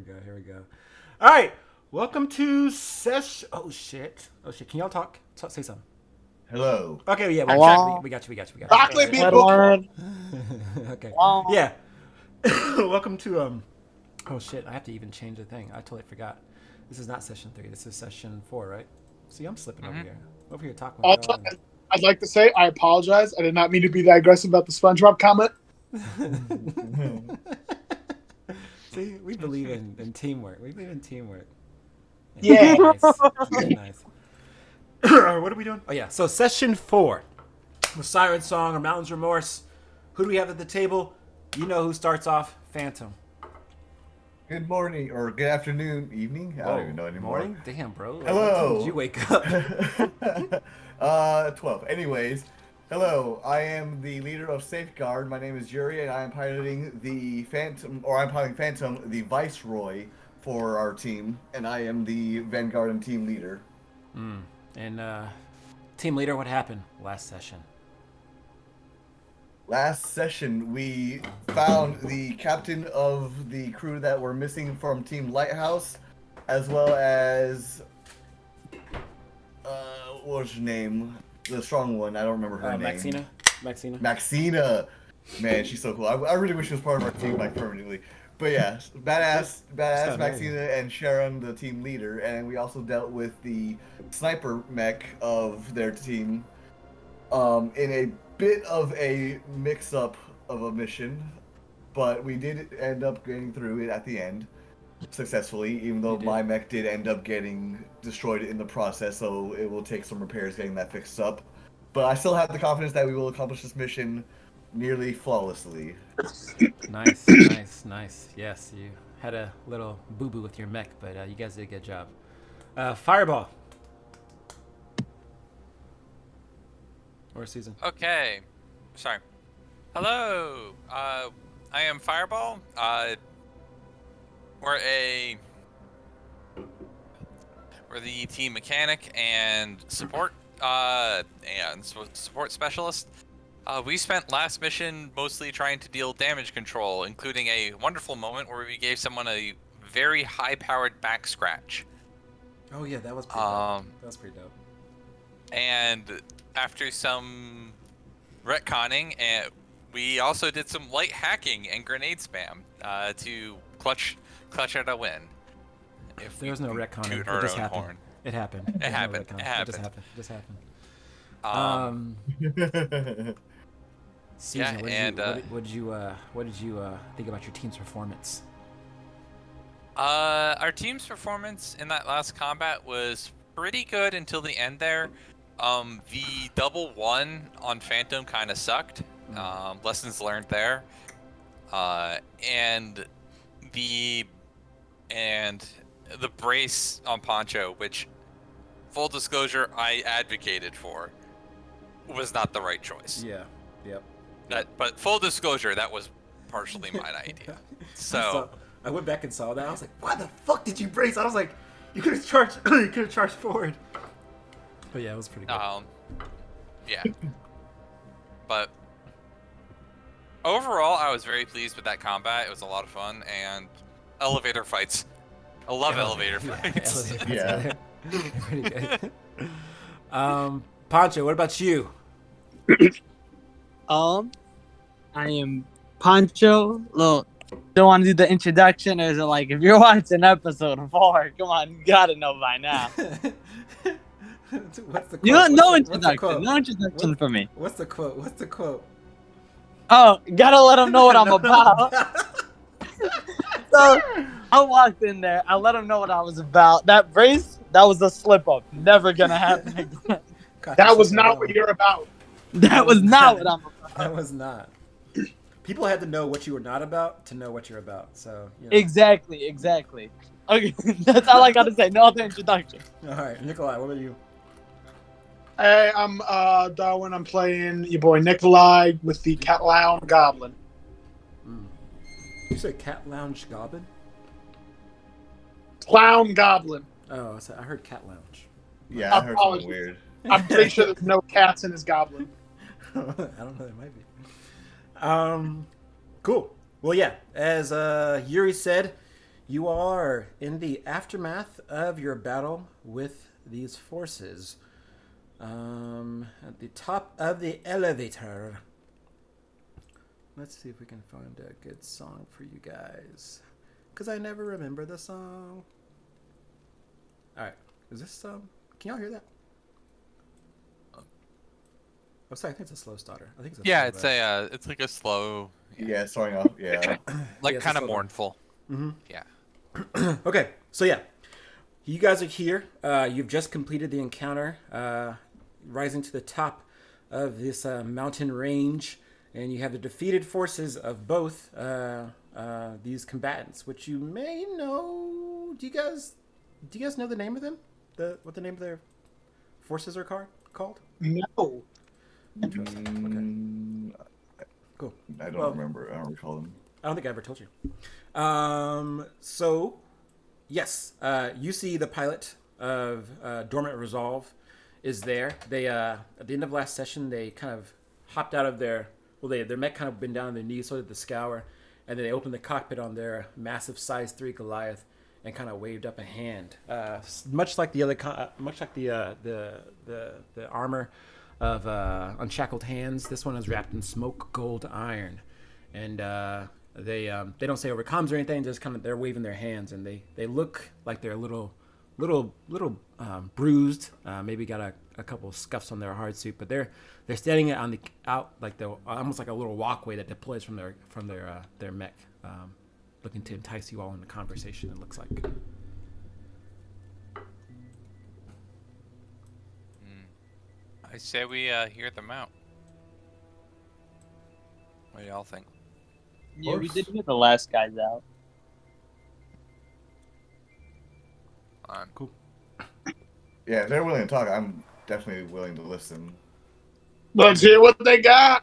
we go. All right, welcome to session. Oh shit. Can y'all talk? Say something. Hello. Okay, yeah, Hello? we got you. Broccoli beef Edward. Okay, Hello? yeah. Welcome to Oh shit, I have to even change the thing. I totally forgot. This is not session 3. This is session 4, right? See, I'm slipping over here talking. With Also, I'd like to say I apologize. I did not mean to be that aggressive about the SpongeBob comment. See, we believe in teamwork. We believe in teamwork. Yeah. Nice. What are we doing? Oh yeah, so session 4, the Siren song or Mountain Remorse. Who do we have at the table? You know who starts off? Phantom. Good morning or good afternoon, evening. I don't even know anymore. Morning? Damn, bro. Like, Hello. what time did you wake up? 12. Anyways, hello. I am the leader of Safeguard. My name is Yuri, and I am piloting the Phantom, the Viceroy for our team, and I am the Vanguard and team leader. And team leader, what happened last session? Last session, we found the captain of the crew that were missing from Team Lighthouse, as well as what was her name? The strong one. I don't remember her name. Maxina. Man, she's so cool. I really wish she was part of our team, like, permanently. But yeah, badass Maxina and Sharon, the team leader, and we also dealt with the sniper mech of their team, in a bit of a mix-up of a mission, but we did end up getting through it at the end successfully, even though my mech did end up getting destroyed in the process, so it will take some repairs getting that fixed up. But I still have the confidence that we will accomplish this mission nearly flawlessly. Nice. Yes, you had a little boo-boo with your mech, but you guys did a good job. Fireball. Or Susan. Okay. Sorry. Hello. I am Fireball. We're the team mechanic and support support specialist. We spent last mission mostly trying to deal damage control, including a wonderful moment where we gave someone a very high-powered back scratch. Oh yeah, that was pretty dope. That was pretty dope. And after some retconning, we also did some light hacking and grenade spam to clutch out a win. If there was no retconning, it just happened. It happened. It happened. It just happened. Susan, what did you think about your team's performance? Our team's performance in that last combat was pretty good until the end there. The double one on Phantom kind of sucked. Lessons learned there. And the brace on Poncho, which, full disclosure, I advocated for, was not the right choice. Yeah. Yep. But full disclosure, that was partially my idea. So I went back and saw that. I was like, "Why the fuck did you brace?" I was like, "You could have charged. You could have charged forward." But yeah, it was pretty good. Yeah. But overall, I was very pleased with that combat. It was a lot of fun, and elevator fights. I love elevator fights. Yeah. Pretty good. Pancho, what about you? I am Pancho. Look, don't want to do the introduction, or is it like, if you're watching episode 4, come on, you gotta know by now. What's the quote? You don't know introduction. No introduction for me. What's the quote? Oh, gotta let them know what I'm about. So, I walked in there. I let them know what I was about. That brace, that was a slip-up. Never gonna happen again. That was not what you're about. That was not what I'm about. That was not. People had to know what you were not about to know what you're about. So Exactly. Okay, that's all I gotta say. No other introduction. All right, Nikolai, what about you? Hey, I'm Darwin. I'm playing your boy Nikolai with the Cat Lounge Goblin. You said Cat Lounge Goblin? Clown Goblin. Oh, I heard Cat Lounge. Yeah, I heard something weird. I'm pretty sure there's no cats in his goblin. I don't know. There might be. Cool. Well, yeah. As Yuri said, You are in the aftermath of your battle with these forces. At the top of the elevator. Let's see if we can find a good song for you guys. Because I never remember the song. Alright. Is this, can y'all hear that? Oh, sorry, I think it's a slow starter. I think it's a Yeah, slow it's like a slow. Yeah, starting off. Yeah. Like Yeah, kind of slow mournful. Mm-hmm. Yeah. Okay, so yeah. You guys are here. You've just completed the encounter, rising to the top of this mountain range, and you have the defeated forces of both these combatants, which you may know. Do you guys know the name of them? What the name of their forces are called? No. Interesting. Okay. Cool. I don't remember. I don't recall them. I don't think I ever told you. So, yes, you see the pilot of Dormant Resolve is there. They at the end of last session, they kind of hopped out of their mech kind of been down on their knees, so did the Scour, and then they opened the cockpit on their massive size 3 Goliath and kind of waved up a hand, much like the armor of Unshackled Hands. This one is wrapped in smoke gold iron, and they don't say over comms or anything. Just kind of they're waving their hands, and they look like they're a little bruised. Maybe got a couple scuffs on their hard suit, but they're standing on the almost like a little walkway that deploys from their mech, looking to entice you all into conversation. It looks like. I say we hear them out. What do y'all think? Yeah, we did get the last guys out. Cool. Yeah, if they're willing to talk, I'm definitely willing to listen. Let's hear what they got.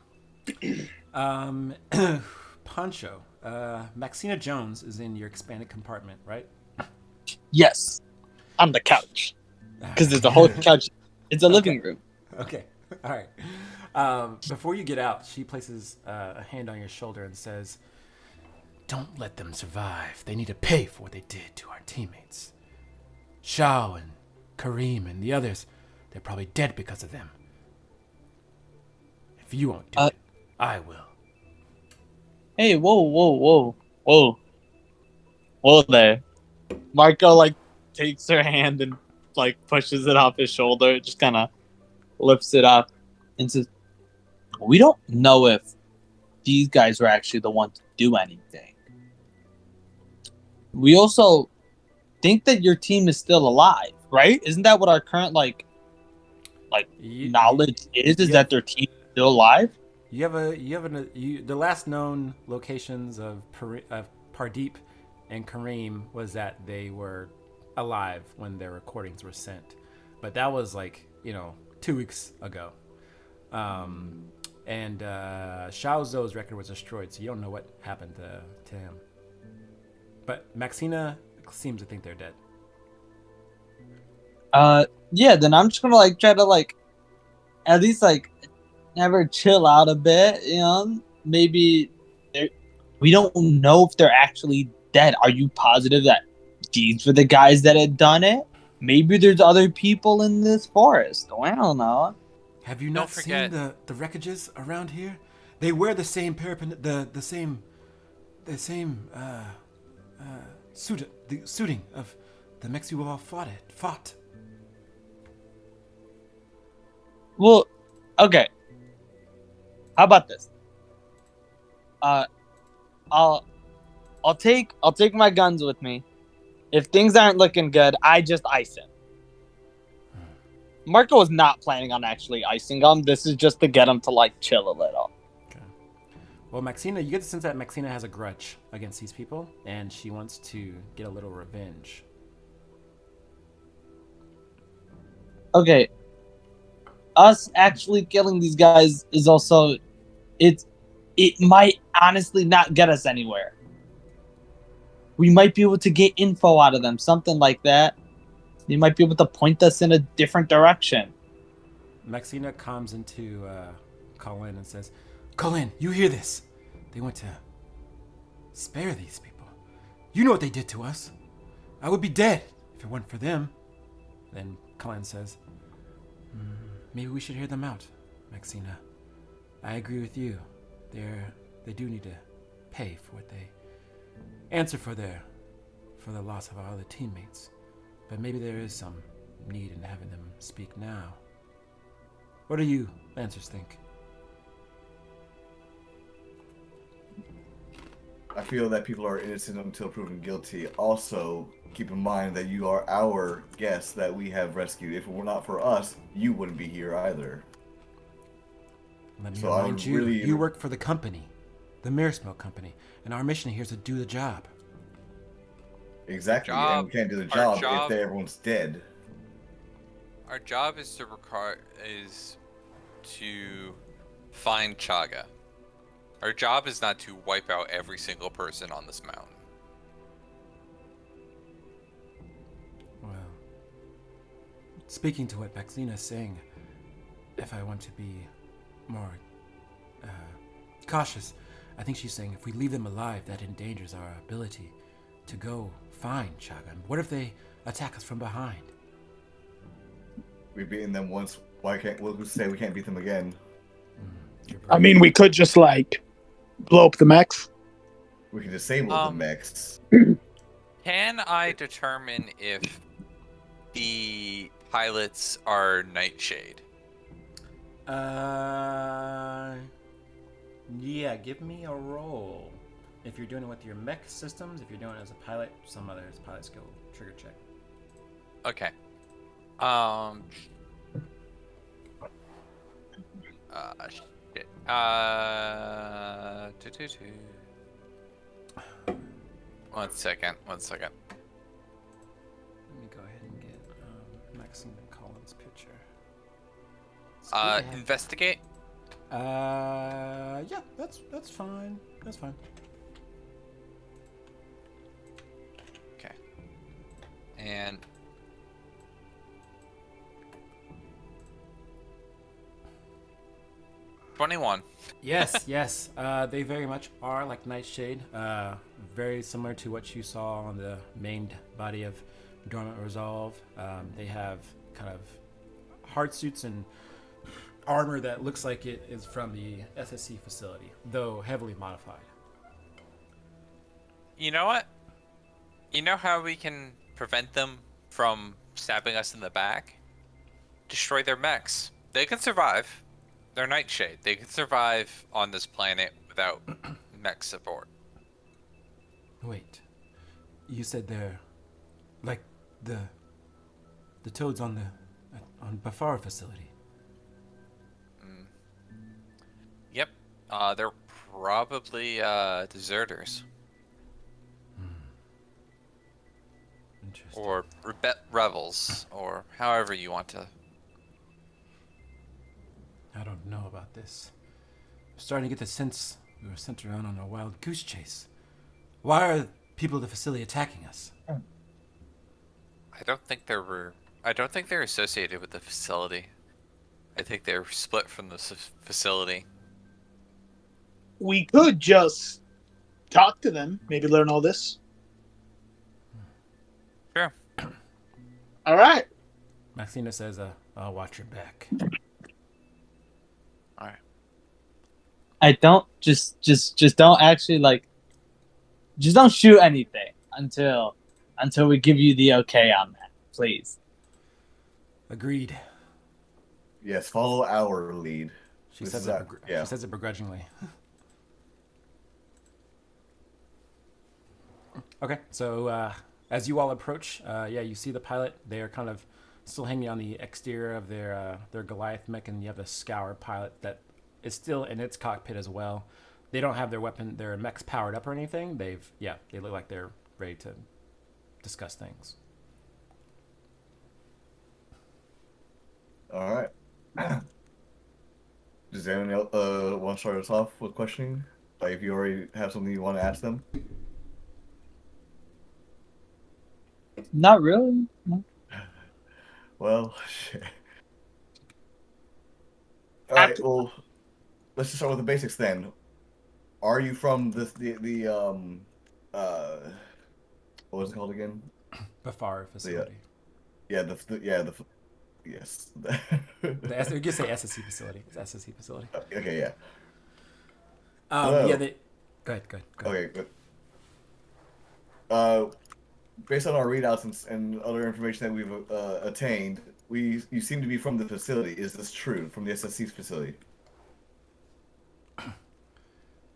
Poncho, Maxina Jones is in your expanded compartment, right? Yes, on the couch because there's a whole couch. It's a living room. Okay, all right. Before you get out, she places a hand on your shoulder and says, "Don't let them survive. They need to pay for what they did to our teammates. Shao and Kareem and the others, they're probably dead because of them. If you won't do it, I will." Hey, whoa there. Marco like takes her hand and like pushes it off his shoulder, just kind of lifts it up and says, "We don't know if these guys were actually the ones to do anything. We also think that your team is still alive, right? Isn't that what our current knowledge is that their team is still alive?" The last known locations of Pardeep and Kareem was that they were alive when their recordings were sent, but that was 2 weeks ago. And Shao Zou's record was destroyed, so you don't know what happened to him. But Maxina seems to think they're dead. Yeah, then I'm just gonna try to at least never chill out a bit, maybe we don't know if they're actually dead. Are you positive that these were the guys that had done it? Maybe there's other people in this forest. Oh, I don't know. Have you not seen the wreckages around here? They wear the same the same suiting of the mechs you all fought. Well, okay. How about this? I'll take my guns with me. If things aren't looking good, I just ice him. Marco is not planning on actually icing him. This is just to get him to chill a little. Okay. Well, Maxina, you get the sense that Maxina has a grudge against these people, and she wants to get a little revenge. Okay. Us actually killing these guys is also it might honestly not get us anywhere. We might be able to get info out of them, something like that. They might be able to point us in a different direction. Maxina comes into Colin and says, "Colin, you hear this? They want to spare these people. You know what they did to us. I would be dead if it weren't for them. Then Kalyan says, maybe we should hear them out, Maxina. I agree with you. They do need to pay for what they answer for the loss of our other teammates. But maybe there is some need in having them speak now. What do you Lancers think? I feel that people are innocent until proven guilty. Also, keep in mind that you are our guests that we have rescued. If it were not for us, you wouldn't be here either. Let me remind you, you work for the company, the Mirrowsmoke Company, and our mission here is to do the job. Exactly, and we can't do the job if everyone's dead. Our job is to find CHAGA. Our job is not to wipe out every single person on this mountain. Well, speaking to what Maxina is saying, if I want to be more cautious, I think she's saying if we leave them alive, that endangers our ability to go find CHAGA. What if they attack us from behind? We've beaten them once. Why can't we say we can't beat them again? I mean, we could just like blow up the mechs. We can disable the mechs. Can I determine if the pilots are Nightshade? Yeah, give me a roll. If you're doing it with your mech systems, if you're doing it as a pilot, some other pilot skill trigger check. Okay. Shit. One second. Let me go ahead and get Maxine Collins' picture. Investigate. Yeah, that's fine. That's fine. Okay. And 21. Yes. They very much are like Nightshade. Very similar to what you saw on the main body of Dormant Resolve. They have kind of hard suits and armor that looks like it is from the SSC facility, though heavily modified. You know what? You know how we can prevent them from stabbing us in the back? Destroy their mechs. They can survive. They're Nightshade. They can survive on this planet without mech support. Wait, you said they're like the toads on Bafar facility. Yep. They're probably deserters. Interesting. Or rebels, or however you want to. I don't know about this. I'm starting to get the sense we were sent around on a wild goose chase. Why are people at the facility attacking us? I don't think they're associated with the facility. I think they're split from the facility. We could just talk to them, maybe learn all this. Sure. All right. Maxina says, I'll watch your back. All right. I don't just don't actually just don't shoot anything until we give you the okay on that, please. Agreed. Yes, follow our lead. She says it begrudgingly. Okay, so as you all approach, you see the pilot. They are kind of still hanging on the exterior of their Goliath mech, and you have the Scour pilot that is still in its cockpit as well. They don't have their mechs powered up or anything. They look like they're ready to discuss things. All right. Does anyone else want to start us off with questioning? Like, if you already have something you want to ask them? Not really. No. Well, shit. All right. Well, let's just start with the basics then. Are you from what was it called again? Bafar facility. Yes. You can say SSC facility. It's SSC facility. Okay, yeah. Yeah, they... Go ahead. Okay, good. Based on our readouts and other information that we've attained, you seem to be from the facility. Is this true? From the SSC's facility?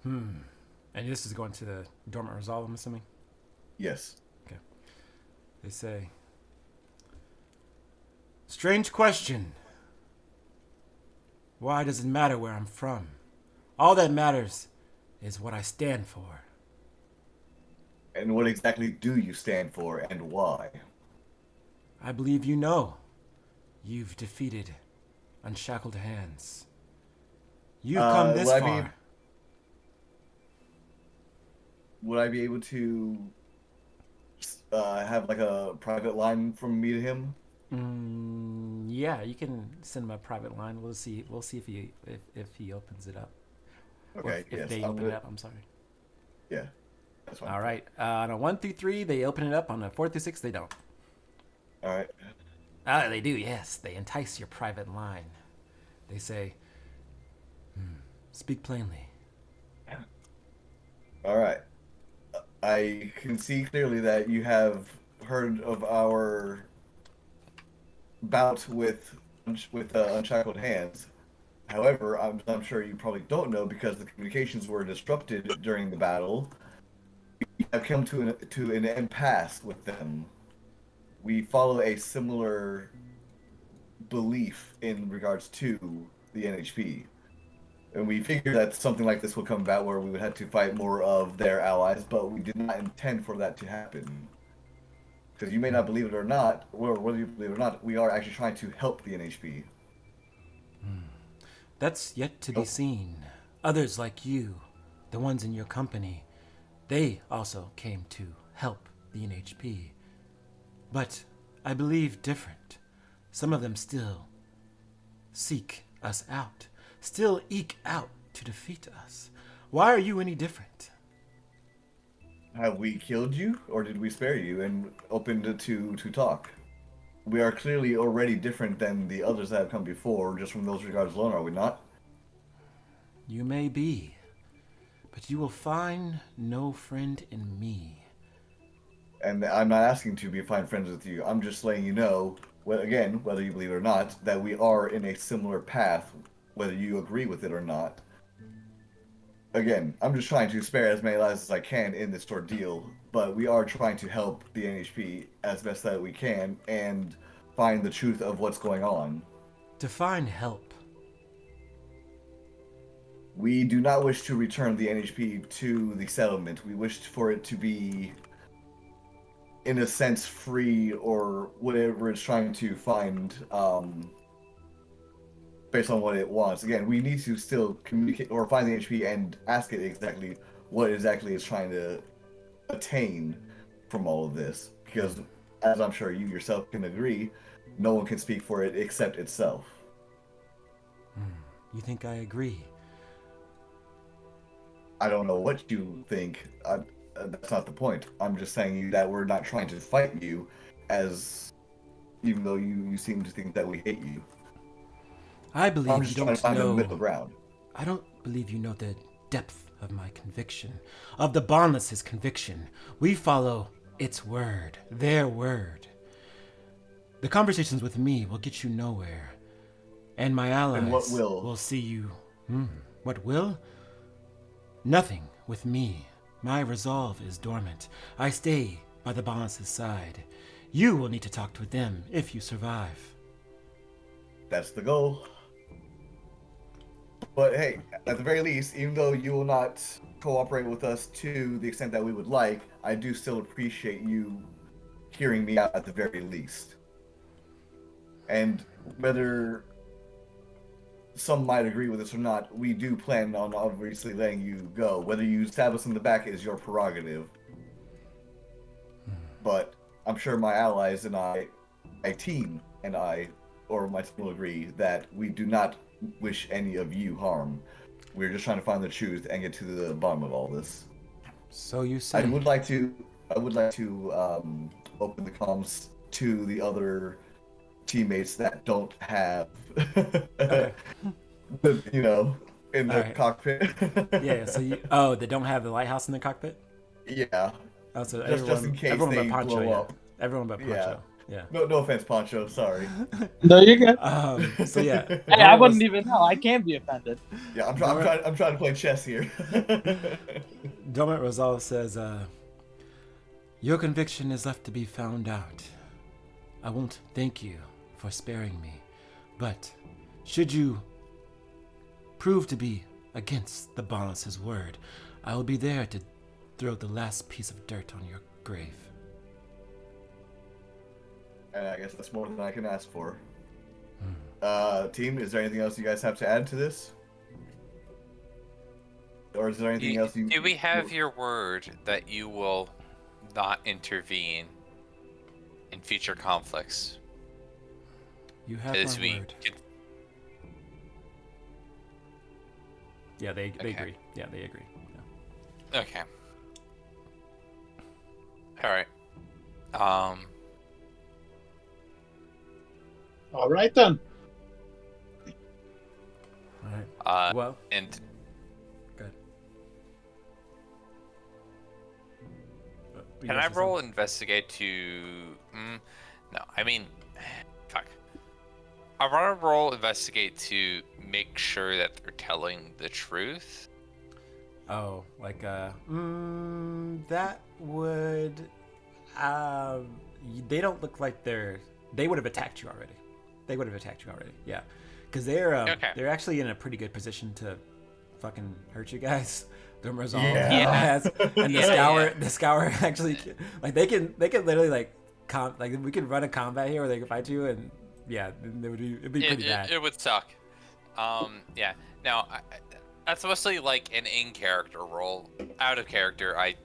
And this is going to the dormant resolve, I'm assuming? Yes. Okay. They say... Strange question. Why does it matter where I'm from? All that matters is what I stand for. And what exactly do you stand for, and why? I believe you know. You've defeated Unshackled Hands. You've come this far. Would I be able to have like a private line from me to him? Yeah, you can send him a private line. We'll see if he opens it up. Okay. If they open it up, I'm sorry. Yeah. That's fine. All right. On a 1 through 3, they open it up. On a 4 through 6, they don't. All right. They do. Yes, they entice your private line. They say, "Speak plainly." All right. I can see clearly that you have heard of our bout with Unshackled Hands. However, I'm sure you probably don't know because the communications were disrupted during the battle. We have come to an impasse with them. We follow a similar belief in regards to the NHP. And we figured that something like this would come about where we would have to fight more of their allies, but we did not intend for that to happen. Because you may not believe it or not, or whether you believe it or not, we are actually trying to help the NHP. That's yet to be seen. Others like you, the ones in your company, they also came to help the NHP. But I believe different. Some of them still seek us out, still eke out to defeat us. Why are you any different? Have we killed you, or did we spare you and opened to talk? We are clearly already different than the others that have come before, just from those regards alone, are we not? You may be, but you will find no friend in me. And I'm not asking to find friends with you. I'm just letting you know, again, whether you believe it or not, that we are in a similar path, whether you agree with it or not. Again, I'm just trying to spare as many lives as I can in this ordeal, but we are trying to help the NHP as best that we can and find the truth of what's going on. Define help. We do not wish to return the NHP to the settlement. We wish for it to be, in a sense, free or whatever it's trying to find, based on what it wants. Again, we need to still communicate or find the NHP and ask it exactly what exactly it's trying to attain from all of this. Because, as I'm sure you yourself can agree, no one can speak for it except itself. You think I agree? I don't know what you think. That's not the point. I'm just saying that we're not trying to fight you, even though you seem to think that we hate you. I believe you don't know. Middle ground. I don't believe you know the depth of my conviction, of the Bondless's conviction. We follow its word, their word. The conversations with me will get you nowhere, and my allies and what will see you. What will? Nothing with me. My resolve is dormant. I stay by the Bondless's side. You will need to talk to them if you survive. That's the goal. But hey, at the very least, even though you will not cooperate with us to the extent that we would like, I do still appreciate you hearing me out at the very least. And whether some might agree with this or not, we do plan on obviously letting you go. Whether you stab us in the back is your prerogative. But I'm sure my allies and my team and or my team will agree that we do not wish any of you harm. We're just trying to find the truth and get to the bottom of all this. So you say. I would like to I would like to open the comms to the other teammates that don't have, Okay. you know, in the Alright. cockpit. Yeah. So they don't have the lighthouse in the cockpit. Yeah. Oh, so Just in case everyone they but Poncho. blow Yeah. up. Everyone but Yeah. Poncho. Yeah. No offense, Poncho. Sorry. No, you're good. So yeah, Hey, I wouldn't even know. I can't be offended. Yeah, I'm Dormant, trying to play chess here. Dormant Resolve says, "Your conviction is left to be found out. I won't thank you for sparing me, but should you prove to be against the Balance's word, I will be there to throw the last piece of dirt on your grave." And I guess that's more than I can ask for. Team, is there anything else you guys have to add to this? Or is there anything else you... Do we have your word that you will not intervene in future conflicts? You have As my we word. Yeah, they agree. Yeah, they agree. Yeah. Okay. All right. All right then. All right. Well, and good. can I roll investigate to? No, I mean, fuck. I want to roll investigate to make sure that they're telling the truth. Oh, like that would they don't look like they would have attacked you already. Yeah, because they're actually in a pretty good position to fucking hurt you guys. The Resolve has, and the Scour actually like they can literally like we could run a combat here where they can fight you, and yeah, it'd be pretty bad. It would suck. Yeah. Now, that's mostly like an in-character role. Out of character, I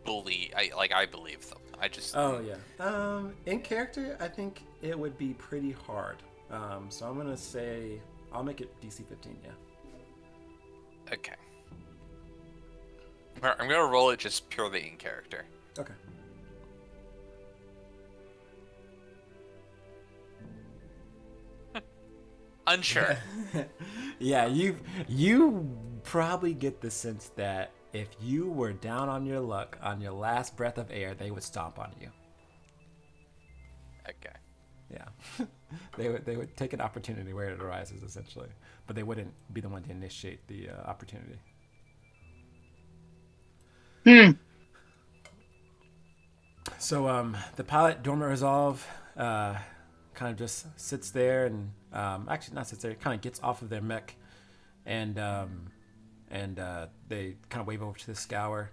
believe them. I just. Oh yeah. In character, I think it would be pretty hard. So I'm gonna say I'll make it DC 15. Yeah. Okay. Alright, I'm gonna roll it just purely in character. Okay. Unsure. Yeah, you probably get the sense that if you were down on your luck on your last breath of air, they would stomp on you. Okay. Yeah. they would take an opportunity where it arises, essentially, but they wouldn't be the one to initiate the opportunity. So the pilot, Dormant Resolve, kind of just sits there and actually not sits there, kind of gets off of their mech, and they kind of wave over to the Scour,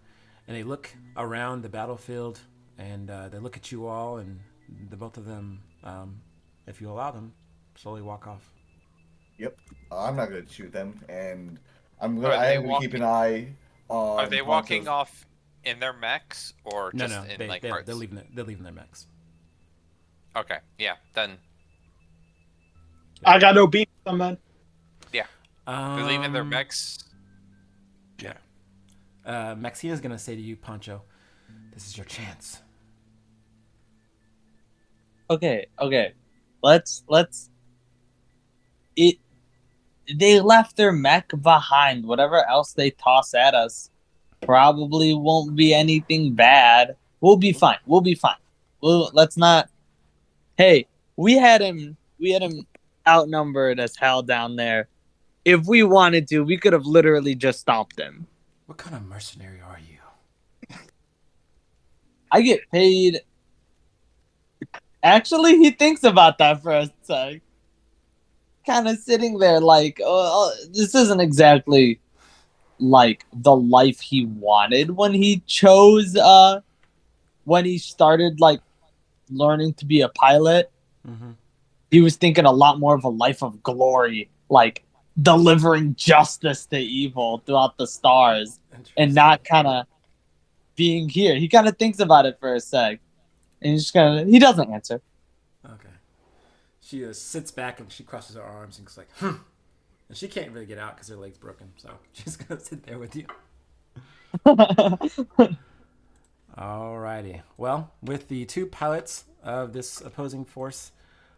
and they look around the battlefield, and they look at you all, and the both of them, if you allow them, slowly walk off. Yep. I'm not going to shoot them, and I am Are they going to keep an eye on... Are they walking off in their mechs or just No, in like hearts? they're leaving their mechs. Okay, yeah, then I got no beef on that. yeah. They're leaving their mechs. Yeah. Maxina's gonna say to you, Pancho, this is your chance. Okay. Let's it. They left their mech behind. Whatever else they toss at us probably won't be anything bad. We'll be fine. Let's not. Hey, we had him outnumbered as hell down there. If we wanted to, we could have literally just stomped him. What kind of mercenary are you? I get paid. Actually, he thinks about that for a sec. Kind of sitting there like, this isn't exactly like the life he wanted when he chose, when he started like learning to be a pilot. Mm-hmm. He was thinking a lot more of a life of glory, like delivering justice to evil throughout the stars, and not kind of being here. He kind of thinks about it for a sec, and he doesn't answer. Okay. She sits back and she crosses her arms and is like, and she can't really get out because her leg's broken, so she's gonna sit there with you. Alrighty. Well, with the two pilots of this opposing force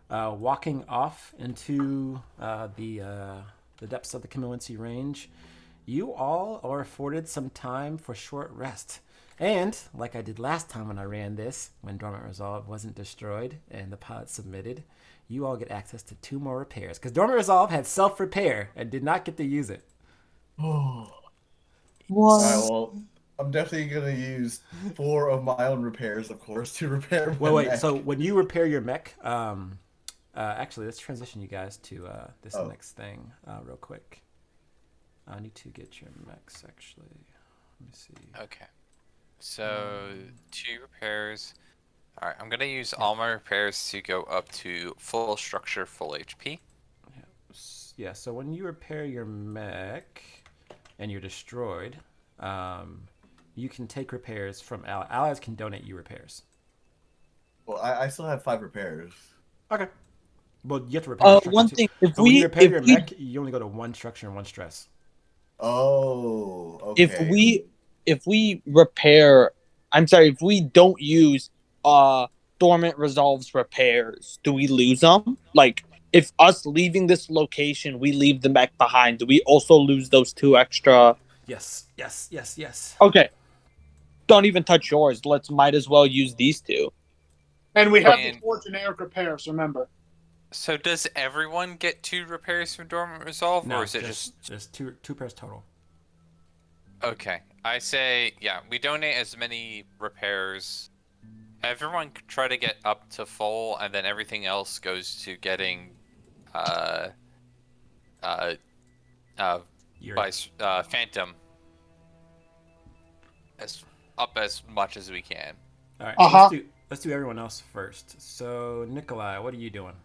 walking off into the depths of the Kamilensi Range, you all are afforded some time for short rest. And, like I did last time when I ran this, when Dormant Resolve wasn't destroyed and the pilot submitted, you all get access to 2 more repairs. Because Dormant Resolve had self-repair and did not get to use it. All What? right, well, I'm definitely going to use 4 of my own repairs, of course, to repair my Wait. mech. So when you repair your mech, actually, let's transition you guys to this next thing real quick. I need to get your mechs, actually. Let me see. Okay. So 2 repairs. All right, I'm gonna use all my repairs to go up to full structure, full HP. Yeah. So when you repair your mech and you're destroyed, you can take repairs from allies. Allies can donate you repairs. Well, I still have 5 repairs. Okay. Well, you have to repair. One thing, when you repair your mech, you only go to 1 structure and 1 stress. Oh, okay. If we don't use Dormant Resolve's repairs, do we lose them? Like, if us leaving this location, we leave the mech behind, do we also lose those 2 extra? Yes. Okay. Don't even touch yours. Might as well use these 2. And we have the 4 generic repairs, remember. So does everyone get 2 repairs from Dormant Resolve, or is it just two pairs total? Okay, I say we donate as many repairs. Everyone try to get up to full, and then everything else goes to getting Phantom as much as we can. All right, let's do everyone else first. So Nikolai, what are you doing?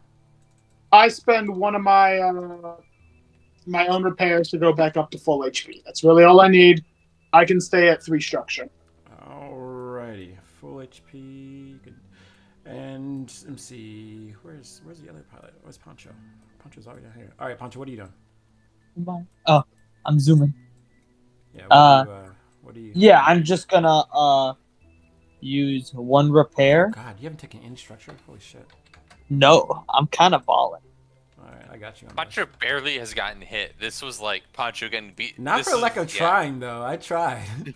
I spend one of my my own repairs to go back up to full HP. That's really all I need. I can stay at 3 structure. Alrighty, full HP. Good. And let me see, where's the other pilot? Where's Poncho? Poncho's already down here. All right, Poncho, what are you doing? Oh, I'm zooming. Yeah. What do you? Yeah, I'm just gonna use 1 repair. Oh, God, you haven't taken any structure? Holy shit. No, I'm kind of balling. Alright, I got you. Poncho barely has gotten hit. This was like Poncho getting beat. Not for lack of trying, though. I tried.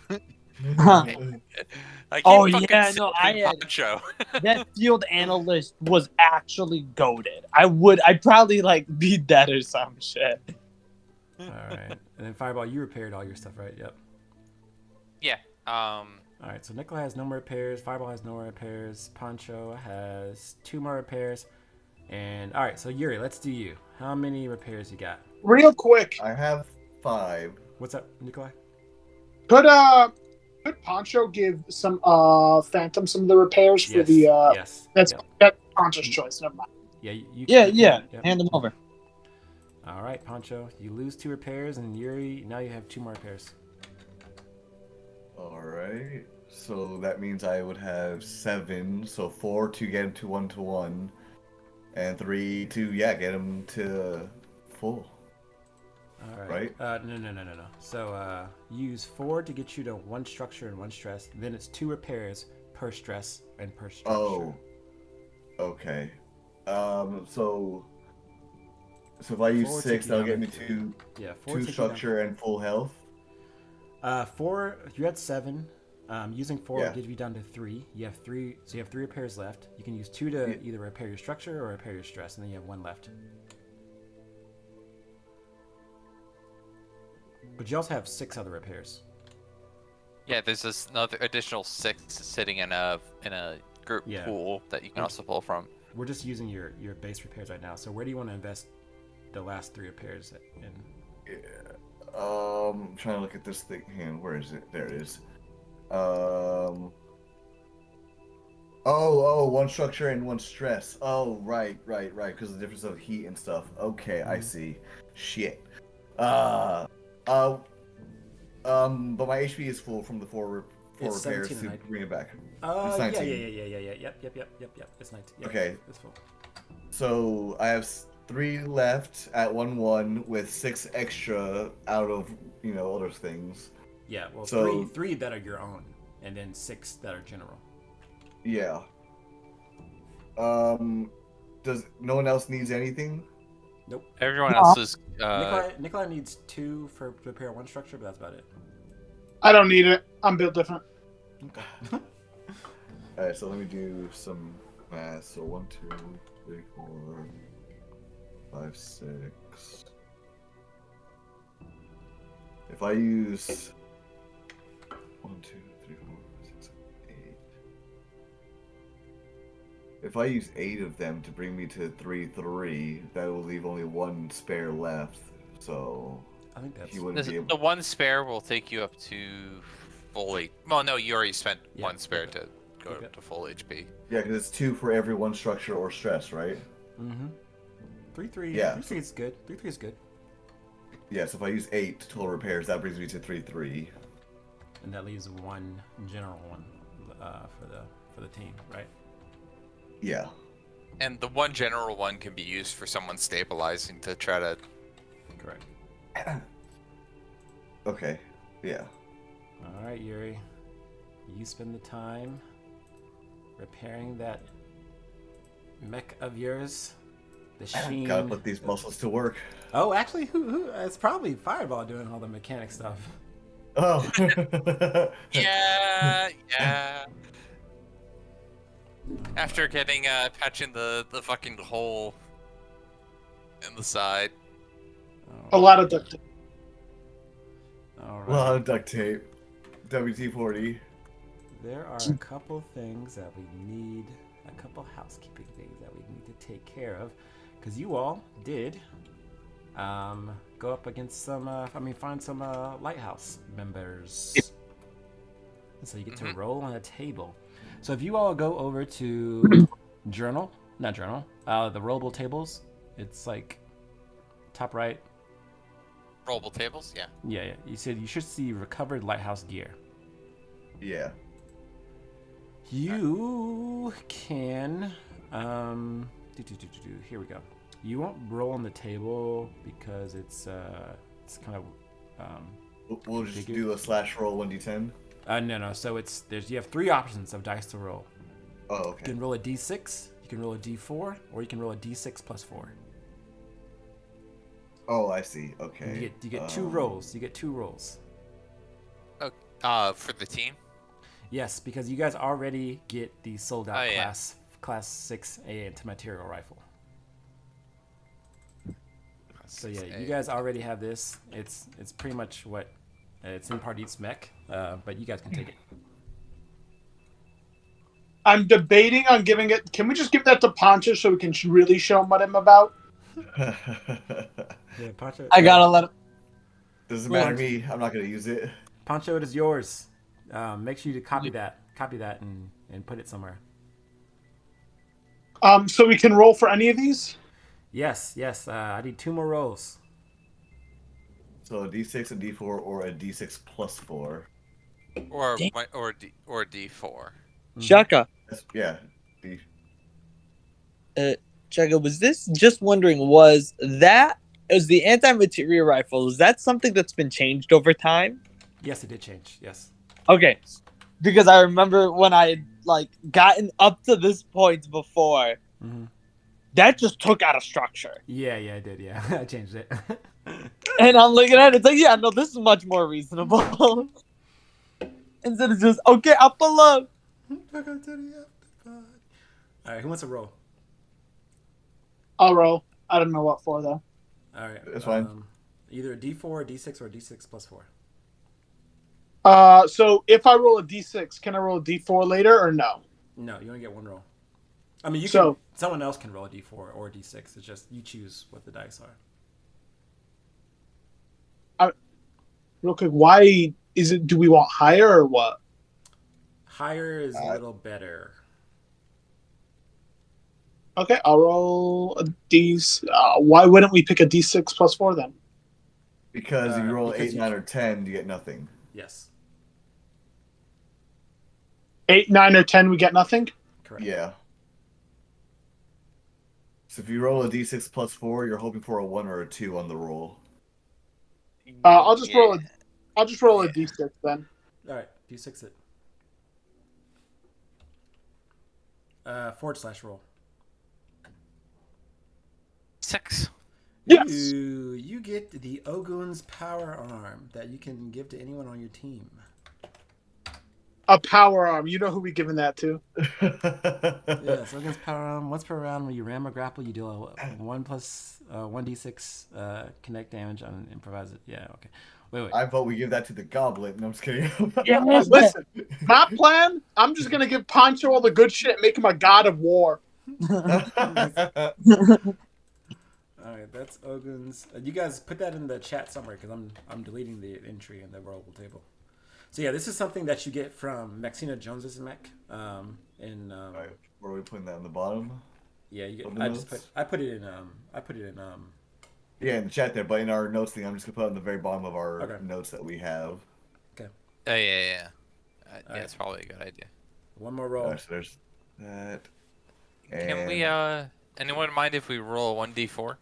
I had Poncho. That field analyst was actually goated. I'd probably be dead or some shit. Alright. And then Fireball, you repaired all your stuff, right? Yep. Yeah. Alright, so Nicola has no more repairs, Fireball has no more repairs, Poncho has 2 more repairs, and alright, so Yuri, let's do you. How many repairs you got? Real quick. I have 5. What's up, Nikolai? Could Poncho give some Phantom some of the repairs for the yes. That's Poncho's choice, never mind. Yeah. Hand them over. Alright, Poncho, you lose 2 repairs, and Yuri, now you have 2 more repairs. Alright, so that means I would have 7, so 4 to get him to 1-to-1, and 3 to, get him to full. Alright. Right? No. So, use 4 to get you to 1 structure and 1 stress, then it's 2 repairs per stress and per structure. Oh. Okay. So if I use 6, that'll get me to 2 structure and full health. 4. You had 7. Using 4 will get you down to 3. You have 3, so you have 3 repairs left. You can use 2 to either repair your structure or repair your stress, and then you have 1 left. But you also have 6 other repairs. Yeah, there's another additional 6 sitting in a group pool that you can also pull from. We're just using your base repairs right now. So where do you want to invest the last 3 repairs in? I'm trying to look at this thing. Hang on, where is it? There it is. 1 structure and 1 stress. Oh, right. Because of the difference of heat and stuff. Okay, I see. Shit. But my HP is full from the 4 repairs to bring it back. It's 19. Yep. It's 19. Yep, okay. It's full. So I have 3 left at 1-1 with 6 extra out of other things. Yeah, well, so, 3 that are your own, and then 6 that are general. Yeah. Does no one else needs anything? Nope. Everyone else is. Nikolai needs 2 for repair 1 structure, but that's about it. I don't need it. I'm built different. Okay. Alright, so let me do some math. So 1, 2, 3, 4, 5, 6. If I use 1, 2, 3, 4, 5, 6, 7, 8. If I use 8 of them to bring me to 3, 3, that will leave only 1 spare left. So I think that's he wouldn't be able. The 1 spare will take you up to full HP. Well, no, you already spent 1 spare to go to full HP. Yeah, because it's 2 for every 1 structure or stress, right? Mm-hmm. 3-3. Yeah. 3-3 is good. 3-3 is good. Yeah, so if I use 8 total repairs, that brings me to 3, 3. And that leaves 1 general one for the team, right? Yeah. And the 1 general one can be used for someone stabilizing to try to. Correct. Okay. Yeah. All right, Yuri. You spend the time repairing that mech of yours. The Sheen. Gotta put these muscles to work. Oh, actually, who? It's probably Fireball doing all the mechanic stuff. Oh. Yeah. After getting patching the fucking hole in the side. A lot of duct tape. All right. A lot of duct tape. WT-40. There are a couple things that we need, a couple housekeeping things that we need to take care of, because you all did go up against some, find some Lighthouse members. So you get to roll on a table. So if you all go over to the rollable tables, it's like top right. Rollable tables, yeah. Yeah. You said you should see recovered Lighthouse gear. Yeah. You can here we go. You won't roll on the table because it's kind of We'll just do a slash roll 1d10. No. So you have 3 options of dice to roll. Oh, okay. You can roll a d6, you can roll a d4, or you can roll a d6 plus 4. Oh, I see. Okay. You get 2 rolls. You get 2 rolls. For the team. Yes, because you guys already get the sold out yeah. class 6 anti-material rifle. So yeah, you guys already have this. It's pretty much what it's in Pardit's mech, but you guys can take it. I'm debating on giving it. Can we just give that to Poncho so we can really show him what I'm about? Yeah, Poncho. I gotta let him. Doesn't matter to me. I'm not gonna use it. Poncho, it is yours. Make sure you copy that and put it somewhere. So we can roll for any of these? Yes. I need 2 more rolls. So a d6, a d4, or a d6 plus 4. Or D4. CHAGA. Yeah. CHAGA, was this just wondering, was the anti-material rifle, is that something that's been changed over time? Yes, it did change. Yes. Okay. Because I remember when I had gotten up to this point before, that just took out a structure. Yeah, I did. Yeah, I changed it. And I'm looking at it, it's like, yeah, no, this is much more reasonable. Instead of just, okay, up below. All right, who wants to roll? I'll roll. I don't know what for, though. All right. That's fine. Either a d4, a d6, or a d6 plus 4. So if I roll a d6, can I roll a d4 later or no? No, you only get 1 roll. I mean, someone else can roll a d4 or a d6. It's just you choose what the dice are. Real quick, why is it? Do we want higher or what? Higher is a little better. Okay, I'll roll a d. Why wouldn't we pick a d6 plus 4 then? Because if you roll 8, 9, or 10, you get nothing. Yes. 8, 9, or 10, we get nothing? Correct. Yeah. So if you roll a d6 plus 4, you're hoping for a 1 or a 2 on the roll. I'll just roll a d6 then. All right, d6 it. /roll. 6. Yes. You get the Ogun's power arm that you can give to anyone on your team. A power arm. You know who we giving that to? Yeah, so Ogun's power arm. Once per round, when you ram or grapple, you deal a 1d6 connect damage on an improvised. Yeah, okay. Wait. I vote we give that to the Goblet. No, I'm just kidding. Yeah, listen. My plan, I'm just going to give Pancho all the good shit and make him a god of war. All right, that's Ogun's. You guys put that in the chat somewhere because I'm deleting the entry in the rollable table. So yeah, this is something that you get from Maxina Jones's mech. Right, where are we putting that on the bottom? Yeah, you get, I put it in Yeah, in the chat there, but in our notes thing, I'm just gonna put it on the very bottom of our notes that we have. Okay. Oh yeah. It's probably a good idea. One more roll. So there's that. Can we? Anyone mind if we roll 1d4?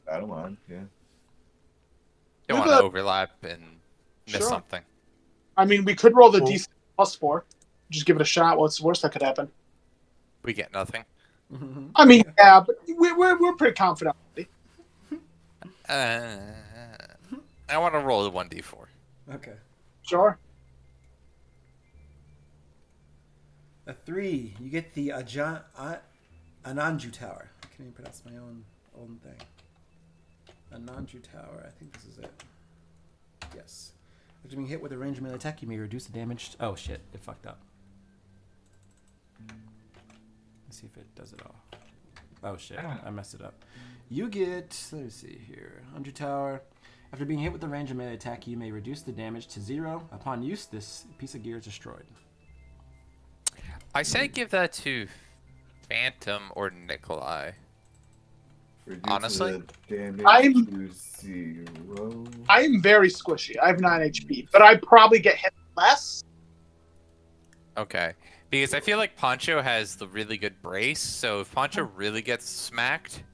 I don't mind. Yeah. Don't want to overlap and miss something. I mean, we could roll the D6 +4. Just give it a shot. What's the worst that could happen? We get nothing. I mean, yeah, but we're pretty confident. I want to roll the 1d4. Okay. Sure. A 3. You get the Ananju Tower. I can't even pronounce my own thing. Ananju Tower. I think this is it. Yes. After being hit with a ranged melee attack, you may reduce the damage. Oh shit! It fucked up. Let's see if it does it all. Oh shit! I messed it up. You get. Let's see here. Ananju Tower. After being hit with a ranged melee attack, you may reduce the damage to 0. Upon use, this piece of gear is destroyed. I say give that to Phantom or Nikolai. Honestly, I'm to 0. I'm very squishy. I have 9 HP, but I probably get hit less. Okay, because I feel like Pancho has the really good brace, so if Pancho really gets smacked,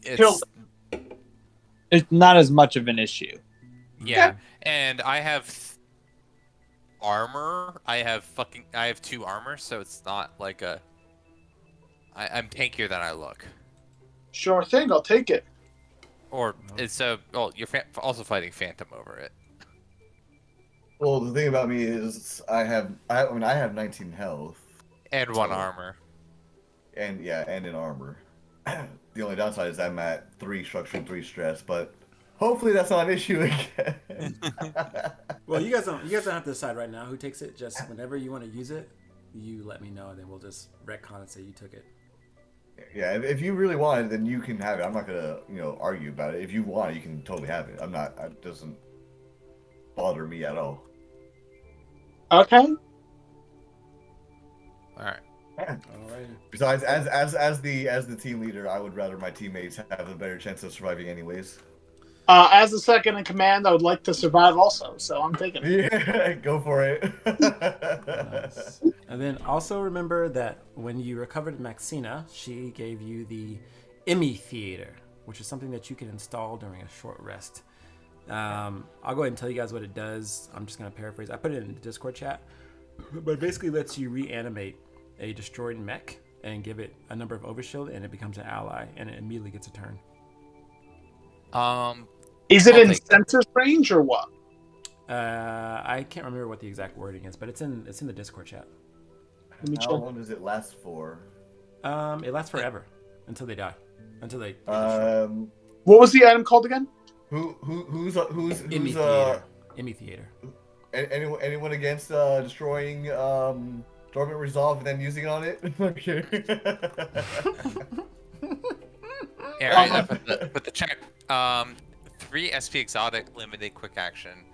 it's not as much of an issue. Yeah, and I have armor. I have 2 armor, so it's not like I'm tankier than I look. Sure thing, I'll take it. Or it's you're also fighting Phantom over it. Well, the thing about me is I have 19 health and 1 armor. And in armor. The only downside is I'm at 3 structure and 3 stress, but hopefully that's not an issue again. Well, you guys don't have to decide right now who takes it. Just whenever you want to use it, you let me know, and then we'll just retcon and say you took it. Yeah, if you really want it, then you can have it. I'm not gonna, argue about it. If you want it, you can totally have it. It doesn't bother me at all. Okay. All right. Alright. Besides, as the team leader, I would rather my teammates have a better chance of surviving anyways. As the second in command, I would like to survive also, so I'm taking it. Yeah, go for it. Nice. And then also remember that when you recovered Maxina, she gave you the Emmy Theater, which is something that you can install during a short rest. I'll go ahead and tell you guys what it does. I'm just going to paraphrase. I put it in the Discord chat, but it basically lets you reanimate a destroyed mech and give it a number of overshield, and it becomes an ally, and it immediately gets a turn. Is it in Center's range or what? I can't remember what the exact wording is, but it's in the Discord chat. How long does it last for? It lasts forever until they die. Until they. What was the item called again? Who's Emmy Theater. Emmy Theater. Anyone against destroying Dormant Resolve and then using it on it? Okay. Yeah, right, I put the check. 3 SP exotic limited quick action,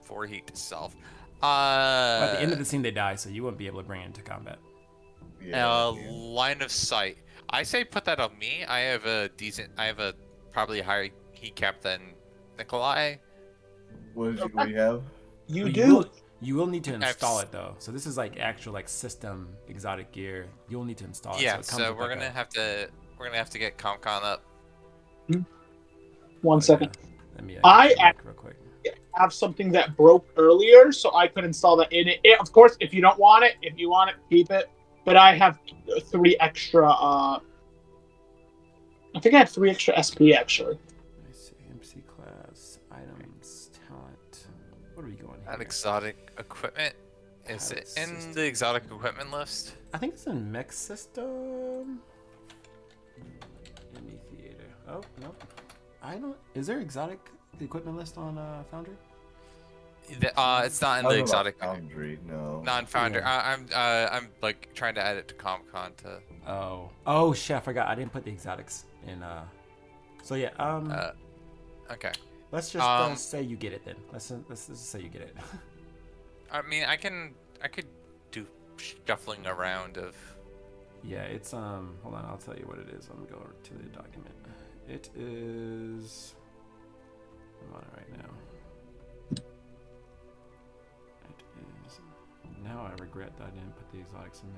4 heat to self. At the end of the scene, they die, so you won't be able to bring it into combat. Line of sight. I say put that on me. I have a probably a higher heat cap than Nikolai. What do you have? You will need to install it though. So this is like actual system exotic gear. You'll need to install it. Yeah, so we're gonna have to get ComCon up. 1 second. Let me I real quick. have something that broke earlier, so I could install that in it. Of course, if you don't want it, if you want it, keep it. but I have 3 extra. I think I have 3 extra SP actually. Let me see. MC class, items, talent. What are we going here? That exotic equipment. Is Pilot it in system. the exotic equipment list? I think it's in mech system. Indie theater. Oh no, I don't. Is there exotic equipment list on Foundry? It's not in the exotic. Foundry, no. Non-founder. Yeah. I'm like trying to add it to Comic-Con to. Oh shit! I forgot. I didn't put the exotics in. So yeah. Okay. Let's just say you get it then. Let's just say you get it. I mean, I could do shuffling around of. Yeah, it's Hold on, I'll tell you what it is. Let me go over to the document. It is. I'm on it right now. It is. Now I regret that I didn't put the exotics in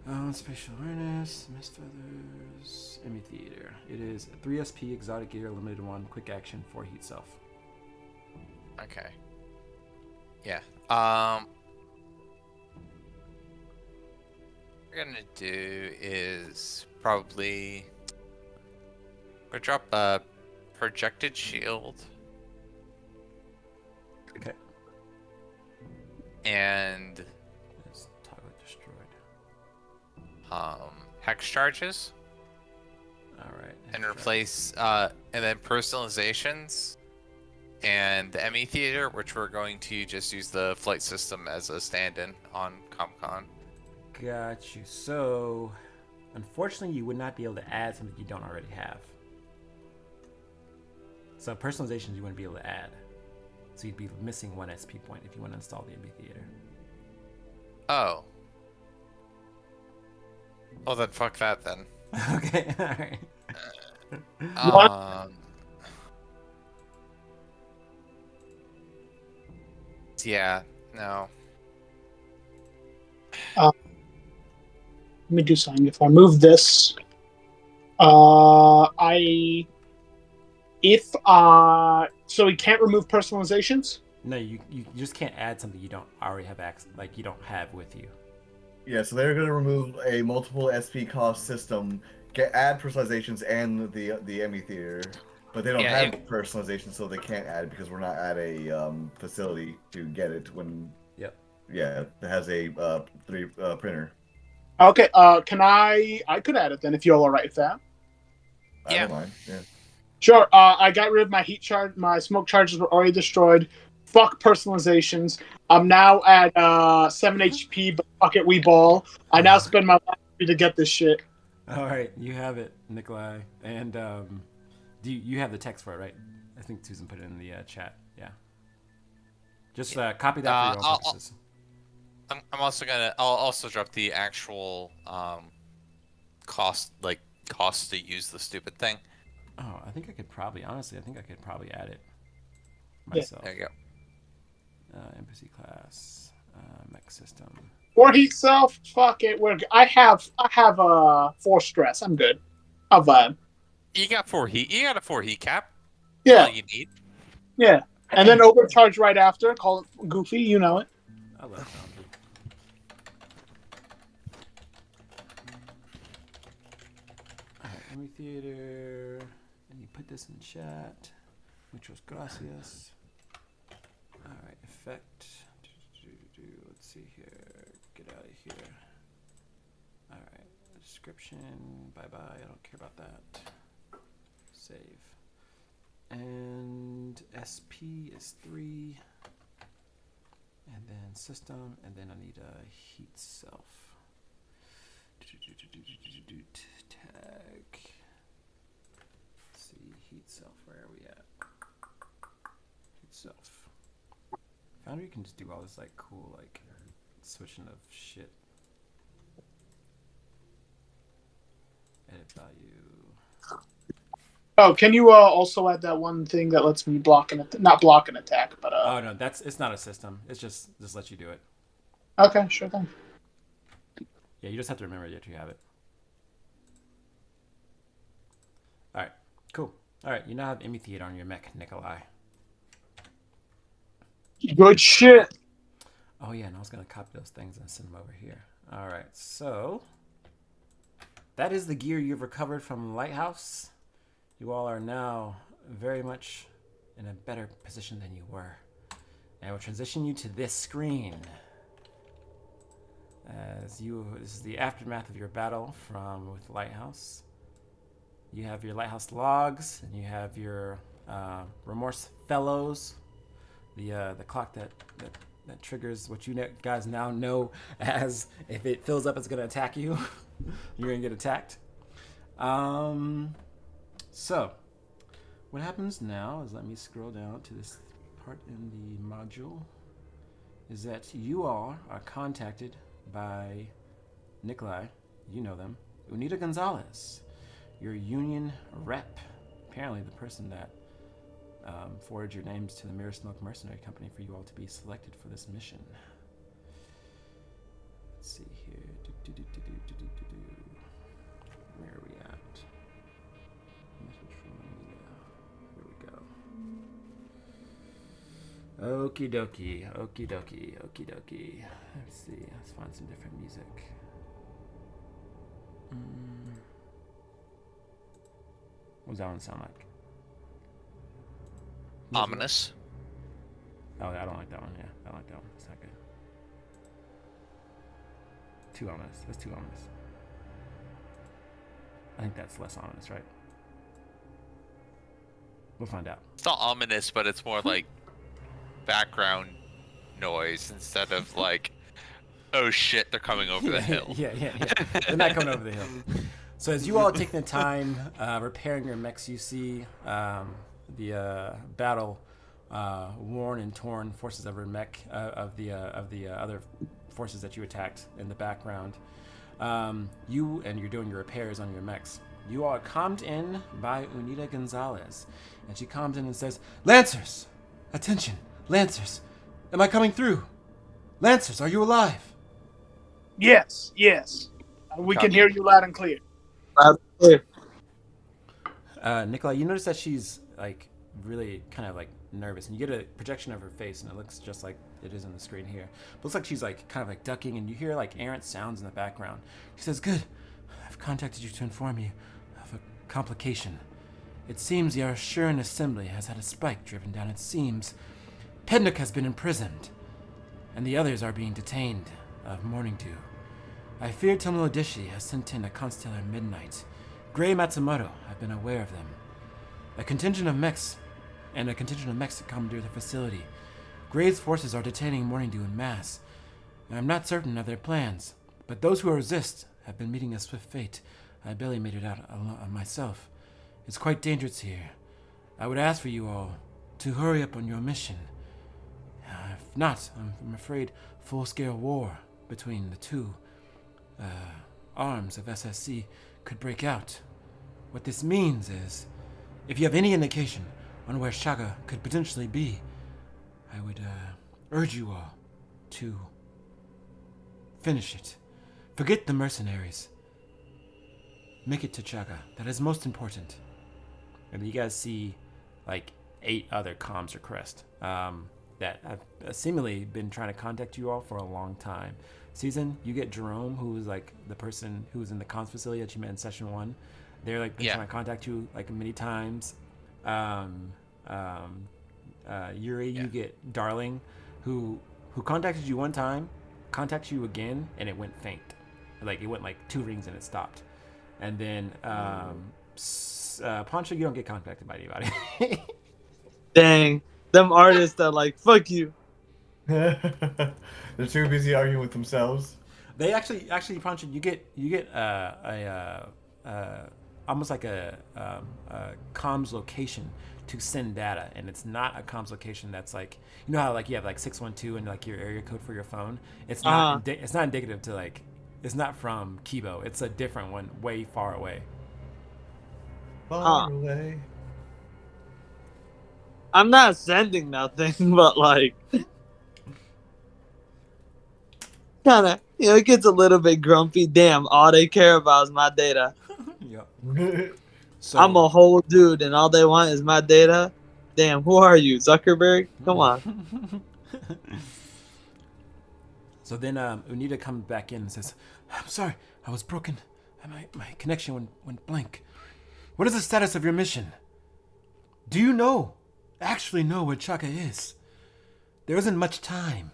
there. Spatial awareness, mist feathers, Emmy theater. It is 3 SP exotic gear, limited 1, quick action, 4 heat self. Okay. Yeah. What we're gonna do is probably we'll drop a projected shield. Okay. And It's toggle destroyed. hex charges. All right. And replace and then personalizations and the ME theater, which we're going to just use the flight system as a stand-in on Comic-Con. Got you. So, unfortunately, you would not be able to add something you don't already have. So personalizations you wouldn't be able to add. So you'd be missing 1 SP point if you want to install the MB theater. Oh. Well then, fuck that then. Okay. All right. Yeah. No. Let me do something. If I move this, so we can't remove personalizations. No, you just can't add something you don't already have access, like you don't have with you. Yeah, so they're going to remove a multiple SP cost system, add personalizations and the ME theater, but they don't have personalization, so they can't add it because we're not at a facility to get it when. Yep. Yeah, it has a 3 printer. Okay. Can I could add it then if you all are right with that. I don't mind. Yeah. Sure. I got rid of my heat charge. My smoke charges were already destroyed. Fuck personalizations. I'm now at 7 HP, but fuck it, we ball. I now spend my life to get this shit. All right, you have it, Nikolai. And do you have the text for it, right? I think Susan put it in the chat. Yeah. Just copy that for your own purposes. I'm also gonna. I'll also drop the actual cost to use the stupid thing. Oh, I think I could probably add it myself. There you go. NPC class, mech system. Or heat self. Fuck it. I have 4 stress. I'm good. I'll vibe. You got 4 heat. You got a 4 heat cap. Yeah. That's all you need. Yeah. And then overcharge right after. Call it goofy. You know it. I love Foundry. Alright, Emmy Theater. And you put this in chat. Muchos gracias. Alright, effect. Let's see here. Get out of here. Alright, description. Bye bye. I don't care about that. Save. And SP is 3. And then system. And then I need a heat self. Tag. Let's see, heat self. Where are we at? Heat self. Foundry can just do all this like cool like switching of shit. Edit value. Oh, can you also add that one thing that lets me not block an attack, but Oh no, it's not a system. It's just lets you do it. Okay, sure thing. Yeah, you just have to remember that you have it. All right, cool. All right, you now have Emmy Theater on your mech, Nikolai. Good shit. Oh yeah, and I was gonna copy those things and send them over here. All right, so that is the gear you've recovered from Lighthouse. You all are now very much in a better position than you were. And I will transition you to this screen. This is the aftermath of your battle with Lighthouse. You have your Lighthouse logs, and you have your Remorse fellows, the clock that triggers what you guys now know as if it fills up, it's gonna attack you. You're gonna get attacked. So what happens now is, let me scroll down to this part in the module, is that you all are contacted by Nikolai, you know them, Unita Gonzalez, your union rep, apparently the person that forwarded your names to the Mirrowsmoke Mercenary Company for you all to be selected for this mission. Let's see here. Where are we at? Message from Anita. Here we go. Okie dokie, okie dokie, okie dokie. Let's see, let's find some different music. What does that one sound like? Ominous. Oh, I don't like that one. Yeah, I don't like that one. It's not good. Too ominous. That's too ominous. I think that's less ominous, right? We'll find out. It's not ominous, but it's more like background noise instead of like, oh shit, they're coming over the hill. Yeah. They're not coming over the hill. So as you all are taking the time repairing your mechs, you see the battle worn and torn forces of your mech, of the other forces that you attacked in the background. You're doing your repairs on your mechs. You are calmed in by Unita Gonzalez, and she calms in and says, "Lancers, attention, Lancers, am I coming through? Lancers, are you alive?" Yes. We can hear you loud and clear. Loud and clear. Nikolai, you notice that she's like really kind of like nervous, and you get a projection of her face, and it looks just like it is on the screen here. But looks like she's like kind of like ducking, and you hear like errant sounds in the background. She says, "Good, I've contacted you to inform you of a complication. It seems the Assuran Assembly has had a spike driven down its seams. Pednik has been imprisoned, and the others are being detained of Morning Dew. I fear Tomodachi has sent in a Constellar Midnight. Gray Matsumoto have been aware of them. A contingent of mechs to commandeer the facility. Gray's forces are detaining Morning Dew en masse. I'm not certain of their plans, but those who resist have been meeting a swift fate. I barely made it out myself. It's quite dangerous here. I would ask for you all to hurry up on your mission. If not, I'm afraid full-scale war between the two arms of SSC could break out. What this means is, if you have any indication on where CHAGA could potentially be, I would urge you all to finish it. Forget the mercenaries. Make it to CHAGA. That is most important." And you guys see like 8 other comms or crest that have seemingly been trying to contact you all for a long time. Season, you get Jerome, who was like the person who was in the comms facility that you met in session 1. They're like been trying to contact you like many times. Yuri, you get Darling, who contacted you one time, contacted you again, and it went faint. Like it went like 2 rings and it stopped. And then Poncho, you don't get contacted by anybody. Dang, them artists are like, fuck you. They're too busy arguing with themselves. They actually, Poncho, you get almost like a comms location to send data, and it's not a comms location that's like, you know how like you have like 612 and like your area code for your phone. It's not. It's not indicative to like. It's not from Kibo. It's a different one, way far away. Far away. I'm not sending nothing, but like, kind of, it gets a little bit grumpy. Damn, all they care about is my data. Yep. So, I'm a whole dude, and all they want is my data. Damn, who are you, Zuckerberg? Come on. So then Unita comes back in and says, I'm sorry, I was broken. My connection went blank. What is the status of your mission? Do you actually know where CHAGA is? There isn't much time.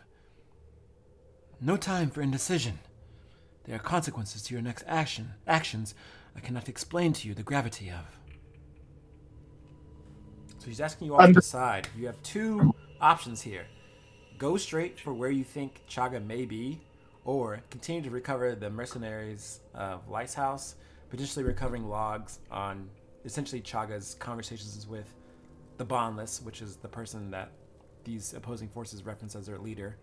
No time for indecision. There are consequences to your next actions I cannot explain to you the gravity of. So he's asking you all to decide. You have two options here. Go straight for where you think CHAGA may be, or continue to recover the mercenaries of Lighthouse, potentially recovering logs on essentially CHAGA's conversations with the Bondless, which is the person that these opposing forces reference as their leader,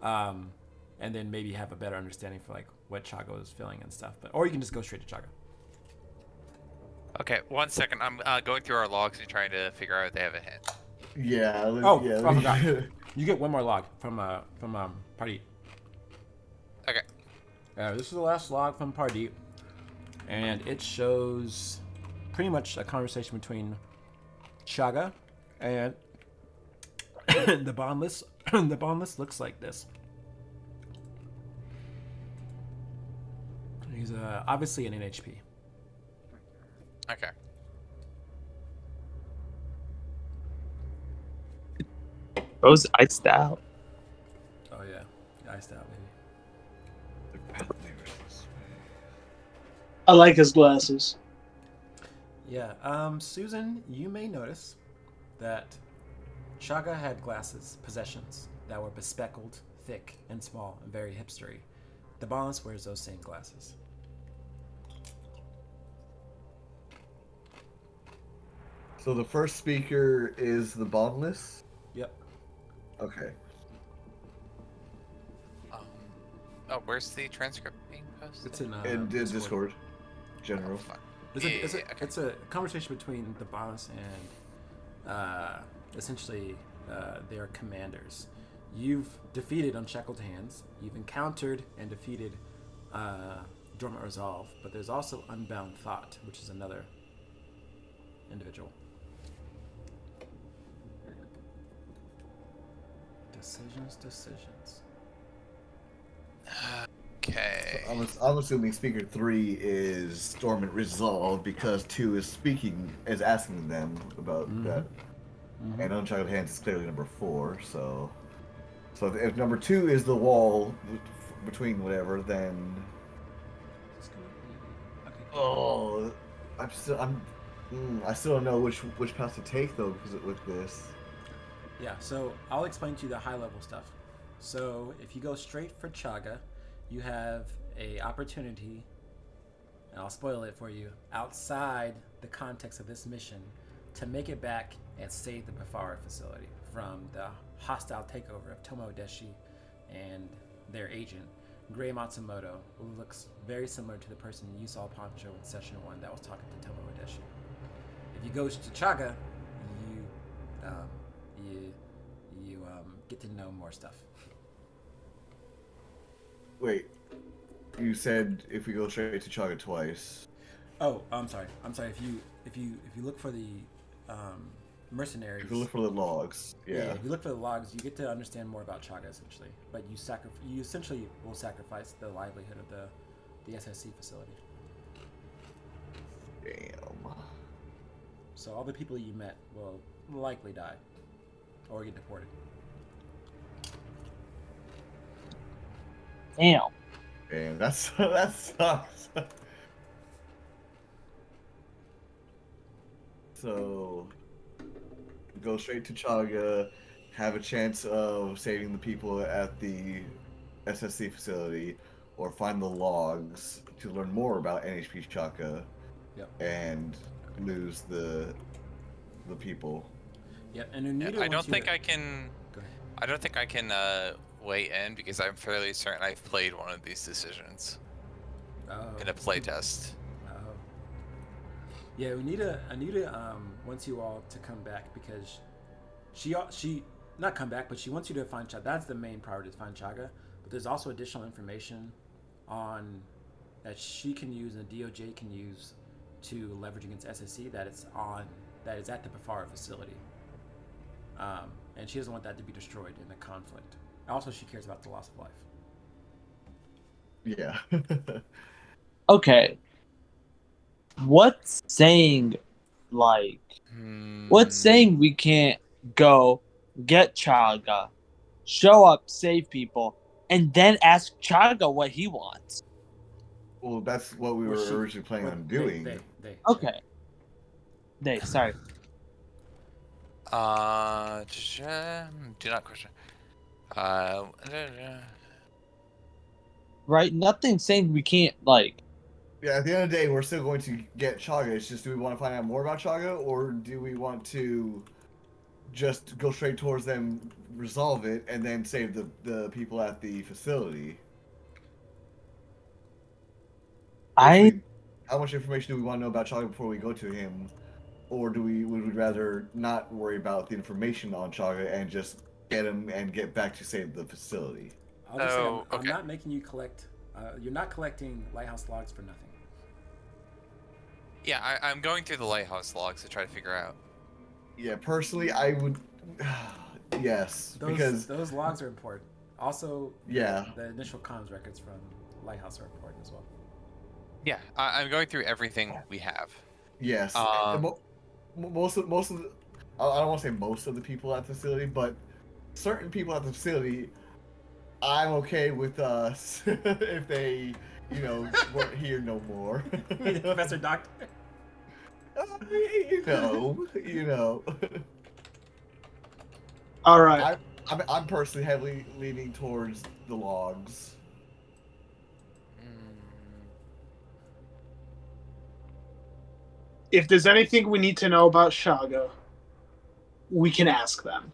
and then maybe have a better understanding for like what CHAGA is feeling and stuff. Or you can just go straight to CHAGA. Okay, 1 second. I'm going through our logs and trying to figure out if they have a hint. Yeah. I forgot. You get one more log from Pardeep. Okay. This is the last log from Pardeep, and it shows pretty much a conversation between CHAGA and the Bondless. The Bondless looks like this. He's obviously an NHP. Okay. Bro's iced out. Oh yeah, iced out, baby. I like his glasses. Yeah. Susan, you may notice that CHAGA had possessions that were bespeckled, thick, and small, and very hipstery. The Bondless wears those same glasses. So the first speaker is the Bondless? Yep. Okay. Where's the transcript being posted? It's in Discord. General. Oh, fuck. It's a conversation between the Bondless and essentially their commanders. You've defeated Unshackled Hands. You've encountered and defeated Dormant Resolve, but there's also Unbound Thought, which is another individual. Decisions. Okay. So I'm assuming speaker 3 is Dormant Resolve because 2 is asking them about that. Mm-hmm. And Unshackled Hands is clearly number 4, so if number 2 is the wall between whatever, then I still don't know which path to take though because with this. Yeah, so I'll explain to you the high level stuff. So if you go straight for CHAGA, you have a opportunity, and I'll spoil it for you, outside the context of this mission, to make it back and save the Bafara facility from the hostile takeover of Tomo Odeshi and their agent, Gray Matsumoto, who looks very similar to the person you saw Poncho in Session 1 that was talking to Tomo Odeshi. If you go to CHAGA, you get to know more stuff. Wait, you said if we go straight to CHAGA twice. Oh, I'm sorry. If you look for the mercenaries. If you look for the logs, yeah. If you look for the logs, you get to understand more about CHAGA essentially. But you essentially will sacrifice the livelihood of the SSC facility. Damn. So all the people you met will likely die or get deported. Damn. Damn, that sucks. So, go straight to CHAGA, have a chance of saving the people at the SSC facility, or find the logs to learn more about NHP CHAGA, and lose the people. Yeah, and I don't think I can weigh in because I'm fairly certain I've played one of these decisions in a playtest. Yeah, Anita wants you all to come back because she not come back, but she wants you to find CHAGA. That's the main priority, is find CHAGA. But there's also additional information on that she can use and the DOJ can use to leverage against SSC that is at the Bafara facility. And she doesn't want that to be destroyed in the conflict. Also, she cares about the loss of life. Yeah. Okay. What's saying, like, what's saying we can't go get Chaga, show up, save people, and then ask Chaga what he wants? Well, that's what we were originally planning on doing. Okay. Sorry. Do not question. Right? Nothing's saying we can't, like. Yeah, at the end of the day, we're still going to get Chaga. It's just, do we want to find out more about Chaga, or do we want to just go straight towards them, resolve it, and then save the people at the facility? How much information do we want to know about Chaga before we go to him, or would we rather not worry about the information on Chaga and just get him and get back to save the facility? I'll just say I'm not making you collect. You're not collecting Lighthouse logs for nothing. Yeah, I'm going through the Lighthouse logs to try to figure out. Yeah, personally, I would. Yes, because those logs are important. Also, yeah, the initial comms records from Lighthouse are important as well. Yeah, I'm going through everything we have. Yes, most of the, I don't want to say most of the people at the facility, but certain people at the facility, I'm okay with us if they, weren't here no more. Professor Doctor. You know. All right. I'm personally heavily leaning towards the logs. If there's anything we need to know about CHAGA, we can ask them.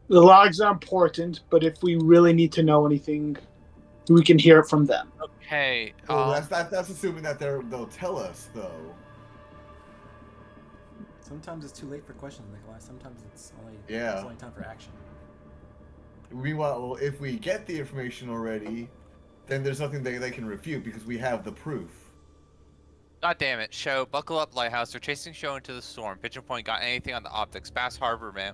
The logs are important, but if we really need to know anything, we can hear it from them. Okay. Well, that's assuming that they'll tell us, though. Sometimes it's too late for questions, Nikolai. Sometimes it's only time for action. Meanwhile, if we get the information already, then there's nothing they can refute because we have the proof. God damn it, Show, buckle up, Lighthouse. They're chasing Show into the storm. Pigeon Point got anything on the optics. Bass Harbor, man.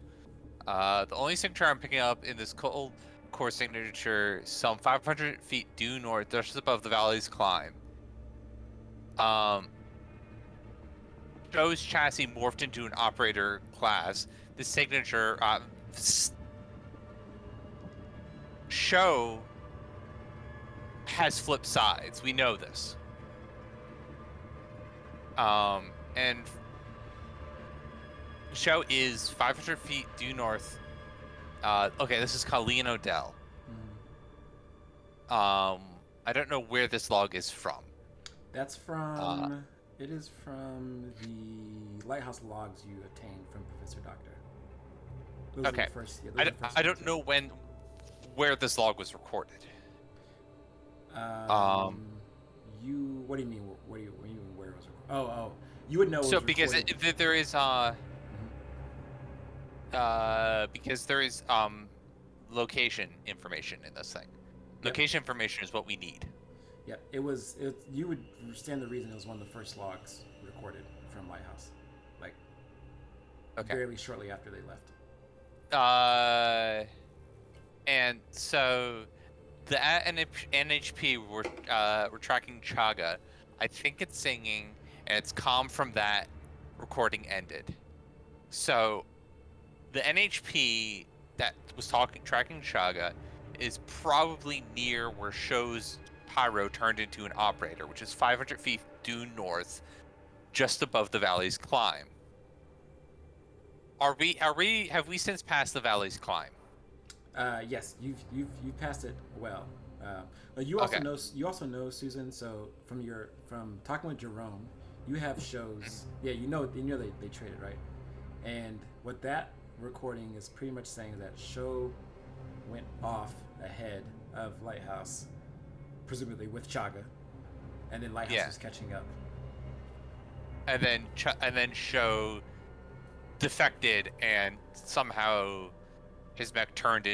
The only signature I'm picking up in this cold core signature, some 500 feet due north, just above the valley's climb. Show's chassis morphed into an operator class. This signature, Show has flipped sides. We know this. And Show is 500 feet due north. Okay, this is Colleen Odell. I don't know where this log is from. That's from. It is from the Lighthouse logs you obtained from Professor Doctor. Those okay. I don't know where this log was recorded. You. What do you mean? What do you mean? Where it was recorded? Oh. You would know. So because there is location information in this thing. Location information is what we need. Yeah, it was. You would understand the reason it was one of the first logs recorded from Lighthouse, like barely shortly after they left. And so the NHP we're tracking CHAGA. I think it's singing, and it's calm from that recording ended. So the NHP that was tracking CHAGA is probably near where Show's pyro turned into an operator, which is 500 feet due north, just above the valley's climb. Have we since passed the valley's climb? Yes, you've passed it well. But you also know Susan. So from talking with Jerome, you have Shows. Yeah, you know they traded, right? And what that recording is pretty much saying is that Show went off ahead of Lighthouse, presumably with CHAGA, and then Lighthouse was catching up. And then Show defected, and somehow his mech turned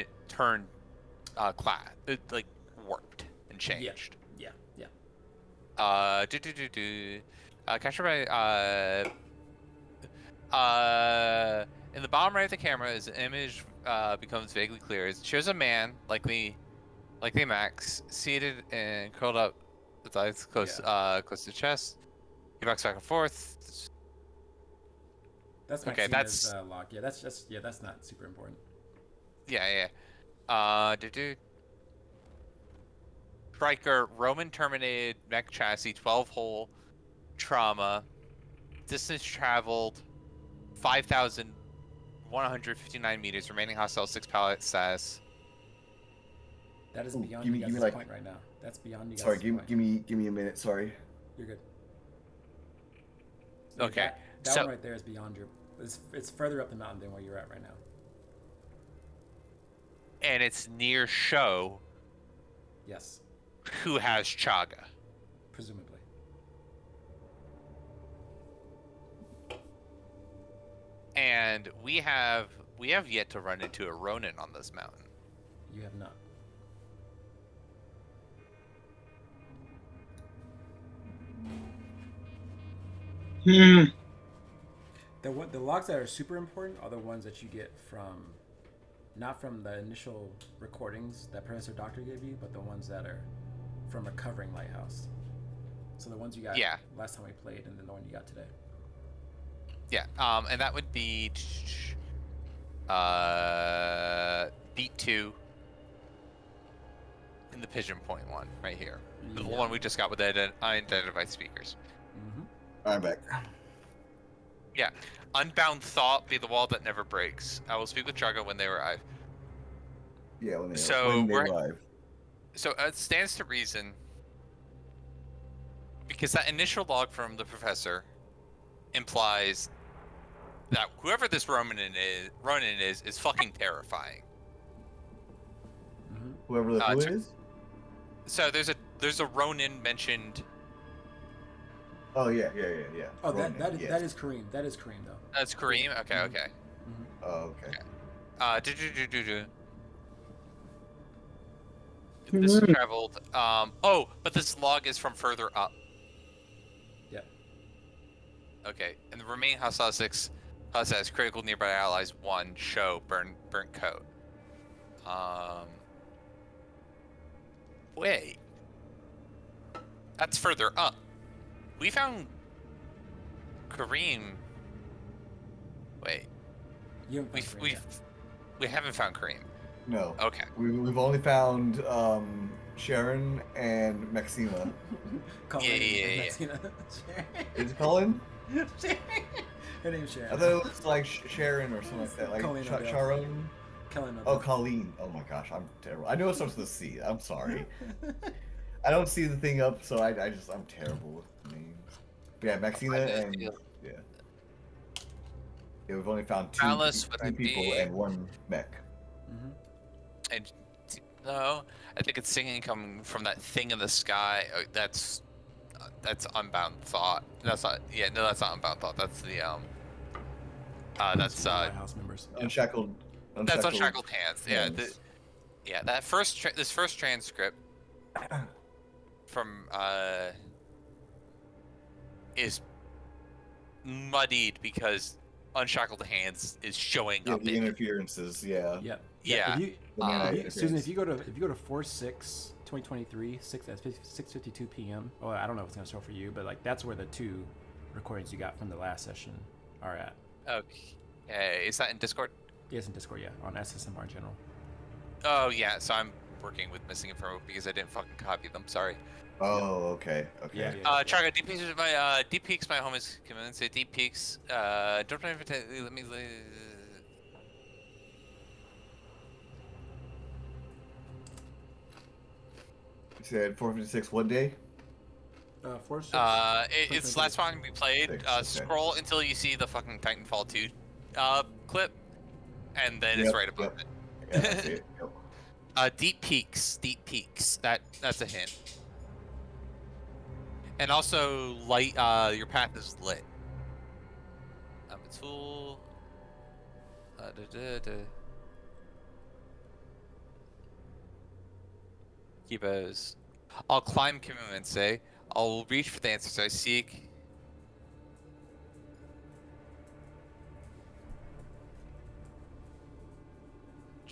warped and changed. Yeah. Captured by in the bottom right of the camera, as the image becomes vaguely clear, it shows a man, likely Likely max, seated and curled up with eyes close close to the chest. He rocks back and forth. That's okay. Maxina's That's log. Yeah, that's not super important. yeah. Striker Roman terminated mech chassis 12 hole trauma. Distance traveled 5,159 meters. Remaining hostile 6 pallet status. That is beyond give you me guys' like, point right now. That's beyond you guys' sorry, point. give me a minute. Sorry. You're good. Okay. That one right there is beyond your. It's further up the mountain than where you're at right now. And it's near Show. Yes. Who has CHAGA? Presumably. And we have yet to run into a Ronin on this mountain. You have not. The logs that are super important are the ones that you get from, not from the initial recordings that Professor Doctor gave you, but the ones that are from recovering Lighthouse. So the ones you got last time we played, and then the one you got today. Yeah, and that would be beat 2 in the Pigeon Point one right here. The one we just got with the unidentified speakers. I'm back. Yeah. Unbound Thought be the wall that never breaks. I will speak with CHAGA when they arrive. Yeah, when they arrive. So it stands to reason, because that initial log from the professor implies that whoever this Ronin is fucking terrifying. Whoever the who is? So there's a Ronin mentioned. Oh yeah. Oh, Ronin, that is Kareem. That is Kareem though. That's Kareem. Okay, okay. Oh, okay. This traveled. Oh, but this log is from further up. Yeah. Okay, and the remaining hostile 6 has critical nearby allies 1 show burnt coat. Wait. That's further up. We found Kareem. Wait. We haven't found Kareem. No. Okay. We've only found Sharon and Maxima. Yeah. Is it Colin? Her name's Sharon. I thought it was like Sharon or something like that. Like Sharon. Oh, Colleen. Oh my gosh, I'm terrible. I know it starts with a C. I'm sorry. I don't see the thing up, so I'm terrible with names. But yeah, Maxina and yeah, we've only found two people and 1 mech. And no, I think it's singing coming from that thing in the sky. That's Unbound Thought. That's not. Yeah, no, that's not Unbound Thought. That's the that's Lighthouse members. Unshackled. That's Unshackled Hands. Yeah, that this first transcript from is muddied because Unshackled Hands is showing up. The interferences. Yeah. Yeah. Susan, if you go to 4/6/2023, 6:52 p.m. Oh, I don't know if it's gonna show for you, but like that's where the 2 recordings you got from the last session are at. Okay, is that in Discord? Yes, in Discord, yeah, on SSMR General. Oh yeah, so I'm working with missing info because I didn't fucking copy them. Sorry. Oh, okay. Yeah. CHAGA, Deep Peaks, my home is coming. Say Deep Peaks. Don't let me. You said 456 what day? 4/6. It's last time we played. Scroll until you see the fucking Titanfall 2 clip, and then it's right above it. Yeah, I see it. Deep Peaks. That's a hint. And also, light. Your path is lit. It's full. Kibos. I'll climb Kibo and say, I'll reach for the answers I seek.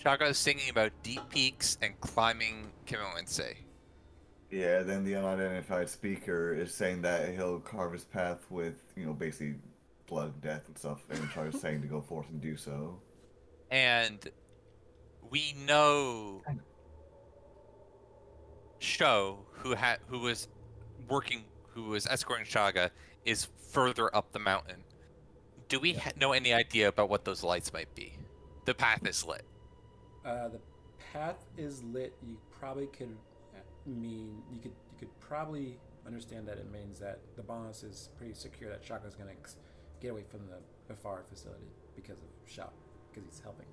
Chaga is singing about deep peaks and climbing Kimoense. Yeah, then the unidentified speaker is saying that he'll carve his path with, basically blood, death, and stuff, and Chaga's saying to go forth and do so. And we know Sho, who was escorting Chaga, is further up the mountain. Do we know any idea about what those lights might be? The path is lit. The path is lit. You probably could you could probably understand that it means that the bonus is pretty secure that Shaka's gonna get away from the Afar facility because of Sha, because he's helping.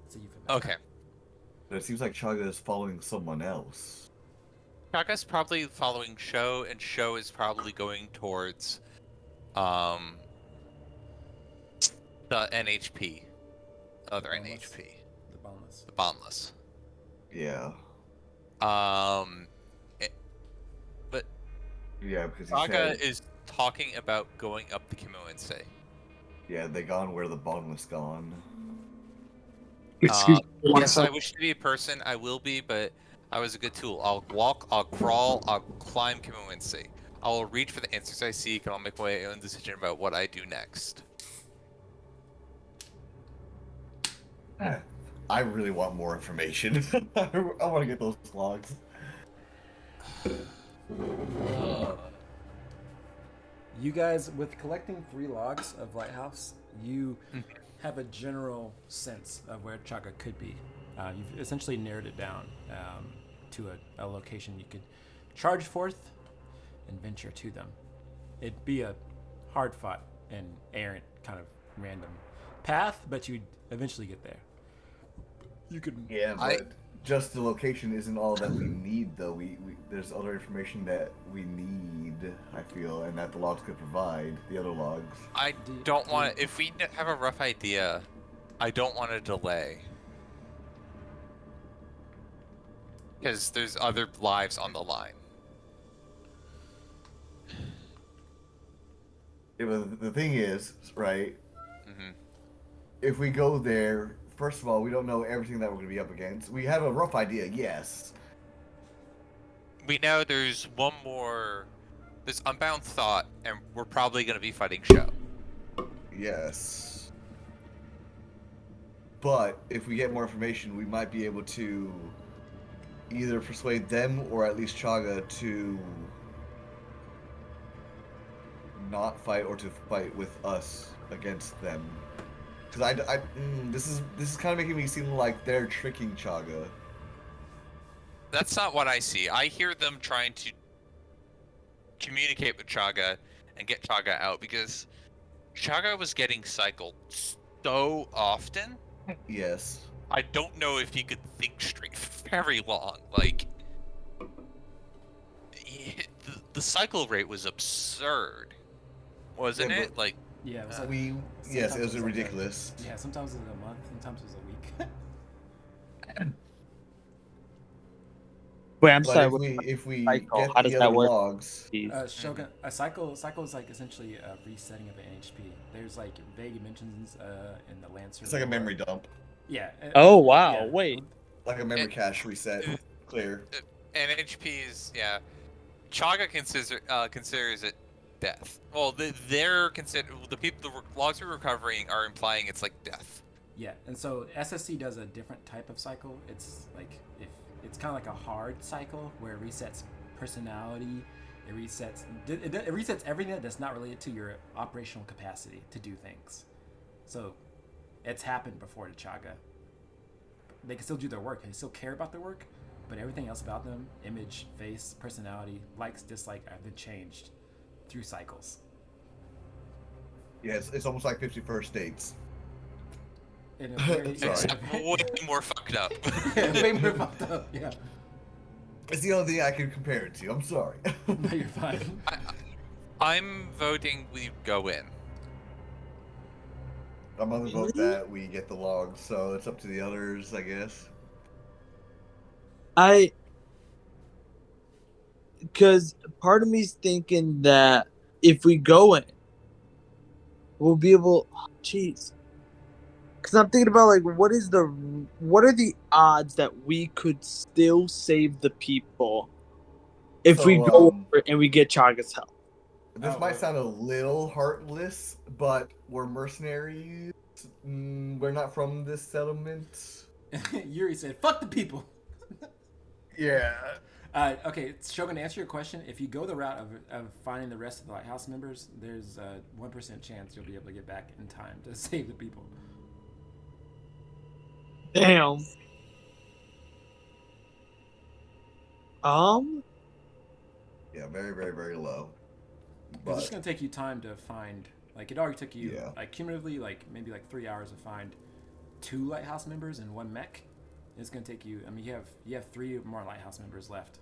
It's a euphemism. Okay. But it seems like Chaga is following someone else. Chaga's probably following Sho, and Sho is probably going towards the NHP. Other NHP. The Boundless. Yeah. But yeah, because Chaga is talking about going up the Kimoense. Yeah, they gone where the Boundless gone. Excuse me. Yes, I wish to be a person. I will be, but I was a good tool. I'll walk, I'll crawl, I'll climb Kimoense. I will reach for the answers I seek, and I'll make my own decision about what I do next. I really want more information. I want to get those logs. You guys, with collecting 3 logs of Lighthouse, you have a general sense of where Chaga could be. You've essentially narrowed it down to a location you could charge forth and venture to them. It'd be a hard-fought and errant kind of random path, but you'd eventually get there. You could. Yeah, but just the location isn't all that we need, though. We there's other information that we need, I feel, and that the logs could provide. The other logs. I don't want to. If we have a rough idea, I don't want to delay. Because there's other lives on the line. Yeah, but the thing is, right? Mm-hmm. If we go there, first of all, we don't know everything that we're going to be up against. We have a rough idea, yes. We know there's one more. There's Unbound Thought, and we're probably going to be fighting Sho. Yes. But if we get more information, we might be able to either persuade them or at least Chaga to not fight or to fight with us against them. Because this is kind of making me seem like they're tricking Chaga. That's not what I see. I hear them trying to communicate with Chaga and get Chaga out because Chaga was getting cycled so often. Yes. I don't know if he could think straight very long. Like, the cycle rate was absurd, wasn't it? Like, yeah, it was like, it was ridiculous. Yeah, sometimes it was a month, sometimes it was a week. Wait, I'm But sorry. if we cycle, get how does the that other work? logs, Shogun, a cycle is like essentially a resetting of an NHP. There's like vague mentions in the Lancer. it's like a memory dump. Yeah. Oh wow! Yeah. Wait. Like a memory cache reset. Clear. NHPs, yeah. Chaga considers it death. Well, the logs we're recovering are implying it's like death. Yeah, and so SSC does a different type of cycle. It's like it's kind of like a hard cycle where it resets personality, it resets everything that's not related to your operational capacity to do things. So it's happened before to Chaga. They can still do their work. They still care about their work, but everything else about them, image, face, personality, likes, dislike, have been changed through cycles. Yes, it's almost like 51st dates. Except way more fucked up. Yeah, way more fucked up. Yeah. It's the only thing I can compare it to. I'm sorry. No, you're fine. I'm voting we go in. I'm gonna vote that we get the logs, so it's up to the others, I guess. Because part of me's thinking that if we go in, we'll be able. Jeez. Because I'm thinking about like what are the odds that we could still save the people if we go over and we get Chaga's help? This might sound a little heartless, but we're mercenaries. We're not from this settlement. Yuri said, "Fuck the people." Yeah. Okay, Shogun, to answer your question, if you go the route of finding the rest of the Lighthouse members, there's a 1% chance you'll be able to get back in time to save the people. Damn. Yeah, very, very, very low. But it's gonna take you time to find. Like it already took you like cumulatively maybe 3 hours to find 2 Lighthouse members and 1 mech. It's gonna take you. I mean, you have 3 more Lighthouse members left.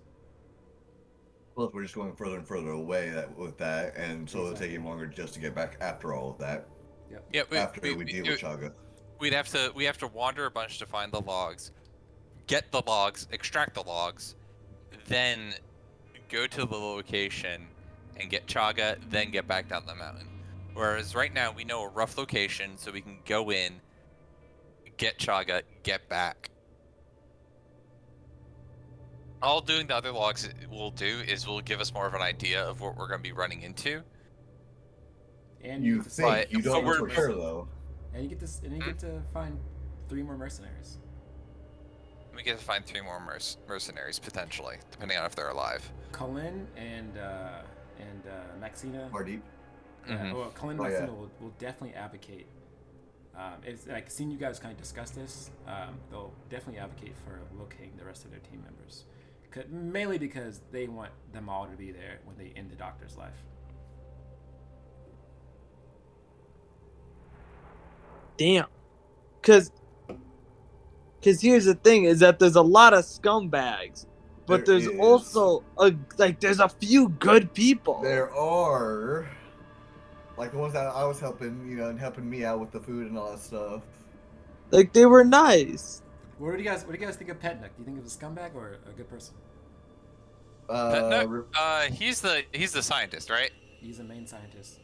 Plus, we're just going further and further away with that, and so it'll take you longer just to get back after all of that. Yep. After we deal with CHAGA. We have to wander a bunch to find the logs, get the logs, extract the logs, then go to the location and get CHAGA, then get back down the mountain. Whereas right now we know a rough location, so we can go in, get CHAGA, get back. All doing the other logs will do is will give us more of an idea of what we're going to be running into. And you think you don't know for sure though. And you get this, and you get to find 3 more mercenaries. We get to find 3 more mercenaries potentially, depending on if they're alive. Cullen and Maxina. Pardeep. Well, Cullen and Maxina will definitely advocate. It's like seeing you guys kind of discuss this. They'll definitely advocate for locating the rest of their team members, mainly because they want them all to be there when they end the Doctor's life. Damn. Because here's the thing is that there's a lot of scumbags, but there's also there's a few good people. There are, like the ones that I was helping, and helping me out with the food and all that stuff. Like they were nice. What do you guys think of Petnook? Do you think of a scumbag or a good person? He's the scientist, right? He's the main scientist.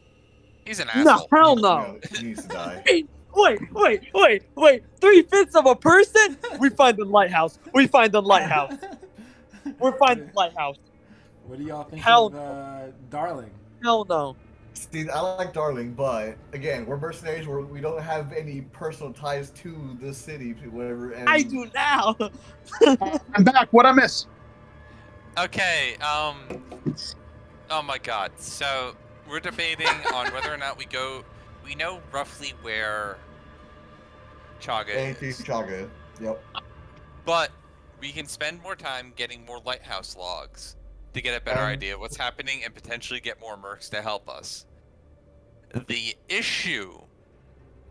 He's an asshole. No, hell no. He needs to die. Wait. 3/5 of a person? We find the lighthouse. We're finding the lighthouse. What do y'all think Hell of Darling? Hell no. See, I like Darling, but again, we're mercenaries. We don't have any personal ties to the city, whatever. And... I do now. I'm back. What I miss? Okay. Oh my God. So we're debating on whether or not we go. We know roughly where CHAGA is. CHAGA. Yep. But we can spend more time getting more Lighthouse logs to get a better idea of what's happening and potentially get more mercs to help us. The issue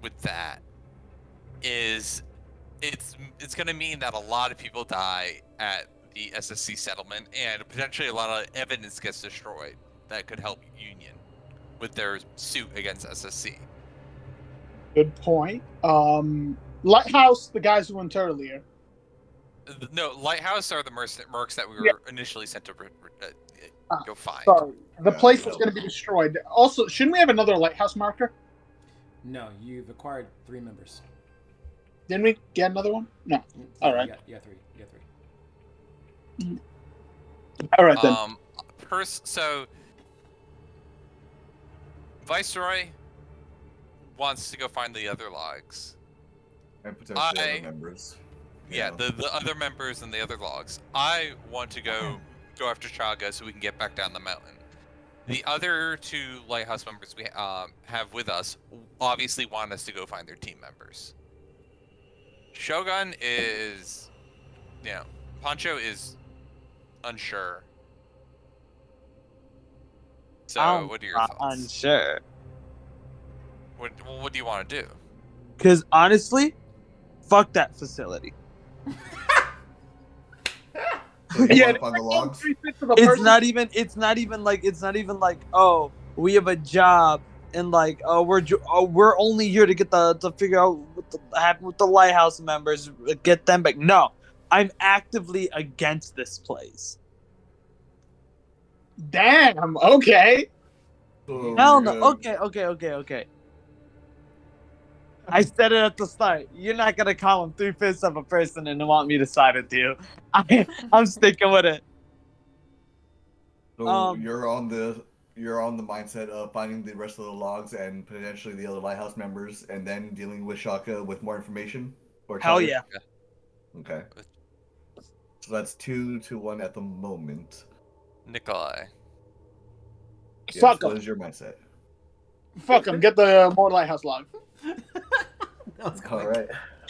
with that is it's going to mean that a lot of people die at the SSC settlement and potentially a lot of evidence gets destroyed that could help Union with their suit against SSC. Good point. Lighthouse, the guys who went earlier. No, Lighthouse are the mercs that we were initially sent to go find. Sorry, the place was going to be destroyed. Also, shouldn't we have another Lighthouse marker? No, you've acquired 3 members. Didn't we get another one? No. All right. Yeah, 3. You got 3. All right then. So Viceroy wants to go find the other logs. And potentially other members. Yeah, the other members and the other logs. I want to go after CHAGA so we can get back down the mountain. The other 2 Lighthouse members we have with us obviously want us to go find their team members. Shogun is, Pancho is unsure. So, what are your thoughts? Unsure. What do you want to do? Because honestly, fuck that facility. Yeah, on the logs. It's not even like oh, we have a job and like we're only here to get to figure out what happened with the Lighthouse members, get them back. No, I'm actively against this place. Damn. Okay. So Hell no. Okay. I said it at the start. You're not gonna call him 3/5 of a person and want me to side with you. I'm sticking with it. So you're on the mindset of finding the rest of the logs and potentially the other lighthouse members, and then dealing with CHAGA with more information. Or Hell CHAGA? yeah. Okay. So that's 2-1 at the moment. Nikolai. Yes, Fuck what him. is your mindset? Fuck him. Get the more lighthouse log. That was All right.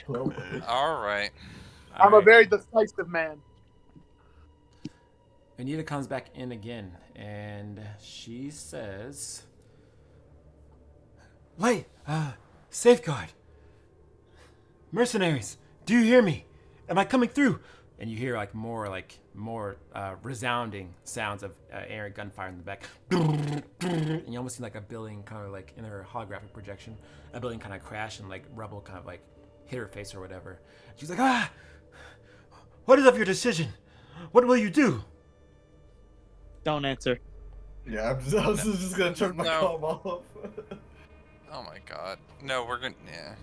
Well, All right. I'm a very decisive man. Anita comes back in again, and she says, "Wait, safeguard. Mercenaries, do you hear me? Am I coming through?" And you hear more resounding sounds of air gunfire in the back. And you almost see like a building kind of like in her holographic projection, a building kind of crash and like rubble kind of like hit her face or whatever. She's like, what is of your decision? What will you do? Don't answer. yeah, I was just gonna turn my comm off. Oh my god. No, we're gonna. Yeah.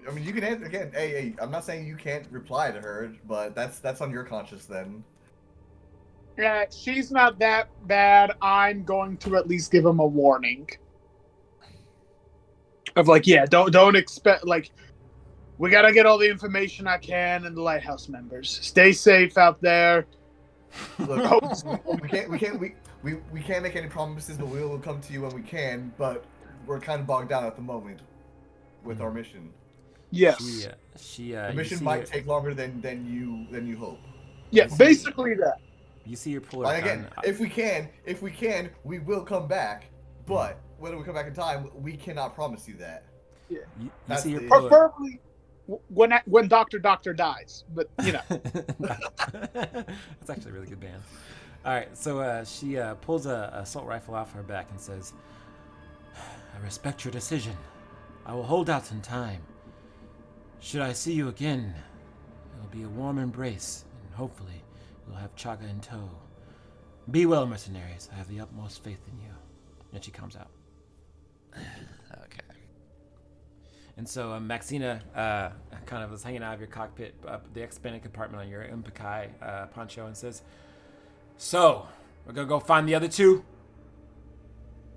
I mean, you can answer again. Hey, I'm not saying you can't reply to her, but that's on your conscience then. Yeah, she's not that bad. I'm going to at least give him a warning. Of like, yeah, don't expect like we gotta get all the information I can and the lighthouse members. Stay safe out there. Look, we can't make any promises, but we will come to you when we can. But we're kind of bogged down at the moment with our mission. Yes. The mission might take longer than you hope. Yeah, basically that. You see your puller. But again, if we can, we will come back. But whether we come back in time, we cannot promise you that. Yeah. You see your preferably when Doctor dies, but you know. That's actually a really good band. All right, so she pulls a assault rifle off her back and says, "I respect your decision. I will hold out in time. Should I see you again, it'll be a warm embrace, and hopefully you'll have CHAGA in tow. Be well, mercenaries. I have the utmost faith in you." And she comes out. Okay. And so Maxina kind of is hanging out of your cockpit, the expanded compartment on your Umpikai poncho, and says, "So, we're going to go find the other two?"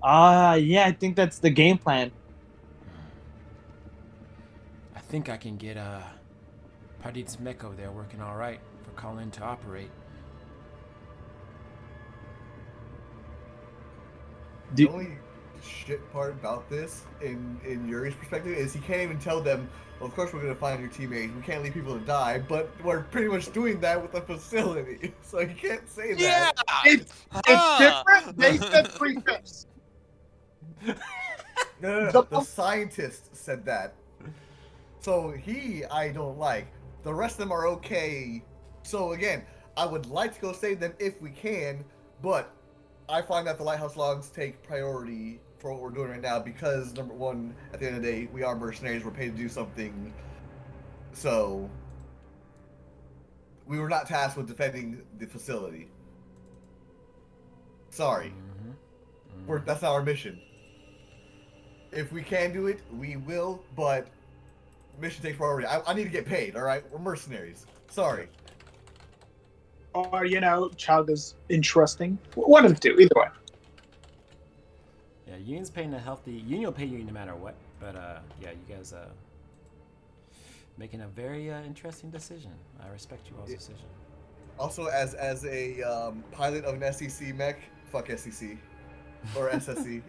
Yeah, I think that's the game plan. I think I can get Pardit's mech over there working all right for Colin to operate. The only shit part about this, in Yuri's perspective, is he can't even tell them, well, of course we're going to find your teammates. We can't leave people to die, but we're pretty much doing that with the facility. So you can't say that. It's different. They said 3/5. No. The scientist said that. So I don't like. The rest of them are okay. So again, I would like to go save them if we can, but I find that the lighthouse logs take priority for what we're doing right now because, number one, at the end of the day, we are mercenaries. We're paid to do something. So we were not tasked with defending the facility. Sorry. That's not our mission. If we can do it, we will, but mission takes priority. I need to get paid, all right? We're mercenaries. Sorry. Or, CHAGA's interesting. One of the two, either way. Yeah, Union's paying Union will pay you no matter what. But yeah, you guys making a very interesting decision. I respect you all's decision. Also, as a pilot of an SEC mech, fuck SEC or SSE.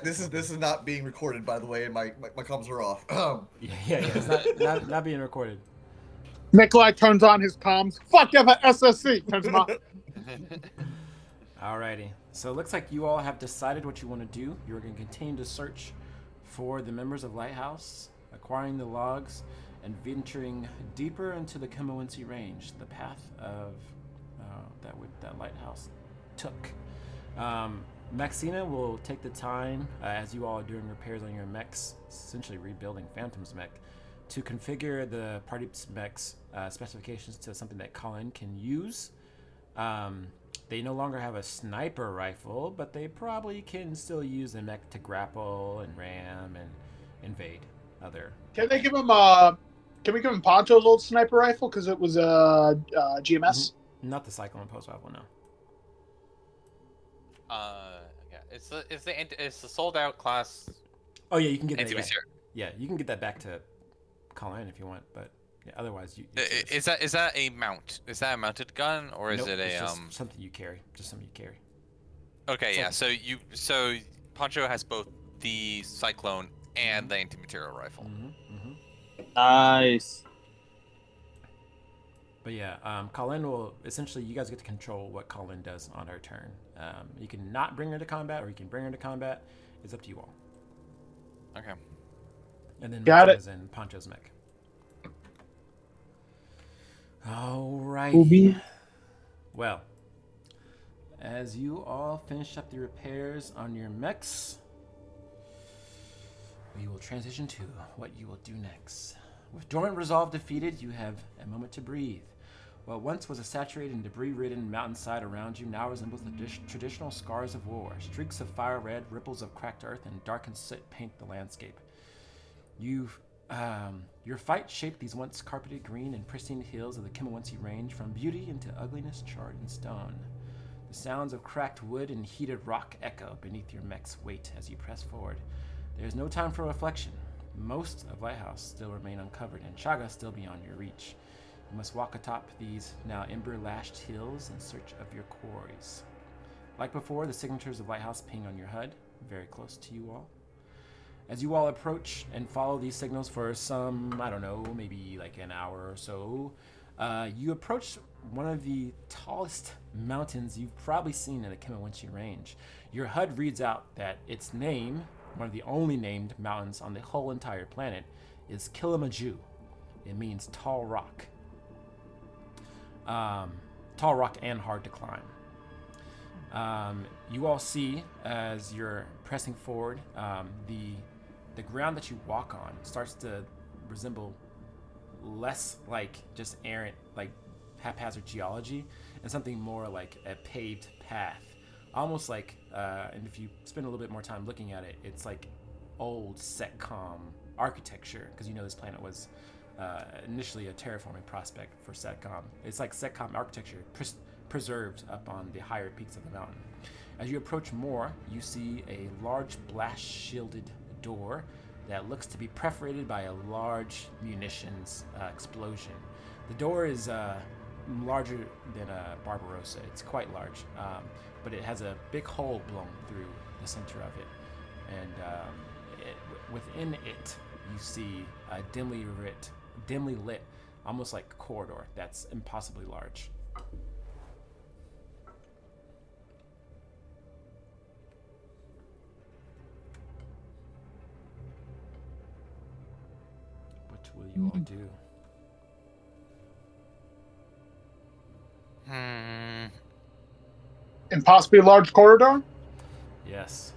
This is not being recorded, by the way, and my comms are off. Yeah, it's not being recorded. Nikolai turns on his comms. Fuck SSC. Turns them on. Alrighty. So it looks like you all have decided what you want to do. You're going to continue to search for the members of Lighthouse, acquiring the logs, and venturing deeper into the Kimowensi range, the path of that Lighthouse took. Maxina will take the time, as you all are doing repairs on your mechs, essentially rebuilding Phantom's mech, to configure the party mech's specifications to something that Colin can use. They no longer have a sniper rifle, but they probably can still use the mech to grapple and ram and invade other. Can they give him Can we give him Poncho's old sniper rifle because it was GMS? Not the Cyclone Post rifle, no. Yeah, it's the sold out class. Oh yeah, you can get that. Anti-material. Yeah, you can get that back to Colin if you want, but yeah, otherwise you. Is that a mount? Is that a mounted gun or is it it's a just something you carry? Just something you carry. Okay, yeah. So Poncho has both the Cyclone and the anti-material rifle. Nice. But yeah, Colin will essentially. You guys get to control what Colin does on her turn. You can not bring her to combat, or you can bring her to combat. It's up to you all. Okay. And then Got it. is in Poncho's mech. All right. Well, as you all finish up the repairs on your mechs, we will transition to what you will do next. With Dormant Resolve defeated, you have a moment to breathe. What once was a saturated and debris-ridden mountainside around you now resembles the traditional scars of war. Streaks of fire red, ripples of cracked earth, and darkened soot paint the landscape. Your fight shaped these once carpeted green and pristine hills of the Kimmelwensi Range from beauty into ugliness charred in stone. The sounds of cracked wood and heated rock echo beneath your mech's weight as you press forward. There is no time for reflection. Most of Lighthouse still remain uncovered, and CHAGA still beyond your reach. You must walk atop these now ember-lashed hills in search of your quarries. Like before, the signatures of Lighthouse ping on your HUD, very close to you all. As you all approach and follow these signals for some, I don't know, maybe like an hour or so, you approach one of the tallest mountains you've probably seen in the Kimmelwensi Range. Your HUD reads out that its name, one of the only named mountains on the whole entire planet, is Kilimaju. It means tall rock. Tall rock and hard to climb. You all see as you're pressing forward, the ground that you walk on starts to resemble less like just errant, like haphazard geology, and something more like a paved path. Almost like, and if you spend a little bit more time looking at it, it's like old SETCOM architecture, because you know this planet was initially a terraforming prospect for SETCOM. It's like SETCOM architecture preserved up on the higher peaks of the mountain. As you approach more, you see a large blast-shielded door that looks to be perforated by a large munitions explosion. The door is larger than a Barbarossa. It's quite large, but it has a big hole blown through the center of it. And within it, you see a dimly lit, almost like a corridor that's impossibly large. What will you all do? Impossibly large corridor? Yes.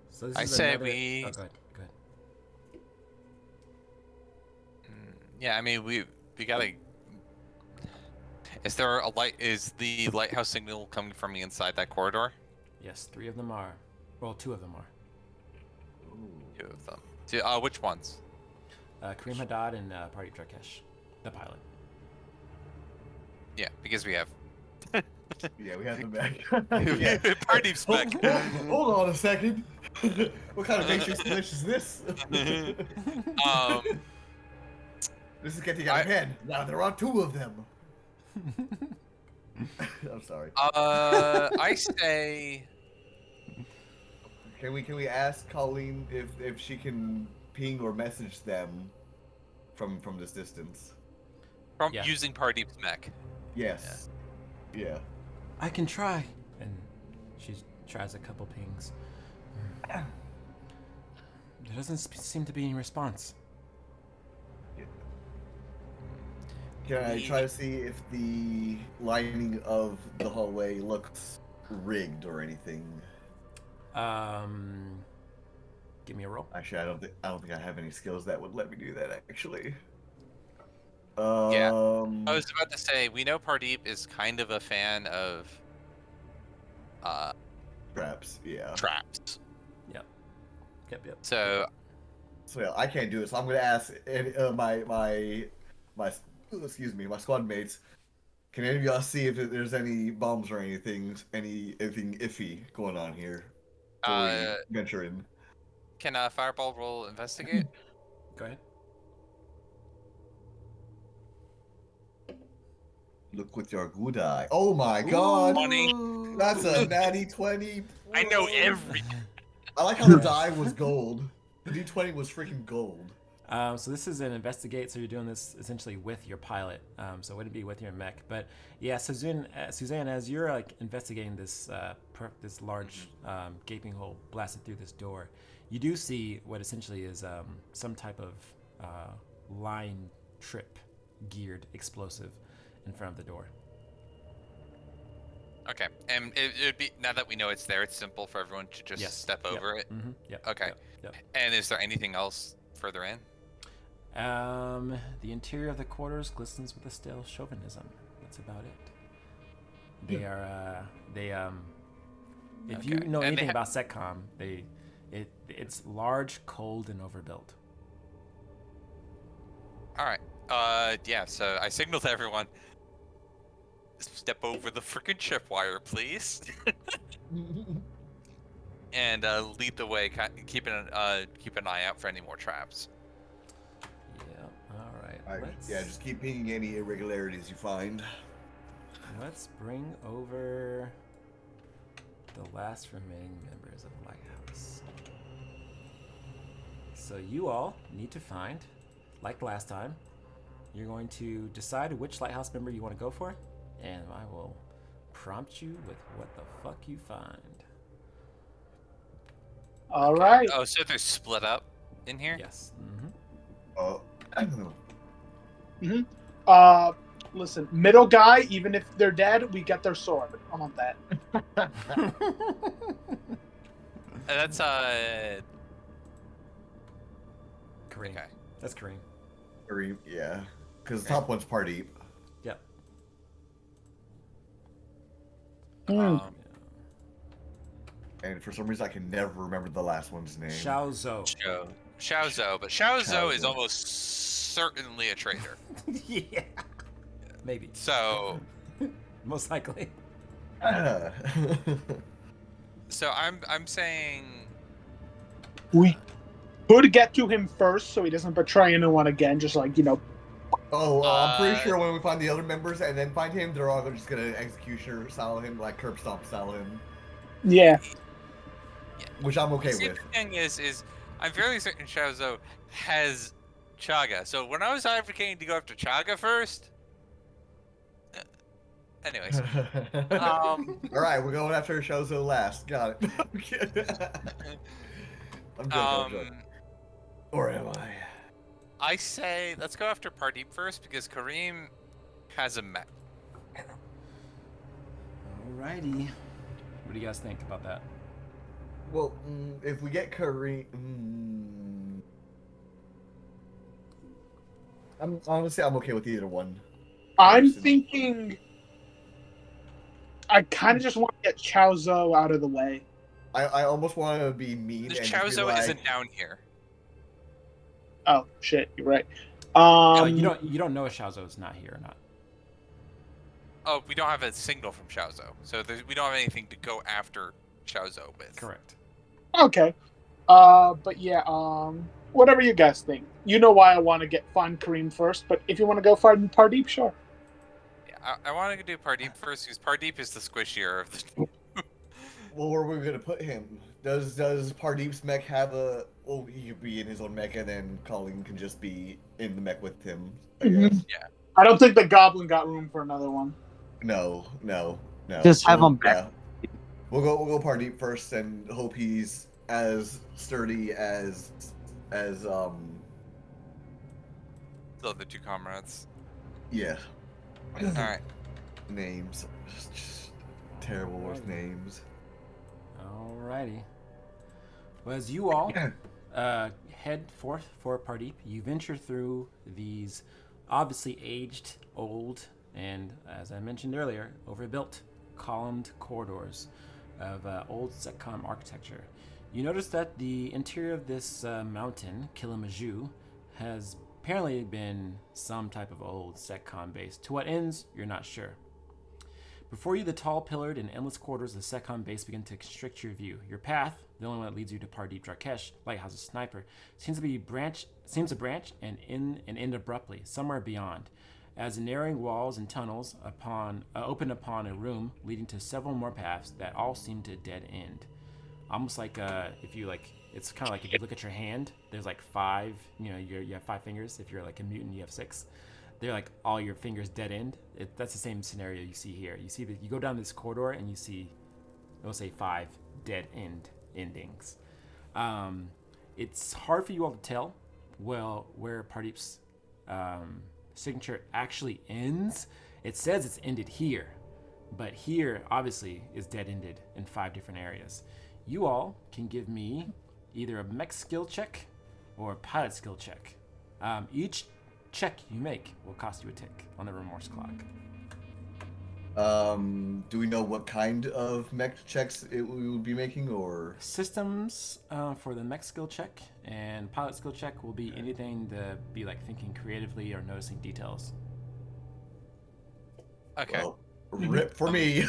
So this I is say another... we... Oh, go ahead. Yeah, I mean, we gotta... Is there a light? Is the lighthouse signal coming from the inside that corridor? Yes, 3 of them are. Well, 2 of them are. Ooh. 2 of them. Which ones? Kareem Haddad and Party Drakesh, the pilot. Yeah, because we have... Yeah, we have them back. Yeah. Party's back. Hold on a second. What kind of matrix glitch is this? This is getting out of hand. Now there are 2 of them. I'm sorry. I say... Can we ask Colleen if she can ping or message them from this distance? From using Pardeep's mech. Yes. Yeah. I can try. And she tries a couple pings. There doesn't seem to be any response. Can I try to see if the lining of the hallway looks rigged or anything? Give me a roll. Actually, I don't think I have any skills that would let me do that. Actually. Yeah. I was about to say, we know Pardeep is kind of a fan of traps. Yeah. traps. Yep. So yeah, I can't do it. So I'm gonna ask my squad mates. Can any of y'all see if there's any bombs or anything iffy going on here before we venture in? can Fireball roll investigate? Go ahead. Look with your good eye. Oh my god! 20. That's a natty 20. I know every. I like how the die was gold. The D20 was freaking gold. So this is an investigate. So you're doing this essentially with your pilot. So it wouldn't be with your mech. But yeah, so Suzanne, as you're like investigating this this large gaping hole blasted through this door, you do see what essentially is some type of line trip geared explosive in front of the door. Okay, and it would be, now that we know it's there, it's simple for everyone to just step over it. Mm-hmm. Yep. Okay. Yep. And is there anything else further in? The interior of the quarters glistens with a stale chauvinism. That's about it. They are if you know And anything about SETCOM, it's large, cold, and overbuilt. All right. Yeah. So I signal to everyone. Step over the freaking tripwire, please. And lead the way. Keep an eye out for any more traps. Yeah. All right. Yeah, just keep pinging any irregularities you find. Let's bring over the last remaining members of Lighthouse. So you all need to find, like last time, you're going to decide which Lighthouse member you want to go for, and I will prompt you with what the fuck you find. All right. Oh, so they're split up in here? Yes. Listen, middle guy, even if they're dead, we get their sword. I want that. That's Kareem. okay. That's Kareem. Kareem, yeah. Because the top one's Pardeep. Yep. And for some reason, I can never remember the last one's name. Xiaozhou. Xiaozhou, but Xiaozhou is almost certainly a traitor. Yeah. Maybe. So. Most likely. So I'm saying. We could get to him first so he doesn't betray anyone again, just like, I'm pretty sure when we find the other members and then find him, they're all just gonna executioner style him, like curb stomp style him. Yeah. Which I'm okay with. The thing is I'm fairly certain Xiaozhou has CHAGA. So when I was advocating to go after CHAGA first. Anyways. All right, we're going after Xiaozhou last. Got it. I'm joking. Or am I? I say let's go after Pardeep first because Kareem has a mech. Alrighty. What do you guys think about that? Well, if we get Kareem, I'm okay with either one. I'm thinking. I kind of just want to get Xiaozhou out of the way. I almost want to be mean. Xiaozhou isn't down here. Oh shit! You're right. You don't know if Xiaozhou is not here or not. Oh, we don't have a signal from Xiaozhou, so we don't have anything to go after Xiaozhou with. Correct. Okay. But yeah. Whatever you guys think. You know why I want to find Kareem first, but if you want to go find Pardeep, sure. Yeah, I want to do Pardeep first because Pardeep is the squishier of the. Well, where are we gonna put him? Does Pardeep's mech have a? Well, he could be in his own mech, and then Colleen can just be in the mech with him. I guess. Yeah. I don't think the Goblin got room for another one. No. Just have him back. Yeah. We'll go Pardeep first, and hope he's as sturdy as The other two comrades. Yeah. All right. Names, just terrible with names. Alrighty. Well, as you all head forth for Pardeep, you venture through these obviously aged, old, and as I mentioned earlier, overbuilt, columned corridors of old Setcom architecture. You notice that the interior of this mountain, Kilimaju, has apparently been some type of old Setcom base. To what ends, you're not sure. Before you, the tall pillared and endless corridors of the Setcom base begin to constrict your view. Your path, the only one that leads you to Pardeep Jarkesh, Lighthouse's sniper, seems to branch and end abruptly, somewhere beyond, as the narrowing walls and tunnels open upon a room leading to several more paths that all seem to dead end. Almost like it's kind of like if you look at your hand, there's like 5, you have 5 fingers. If you're like a mutant, you have 6. They're like all your fingers dead end. That's the same scenario you see here. You see that you go down this corridor and you see, we'll say 5 dead end endings. It's hard for you all to tell where Pardeep's signature actually ends. It says it's ended here, but here obviously is dead ended in 5 different areas. You all can give me either a mech skill check or a pilot skill check. Each check you make will cost you a tick on the remorse clock. Do we know what kind of mech checks we will be making, or systems for the mech skill check and pilot skill check will be anything to be like thinking creatively or noticing details. Okay. Well, rip for me.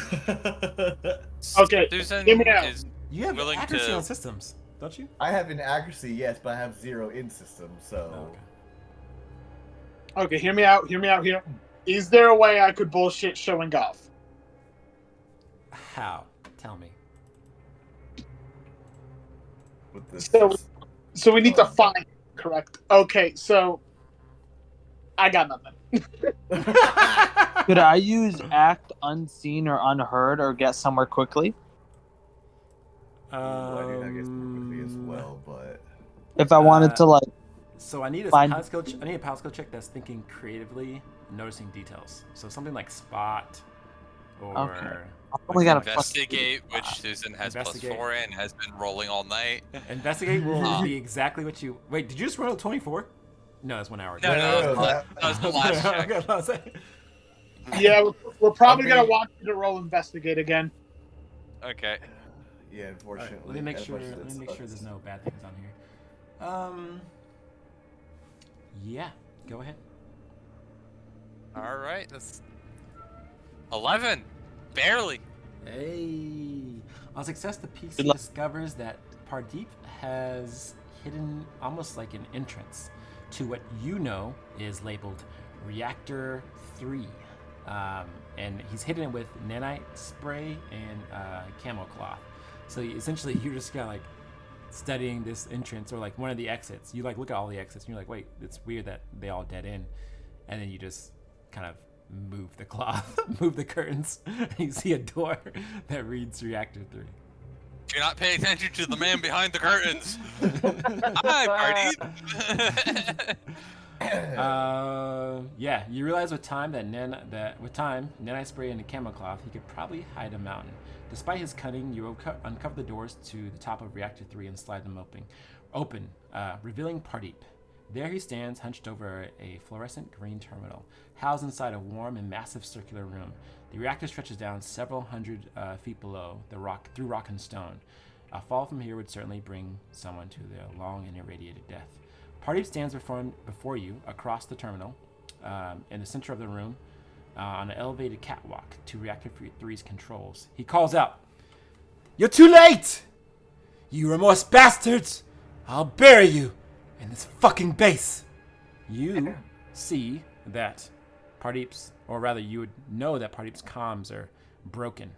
Okay, Susan hear me out. is You have willing accuracy to on systems, don't you? I have an accuracy, yes, but I have 0 in system, so. Oh, okay. Okay, hear me out here. Is there a way I could bullshit showing off? How? Tell me. With this. So we need to find, correct? Okay, so I got nothing. Could I use act unseen or unheard or get somewhere quickly? I do that gets quickly as well, but If I wanted to like So I need a find- pilot skill. I need a pilot skill check that's thinking creatively, noticing details. So something like spot, or Okay. I've only got a investigate, which Susan has Investigate. +4 and has been rolling all night. investigate will be exactly what you. Wait, did you just roll a 24? No, that's 1 hour. No, No, that was the last check. Okay, I was saying. Yeah, we're probably I gonna mean- want you to roll investigate again. Okay. yeah, unfortunately. Let me make as sure. much as Let it me make sure sucks. there's no bad things on here. Yeah. Go ahead. All right. That's 11. Barely. Hey. On success, the PC Good luck. discovers that Pardeep has hidden almost like an entrance to what you know is labeled Reactor 3. And he's hidden it with nanite spray and camo cloth. So essentially, you're just kind of like studying this entrance or like one of the exits. You like look at all the exits and you're like, wait, it's weird that they all dead end. And then you just kind of move the cloth, move the curtains, and you see a door that reads Reactor 3. You're not paying attention to the man behind the curtains. Hi, Party. Yeah, you realize with time nanite spray and a camo cloth, he could probably hide a mountain. Despite his cunning, you uncover the doors to the top of Reactor 3 and slide them open, revealing Pardeep. There he stands, hunched over a fluorescent green terminal, housed inside a warm and massive circular room. The reactor stretches down several hundred feet below through rock and stone. A fall from here would certainly bring someone to their long and irradiated death. Pardeep stands before you across the terminal, in the center of the room, on an elevated catwalk to Reactor 3's controls. He calls out, "You're too late! You remorse bastards! I'll bury you in this fucking base!" You see that Pardeep's, or rather you would know that Pardeep's comms are broken.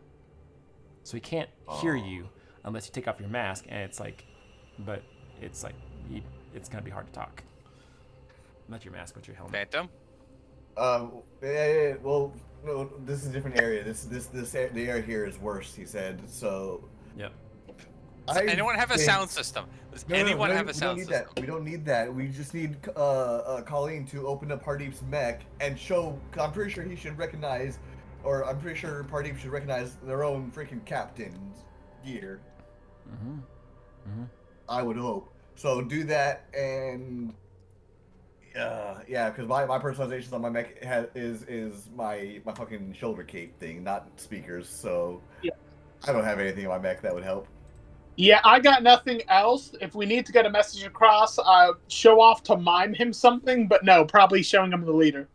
So he can't hear you unless you take off your mask, and it's like it's gonna be hard to talk. Not your mask, but your helmet. Phantom. Yeah, well, no, this is a different area. The area here is worse, he said. So. Yep. Does anyone have a sound system? Does anyone have a sound system? We don't need that. We just need Colleen to open up Pardeep's mech and show. I'm pretty sure he should recognize, or I'm pretty sure Pardeep should recognize their own freaking captain's gear. I would hope. So do that, and Yeah, because my personalizations on my mech is my fucking shoulder cape thing, not speakers. So Yeah. I don't have anything in my mech that would help. Yeah, I got nothing else. If we need to get a message across, show off to mime him something, but no, probably showing him the leader.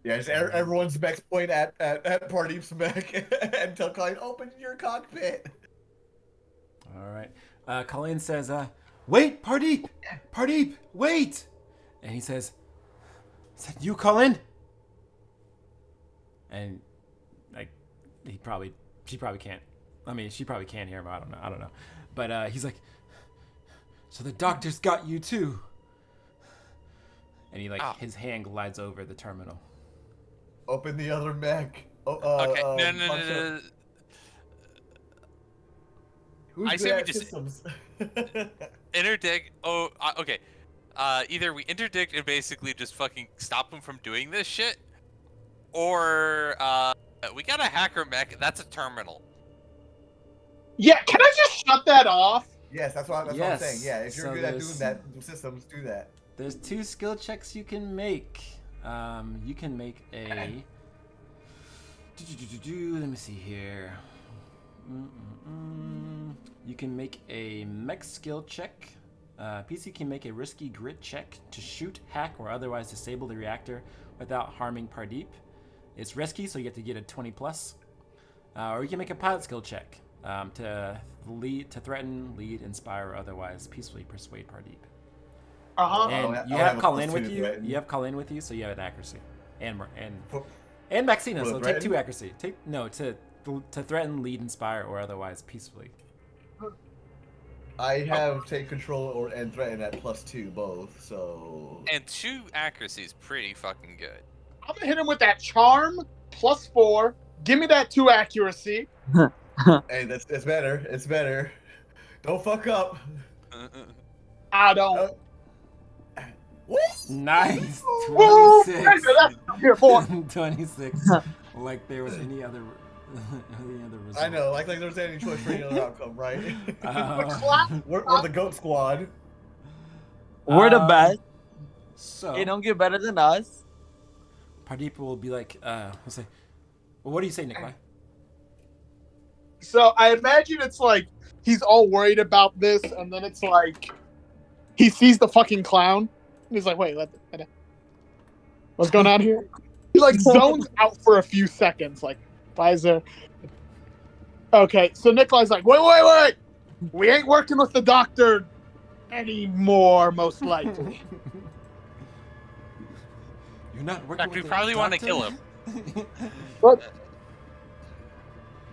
Yeah, just everyone's mechs point at Pardeep's mech and tell Colleen, open your cockpit. All right. Colleen says, wait, Pardeep! Pardeep, wait! And he says, is that you, Colleen? And, like, she probably can't. I mean, she probably can hear him. I don't know. But he's like, so the doctor's got you too. And he his hand glides over the terminal. Open the other mech. Okay. No. Who's I good say we at just systems? interdict. Okay. Either we interdict and basically just fucking stop him from doing this shit, or we got a hacker mech. That's a terminal. Yeah, can I just shut that off? Yes, that's what I'm saying. Yeah, if you're good at doing that, systems do that. There's 2 skill checks you can make. You can make a. Let me see here. You can make a mech skill check. PC can make a risky grit check to shoot, hack, or otherwise disable the reactor without harming Pardeep. It's risky, so you have to get a 20+. Or you can make a pilot skill check to threaten, lead, inspire, or otherwise peacefully persuade Pardeep. And you have Colleen with you. Threaten. You have Colleen with you, so you have an accuracy, and Maxina. So take 2 accuracy. To threaten, lead, inspire, or otherwise peacefully. I have take control and threaten at +2 both. So. And 2 accuracy is pretty fucking good. I'm gonna hit him with that charm +4. Give me that 2 accuracy. Hey, it's better. It's better. Don't fuck up. I don't. Nice. Woo! 26. Here, boy. 26. Like there was any other result. I know, like there was any choice for any other outcome, right? We're the goat squad. We're the best. So They don't get better than us. Pardeep will be like, we'll say, well, what do you say, Nikolai? So I imagine it's like he's all worried about this, and then it's like he sees the fucking clown. And he's like, wait, what's going on here? He like zones out for a few seconds. Like, why is there? Okay, so Nikolai's like, wait! We ain't working with the doctor anymore, most likely. You're not working with We the probably want to doctor? kill him.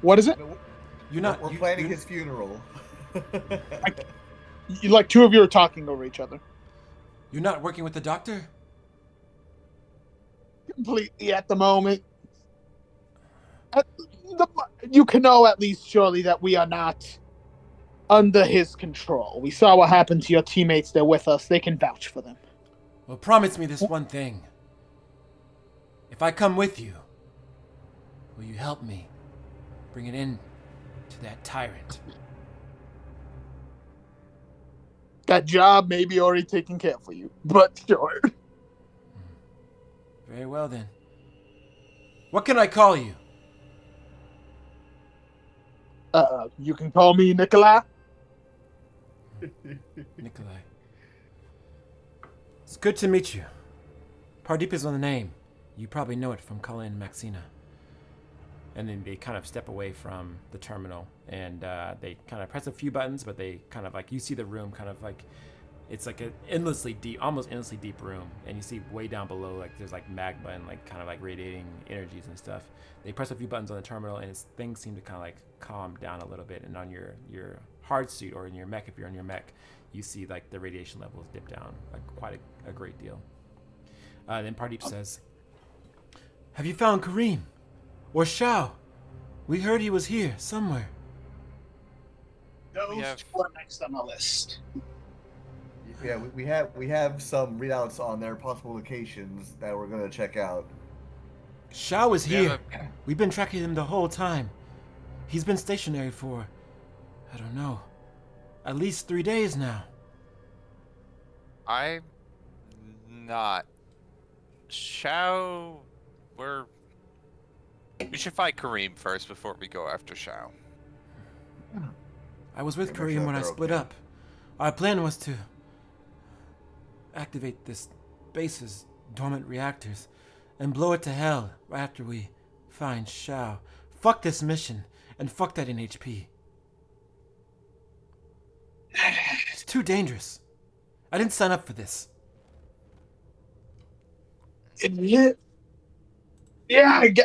What is it? We're planning his funeral. Like 2 of you are talking over each other. You're not working with the doctor? Completely at the moment. You can know at least surely that we are not under his control. We saw what happened to your teammates. They're with us. They can vouch for them. Well, promise me this one thing. If I come with you, will you help me bring an end to that tyrant? That job may be already taken care of for you, but sure. Very well then. What can I call you? You can call me Nikolai. Nikolai. It's good to meet you. Pardeep is on the name. You probably know it from Colleen and Maxina. And then they kind of step away from the terminal, and they kind of press a few buttons, but they kind of like, you see the room kind of like, it's like an endlessly deep, almost endlessly deep room, and you see way down below, like there's like magma and like kind of like radiating energies and stuff. They press a few buttons on the terminal, and things seem to kind of like calm down a little bit. And on your hard suit, or in your mech, if you're on your mech, you see like the radiation levels dip down like quite a great deal. Then Pardeep says, "Have you found Kareem? Or Shao? We heard he was here somewhere." Those two are next on the list. Yeah, we have some readouts on their possible locations that we're gonna check out. Shao is here. We've been tracking him the whole time. He's been stationary for, I don't know, at least 3 days now. I'm not. Shao, we should fight Kareem first before we go after Shao. I was with Yeah, make Kareem sure when I they're split okay. up. Our plan was to activate this base's dormant reactors and blow it to hell right after we find Shao. Fuck this mission and fuck that NHP. It's too dangerous. I didn't sign up for this. Yeah,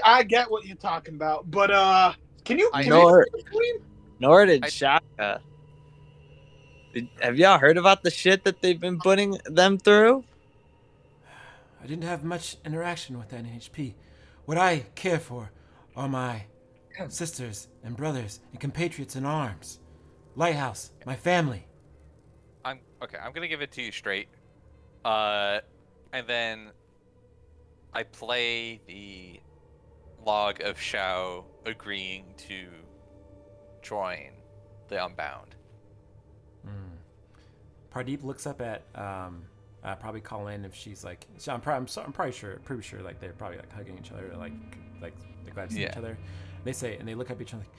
I get what you're talking about, but can you Nor Kareem? did CHAGA. Have y'all heard about the shit that they've been putting them through? I didn't have much interaction with that NHP. What I care for are my sisters and brothers and compatriots in arms. Lighthouse, my family. I'm gonna give it to you straight. And then I play the log of Shao agreeing to join the Unbound. Pardeep looks up at probably Colin if she's like. I'm pretty sure like they're probably like hugging each other, like they're glad to see each other. They say and they look up at each other like,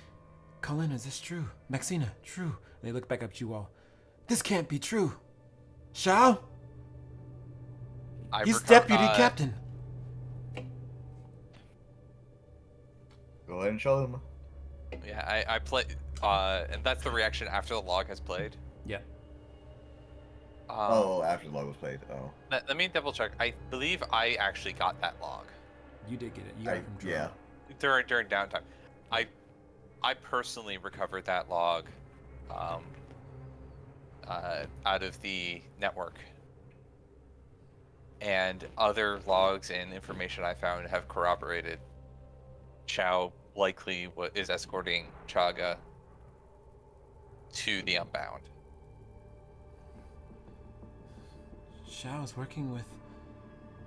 Colin, is this true? Maxina, true. And they look back up at you all. This can't be true. Shao? He's deputy captain. Go ahead and show them. Yeah, I play, and that's the reaction after the log has played. Yeah. After the log was played. Oh. Let me double check. I believe I actually got that log. You did get it. You got it from Drew. Yeah. During downtime. I personally recovered that log out of the network. And other logs and information I found have corroborated Shao likely is escorting CHAGA to the Unbound. Shao is working with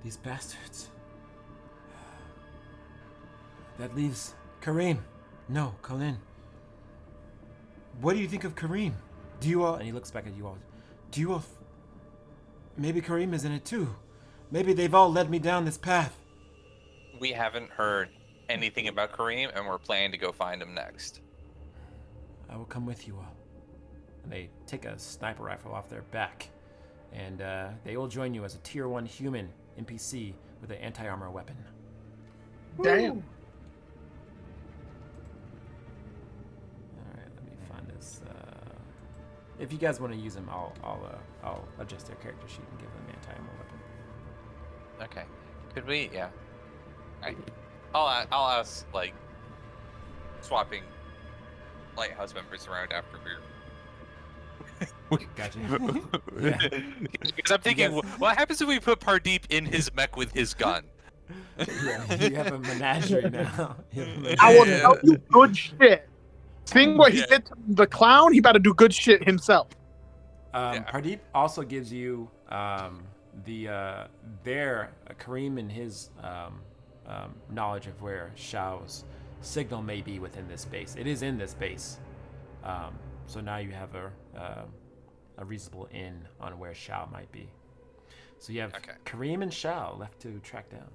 these bastards. That leaves Kareem. No, Colin. What do you think of Kareem? Do you all... And he looks back at you all. Do you all... Maybe Kareem is in it too. Maybe they've all led me down this path. We haven't heard anything about Kareem, and we're planning to go find him next. I will come with you all. And they take a sniper rifle off their back. And they will join you as a tier 1 human NPC with an anti-armor weapon. Damn. Alright, let me find this. If you guys want to use them, I'll adjust their character sheet and give them an anti-armor weapon. Okay. Could we? Yeah. I'll ask, like, swapping Lighthouse members around after we're... Gotcha. Because I'm thinking, what happens if we put Pardeep in his mech with his gun? Yeah, you have a menagerie now. I will tell you good shit. Seeing what he did to the clown, he better do good shit himself. Pardeep also gives you Kareem and his knowledge of where Shao's signal may be within this base. It is in this base, so now you have a reasonable in on where Shao might be. So you have Kareem and Shao left to track down.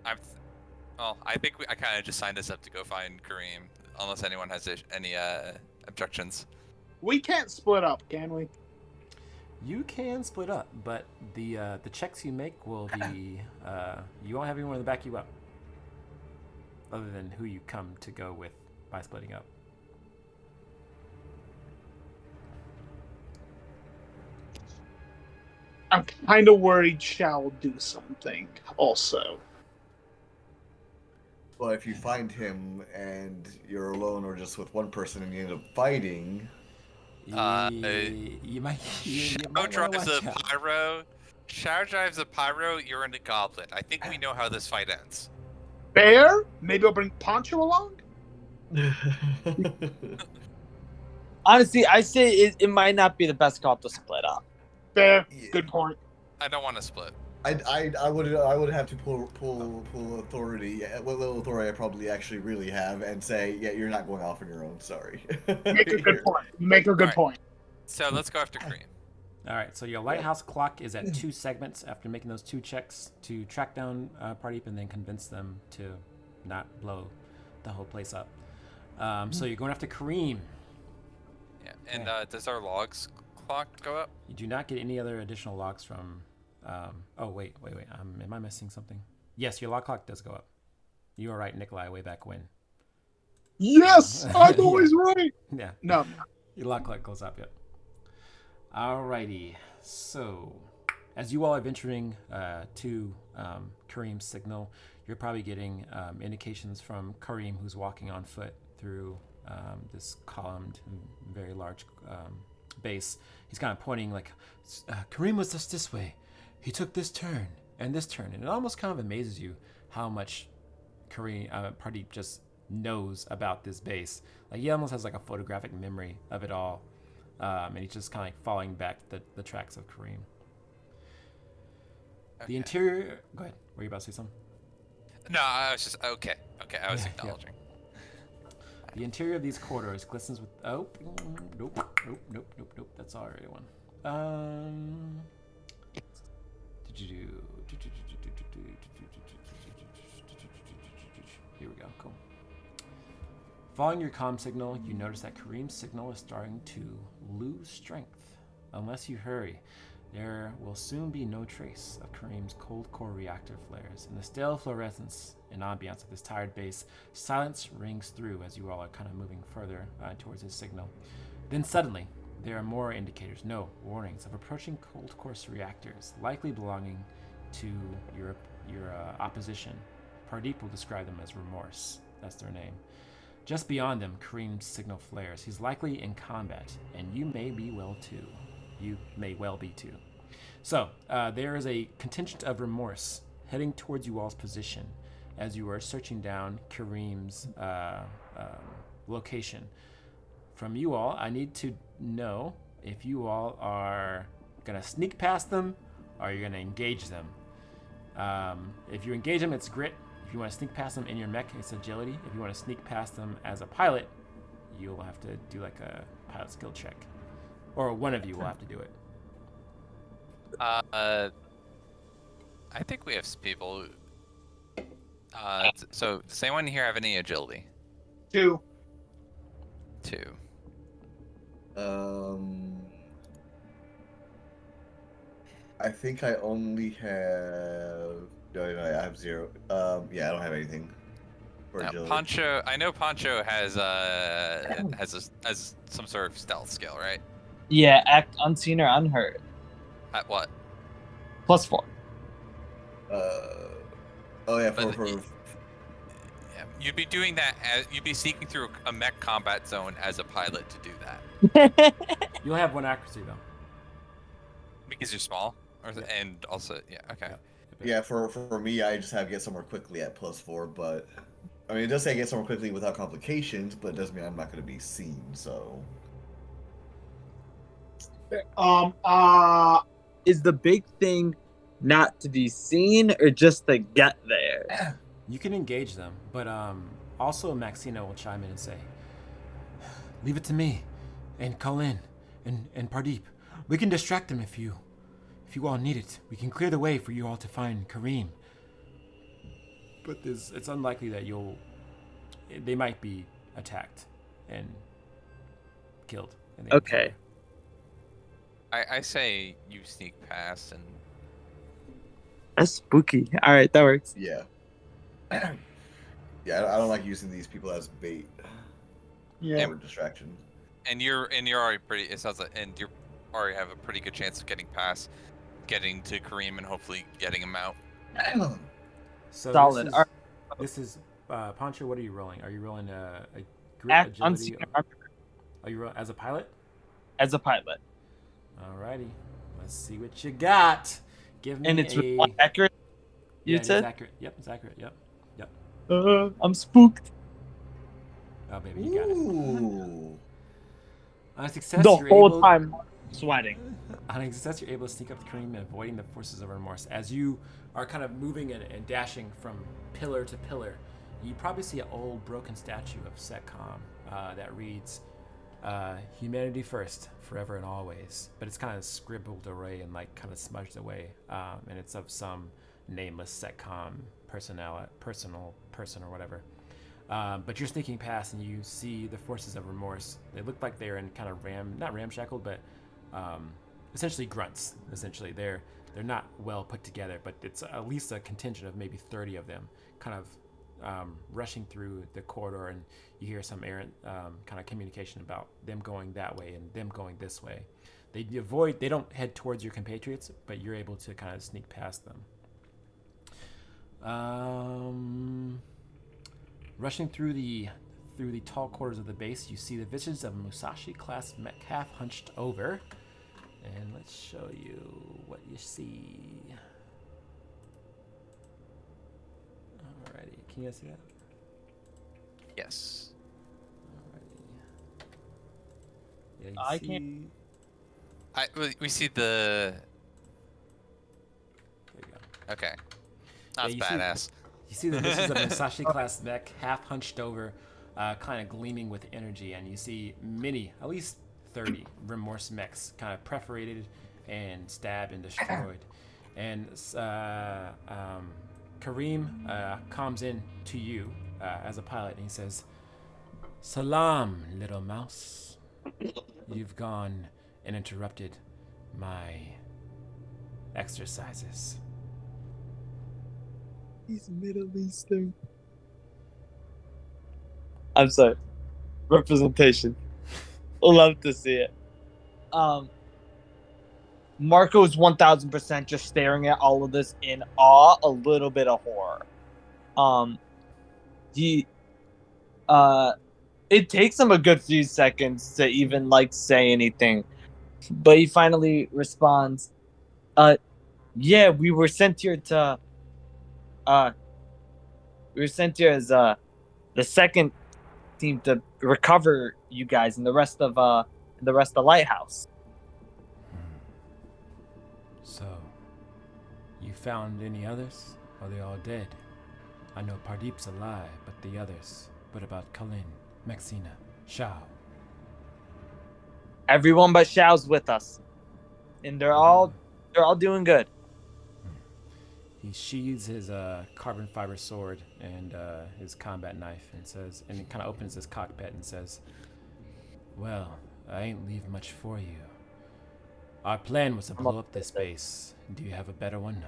I think I kind of just signed us up to go find Kareem, unless anyone has any objections. We can't split up, can we? You can split up, but the checks you make will be you won't have anyone to back you up, other than who you come to go with by splitting up. I'm kind of worried Shao will do something also. Well, if you find him and you're alone or just with one person and you end up fighting... You might drives a pyro. Shao drives a pyro, you're in a goblet. I think we know how this fight ends. Bear? Maybe I'll bring Poncho along? Honestly, I say it might not be the best call to split up. Fair. Good point. I don't want to split. I would have to pull authority, what little authority I probably actually really have, and say, yeah, you're not going off on your own. Sorry. Make a good point. Make a good point. So let's go after Kareem. All right, so your lighthouse clock is at 2 segments after making those 2 checks to track down Pardeep and then convince them to not blow the whole place up. So you're going after Kareem. Yeah, and does our logs clock go up? You do not get any other additional logs from... oh, wait. Am I missing something? Yes, your log clock does go up. You were right, Nikolai, way back when. Yes! I'm always right! Yeah. No. Your log clock goes up, yep. Alrighty, so as you all are venturing to Kareem's signal, you're probably getting indications from Kareem, who's walking on foot through this columned, very large base. He's kind of pointing like, Kareem was just this way. He took this turn and this turn. And it almost kind of amazes you how much Pardeep just knows about this base. Like he almost has like a photographic memory of it all. And he's just kind of like following back the tracks of Kareem. Okay. The interior... Go ahead. Were you about to say something? No, I was just... Okay, I was acknowledging. The interior of these corridors glistens with... Oh, nope. That's already one. Here we go. Cool. Following your comm signal, you notice that Kareem's signal is starting to lose strength. Unless you hurry, there will soon be no trace of Kareem's cold core reactor flares. In the stale fluorescence and ambiance of this tired base, silence rings through as you all are kind of moving further towards his signal. Then suddenly, there are more indicators, no warnings, of approaching cold core reactors, likely belonging to your opposition. Pardeep will describe them as Remorse. That's their name. Just beyond them, Kareem's signal flares. He's likely in combat, and you may well be too. So, there is a contingent of Remorse heading towards you all's position as you are searching down Kareem's location. From you all, I need to know if you all are going to sneak past them or you're going to engage them. If you engage them, it's grit. If you want to sneak past them in your mech, it's agility. If you want to sneak past them as a pilot, you'll have to do like a pilot skill check. Or one of you will have to do it. I think we have some people. So, does anyone here have any agility? 2. I think I only have... No, I have 0. Yeah, I don't have anything. Poncho, I know Poncho has some sort of stealth skill, right? Yeah, act unseen or unheard. At what? +4. Oh yeah, for yeah, you'd be doing that you'd be sneaking through a mech combat zone as a pilot to do that. You'll have 1 accuracy though. Because you're small, and also okay. Yeah, for me, I just have get somewhere quickly at +4, but I mean, it does say get somewhere quickly without complications, but it doesn't mean I'm not going to be seen. So, is the big thing not to be seen or just to get there? You can engage them, but also Maxina will chime in and say, "Leave it to me, and Colin, and Pardeep. We can distract them if you all need it. We can clear the way for you all to find Kareem. But it's unlikely that they might be attacked and killed. Okay. I say you sneak past and... That's spooky. All right, that works. Yeah. Yeah, I don't like using these people as bait. Yeah. Or distraction. And you're already pretty... It sounds like... And you already have a pretty good chance of getting to Kareem and hopefully getting him out. So solid. This is Poncho. What are you rolling? Are you rolling a grit agility? Are you rolling as a pilot? As a pilot. Alrighty. Let's see what you got. Give me and it's accurate. You said? It's accurate. Yep, it's accurate. Yep. I'm spooked. Oh baby, you got it. On a success, The whole time sweating. On a success, you're able to sneak up to Kareem and avoiding the forces of Remorse. As you are kind of moving and dashing from pillar to pillar, you probably see an old broken statue of Setcom that reads, Humanity first, forever and always. But it's kind of scribbled away and like kind of smudged away. And it's of some nameless setcom person or whatever. But you're sneaking past and you see the forces of remorse. They look like they're in kind of not ramshackled, but essentially grunts. Essentially, they're not well put together, but it's at least a contingent of maybe 30 of them, kind of rushing through the corridor, and you hear some errant kind of communication about them going that way and them going this way. They don't head towards your compatriots, but you're able to kind of sneak past them. Rushing through the tall quarters of the base, you see the visions of Musashi class mech half hunched over. And let's show you what you see. Alrighty, can you guys see that? Yes. Alrighty. Yeah, I can't. We see the. There you go. Okay. That's you badass. You see the visions of Musashi class mech half hunched over, kind of gleaming with energy, and you see many, at least 30 remorse mechs, kind of perforated and stabbed and destroyed. And Kareem comes in to you as a pilot, and he says, "Salam, little mouse. You've gone and interrupted my exercises." He's Middle Eastern. I'm sorry. Representation. Love to see it. Marco's 1000% just staring at all of this in awe, a little bit of horror. It takes him a good few seconds to even say anything, but he finally responds, yeah, we were sent here as the second team to recover you guys and the rest of Lighthouse. So, you found any others? Are they all dead? I know Pardeep's alive, but the others. What about Kalin, Maxina, Shao? Everyone but Shao's with us, and they're all doing good. He sheathes his carbon fiber sword and his combat knife and says, and he kind of opens his cockpit and says, "Well, I ain't leave much for you. Our plan was to blow up this base. Do you have a better one?"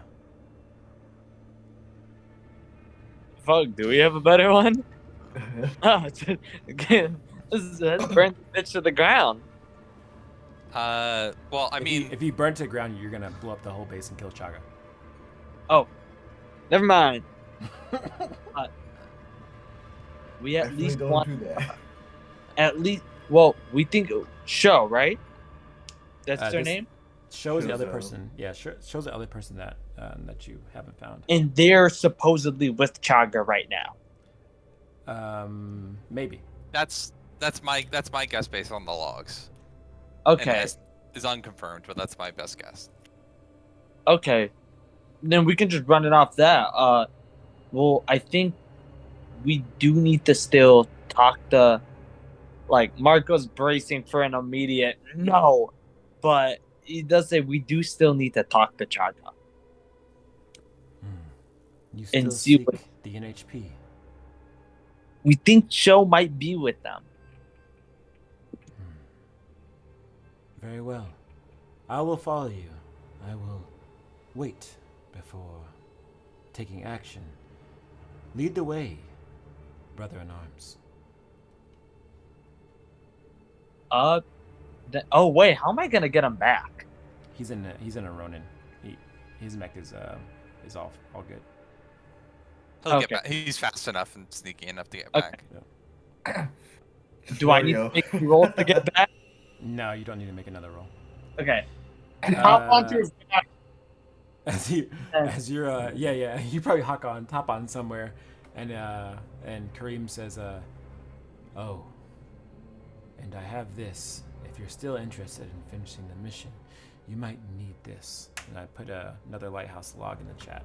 Fuck, do we have a better one? Let's burn the bitch to the ground. Well, I mean, if you burn to the ground, you're gonna blow up the whole base and kill CHAGA. Oh, never mind. We at least want. At least, well, we think Show, right? That's their name. Shows the other person. Yeah, shows the other person that you haven't found. And they're supposedly with CHAGA right now. Maybe. That's my guess based on the logs. Okay. And is unconfirmed, but that's my best guess. Okay. Then we can just run it off that. Well, I think we do need to still talk to, Marco's bracing for an immediate no, but he does say we do still need to talk to CHAGA. You still and see seek the NHP. We think Show might be with them. Very well. I will follow you. I will wait before taking action. Lead the way, brother in arms. Oh wait, how am I gonna get him back? He's in a Ronin. His mech is all good. He'll get back. He's fast enough and sneaky enough to get back. Yeah. Do I need to make a roll to get back? No, you don't need to make another roll. Okay. Hop onto his back. You probably hop on somewhere, and Kareem says, "Oh, and I have this. If you're still interested in finishing the mission, you might need this." And I put another Lighthouse log in the chat,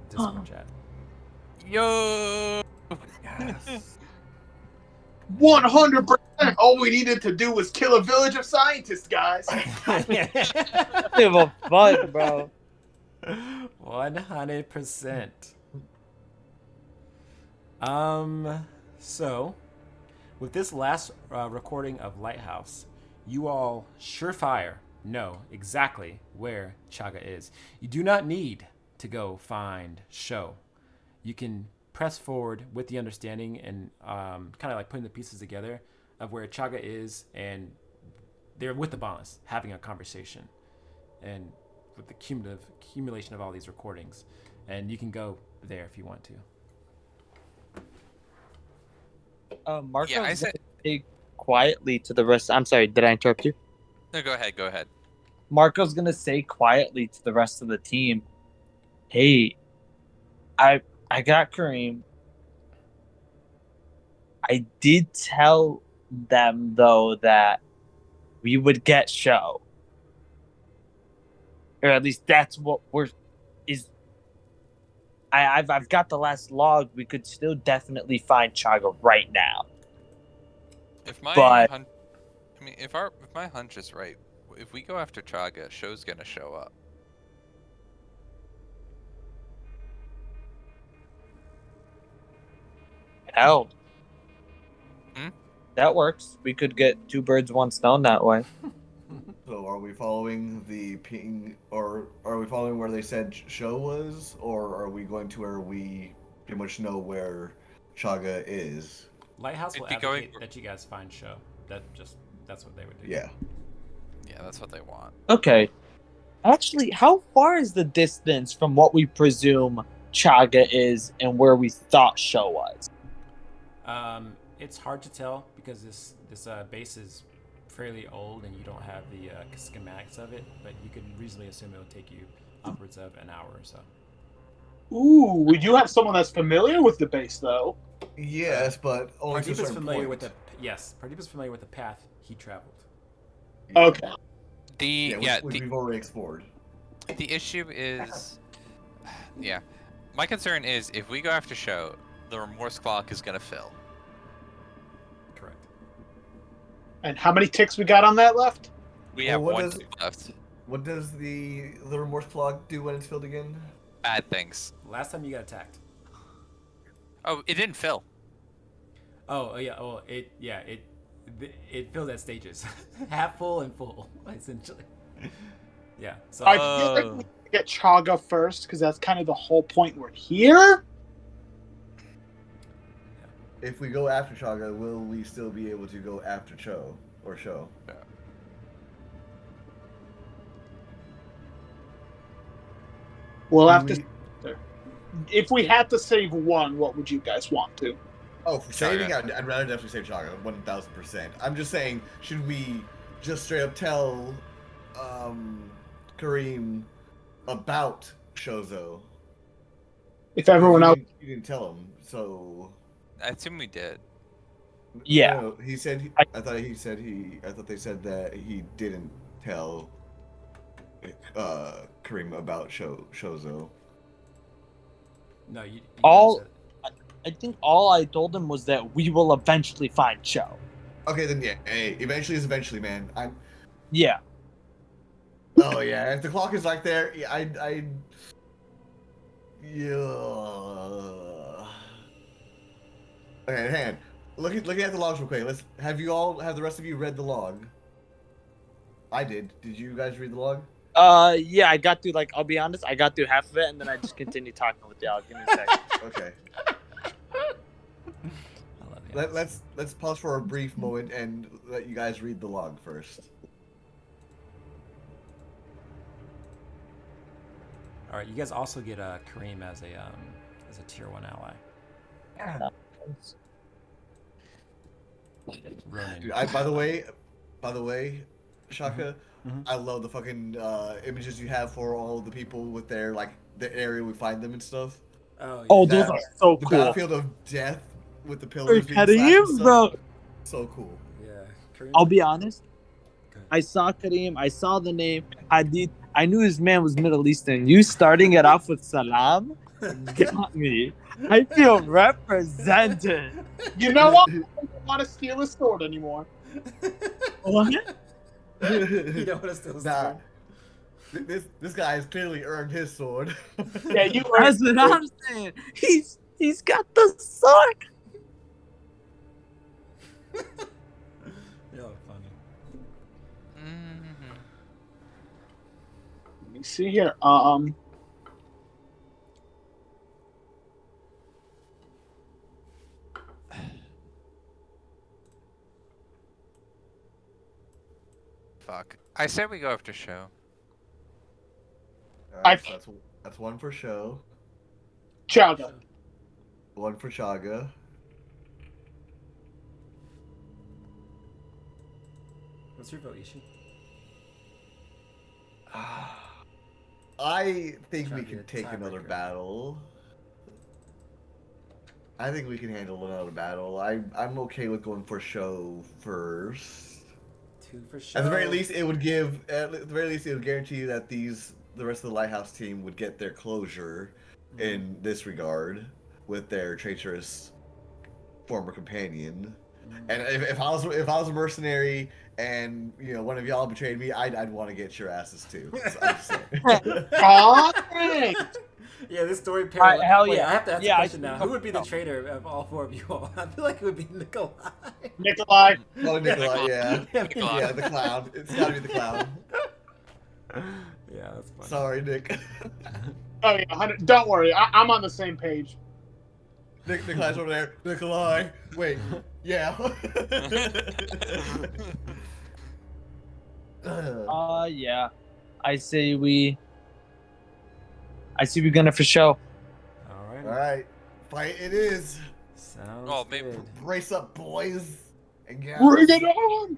Discord chat. Yo. Yes. 100%. All we needed to do was kill a village of scientists, guys. Give a fuck, bro. 100%. So, with this last recording of Lighthouse, you all surefire know exactly where CHAGA is. You do not need to go find show. You can press forward with the understanding and kind of like putting the pieces together of where CHAGA is, and they're with the boss having a conversation, and with the accumulation of all these recordings, and you can go there if you want to. Marco's Yeah, I said. say quietly to the rest. I'm sorry, did I interrupt you? No, go ahead. Go ahead. Marco's gonna say quietly to the rest of the team, "Hey, I got Kareem. I did tell them though that we would get show, or at least that's what I've got the last log. We could still definitely find CHAGA right now. If my But- hunch, if my hunch is right, if we go after CHAGA, show's gonna show up. Hell, Hmm? that works. We could get 2 birds, 1 stone that way." So are we following the ping, or are we following where they said show was, or are we going to where we pretty much know where CHAGA is? Lighthouse will It'd be advocate going- that you guys find show. That's what they would do. Yeah. Yeah, that's what they want. Okay. Actually, how far is the distance from what we presume CHAGA is and where we thought show was? It's hard to tell because this base is fairly old and you don't have the schematics of it, but you could reasonably assume it will take you upwards of an hour or so. Ooh, we do have someone that's familiar with the base, though. Yes, but only to a Pardeep is certain familiar point. with Pardeep is familiar with the path he traveled. Okay. Which we've already explored. The issue is, yeah, my concern is if we go after show, the remorse clock is gonna fill. Correct. And how many ticks we got on that left? We Well, have what one does- tick left. What does the remorse clock do when it's filled again? Bad things. Last time you got attacked. Oh, it didn't fill. Oh yeah. Oh it filled at stages, half full and full, essentially. Yeah. So I feel like we need to get CHAGA first, because that's kind of the whole point we're here. If we go after CHAGA, will we still be able to go after show? We'll Do have we- to. If we had to save one, what would you guys want to? Oh, for saving, CHAGA. I'd rather definitely save CHAGA, 1000%. I'm just saying, should we just straight up tell Kareem about Shozo? If everyone else. You didn't tell him, so. I assume we did. Yeah. No, he said. I thought they said that he didn't tell Kareem about Shozo. no, you All- said it. I think all I told him was that we will eventually find show. Okay, then yeah. Hey, eventually is eventually, man. Yeah. Oh yeah, if the clock is like there, yeah. Okay, hang on. Looking at the logs real quick. Have the rest of you read the log? I did. Did you guys read the log? Yeah, I got through, I'll be honest, I got through half of it, and then I just continued talking with y'all. Give me a second. Okay. I love you. Let's pause for a brief moment and let you guys read the log first. All right, you guys also get Kareem as a tier 1 ally. Ronin. Dude, by the way, Shaka, Mhm. I love the fucking images you have for all the people with their the area we find them and stuff. Oh, yeah. Oh, That- those are so The cool. battlefield of death with the Are pillars you being kidding slashed and you, stuff. bro? So cool. Yeah. Kareem's I'll be honest. Good. I saw Kareem. I saw the name Hadid. I knew his man was Middle Eastern. You starting it off with Salam got me. I feel represented. You know what? want to steal his sword anymore. What? You don't want to steal his Nah. sword. This guy has clearly earned his sword. Yeah, you That's what I'm saying. He's got the sword. You're funny. Let me see here. Fuck. I said we go after show. Alright, so that's one for show. CHAGA. One for CHAGA. What's your vote, Ishi? I think Trying we to be can a take another tiebreaker. battle. I think we can handle another battle. I'm okay with going for show first. 2 for sure. At the very least, it would guarantee you that the rest of the Lighthouse team would get their closure in this regard with their traitorous former companion. And if I was a mercenary and one of y'all betrayed me, I'd want to get your asses too. So I'm just saying. Aw, thanks. Yeah, this story All right, parallel. hell Wait, yeah. I have to ask Yeah, a I question now. should- Who would be the traitor of all 4 of you all? I feel like it would be Nikolai. Nikolai. Oh, Nikolai, yeah. Nikolai. Yeah, the clown. It's gotta be the clown. Yeah, that's funny. Sorry, Nick. Oh yeah, 100. Don't worry, I'm on the same page. Nikolai's over there. Nikolai. Wait. Yeah. Yeah. I say we're gonna for show. All right. Alright. Fight it is. Sounds Oh, maybe- good. Brace up, boys and gals. Bring it on.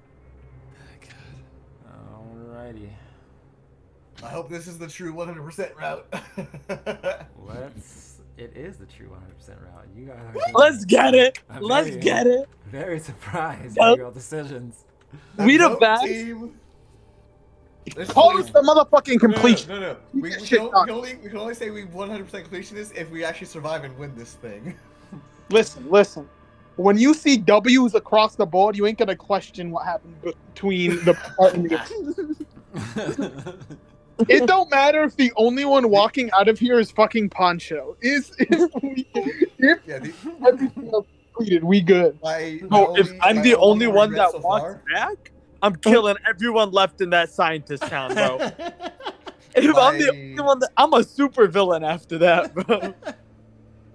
Alrighty. I hope this is the true 100% route. It is the true 100% route. You guys are Let's get it. I'm Let's very- get it. very surprised Nope. by your decisions. We the Nope, best. team. Let's Call please- us the motherfucking completion. No. We Get can shit done. only say we 100% completionists if we actually survive and win this thing. Listen. When you see W's across the board, you ain't gonna question what happened between the part and the. It don't matter if the only one walking out of here is fucking Poncho. If Yeah, everything else completed, we good. No, if I'm the only one that walks back, I'm killing everyone left in that scientist town, bro. If I'm the only one I'm a super villain after that, bro.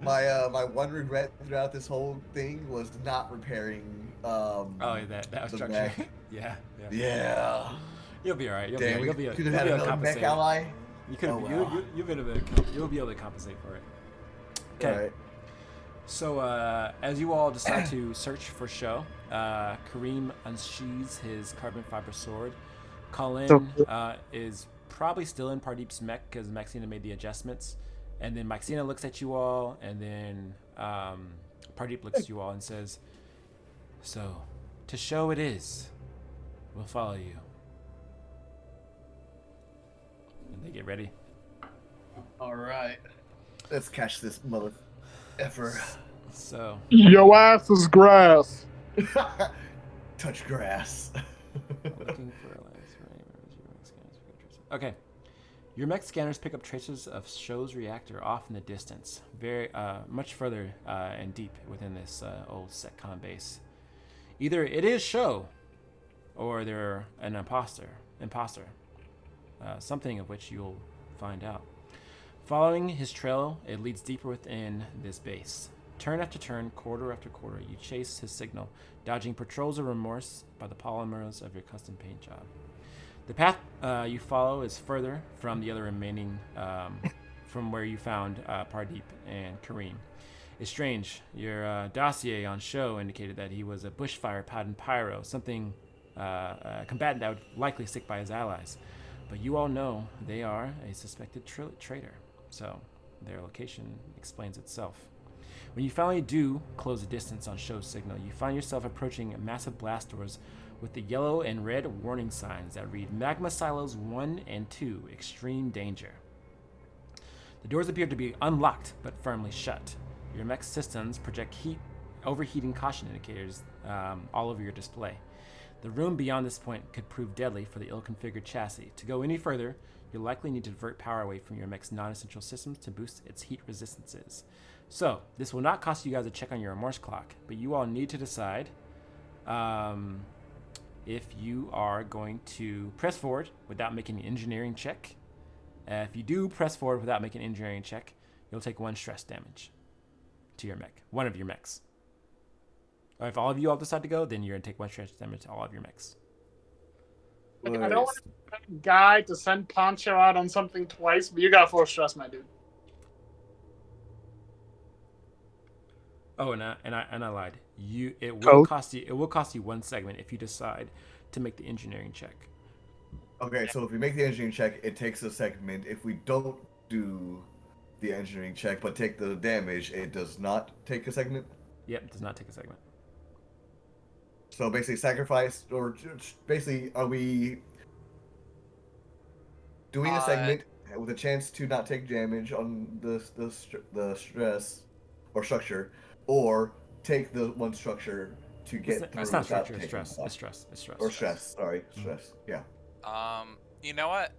My one regret throughout this whole thing was not repairing. Oh, that the structure. mech. Yeah. Yeah. You'll be alright. You'll Damn, be we able could have had another mech ally. You could. Oh, wow. You'll be able to compensate for it. Okay. Alright. So as you all decide to search for show, Kareem unsheathes his carbon fiber sword. Colin is probably still in Pardeep's mech because Maxina made the adjustments. And then Maxina looks at you all, and then Pardeep looks at you all and says, "So, to show it is, we'll follow you." And they get ready. Alright. Let's catch this mother effer. So, Yo ass is grass. Touch grass. looking for okay. Your mech scanners pick up traces of Show's reactor off in the distance, very much further and deep within this old Setcon base. Either it is Show, or they're an imposter, something of which you'll find out. Following his trail, it leads deeper within this base. Turn after turn, quarter after quarter, you chase his signal, dodging patrols of remorse by the polymers of your custom paint job. The path you follow is further from the other remaining, from where you found Pardeep and Kareem. It's strange. Your dossier on Show indicated that he was a bushfire pattern pyro, something combatant that would likely stick by his allies. But you all know they are a suspected traitor, so their location explains itself. When you finally do close the distance on Show's signal, you find yourself approaching massive blast doors with the yellow and red warning signs that read Magma Silos 1 and 2, Extreme Danger. The doors appear to be unlocked but firmly shut. Your mech systems project heat overheating caution indicators all over your display. The room beyond this point could prove deadly for the ill-configured chassis. To go any further, you'll likely need to divert power away from your mech's non-essential systems to boost its heat resistances. So, this will not cost you guys a check on your remorse clock, but you all need to decide if you are going to press forward without making an engineering check. If you do press forward without making an engineering check, you'll take 1 stress damage to your mech, one of your mechs. Or if all of you all decide to go, then you're going to take 1 stress damage to all of your mechs. I don't want a guy to send Poncho out on something twice, but you got 4 stress, my dude. Oh, and I lied. It will cost you 1 segment if you decide to make the engineering check. Okay, so if we make the engineering check, it takes a segment. If we don't do the engineering check but take the damage, it does not take a segment? Yep, it does not take a segment. So basically sacrifice, or basically are we doing a segment with a chance to not take damage on the stress or structure, or take the 1 structure to get through? It's not structure, it's stress. It's stress. It's stress. Or stress, sorry. Stress, yeah. You know what?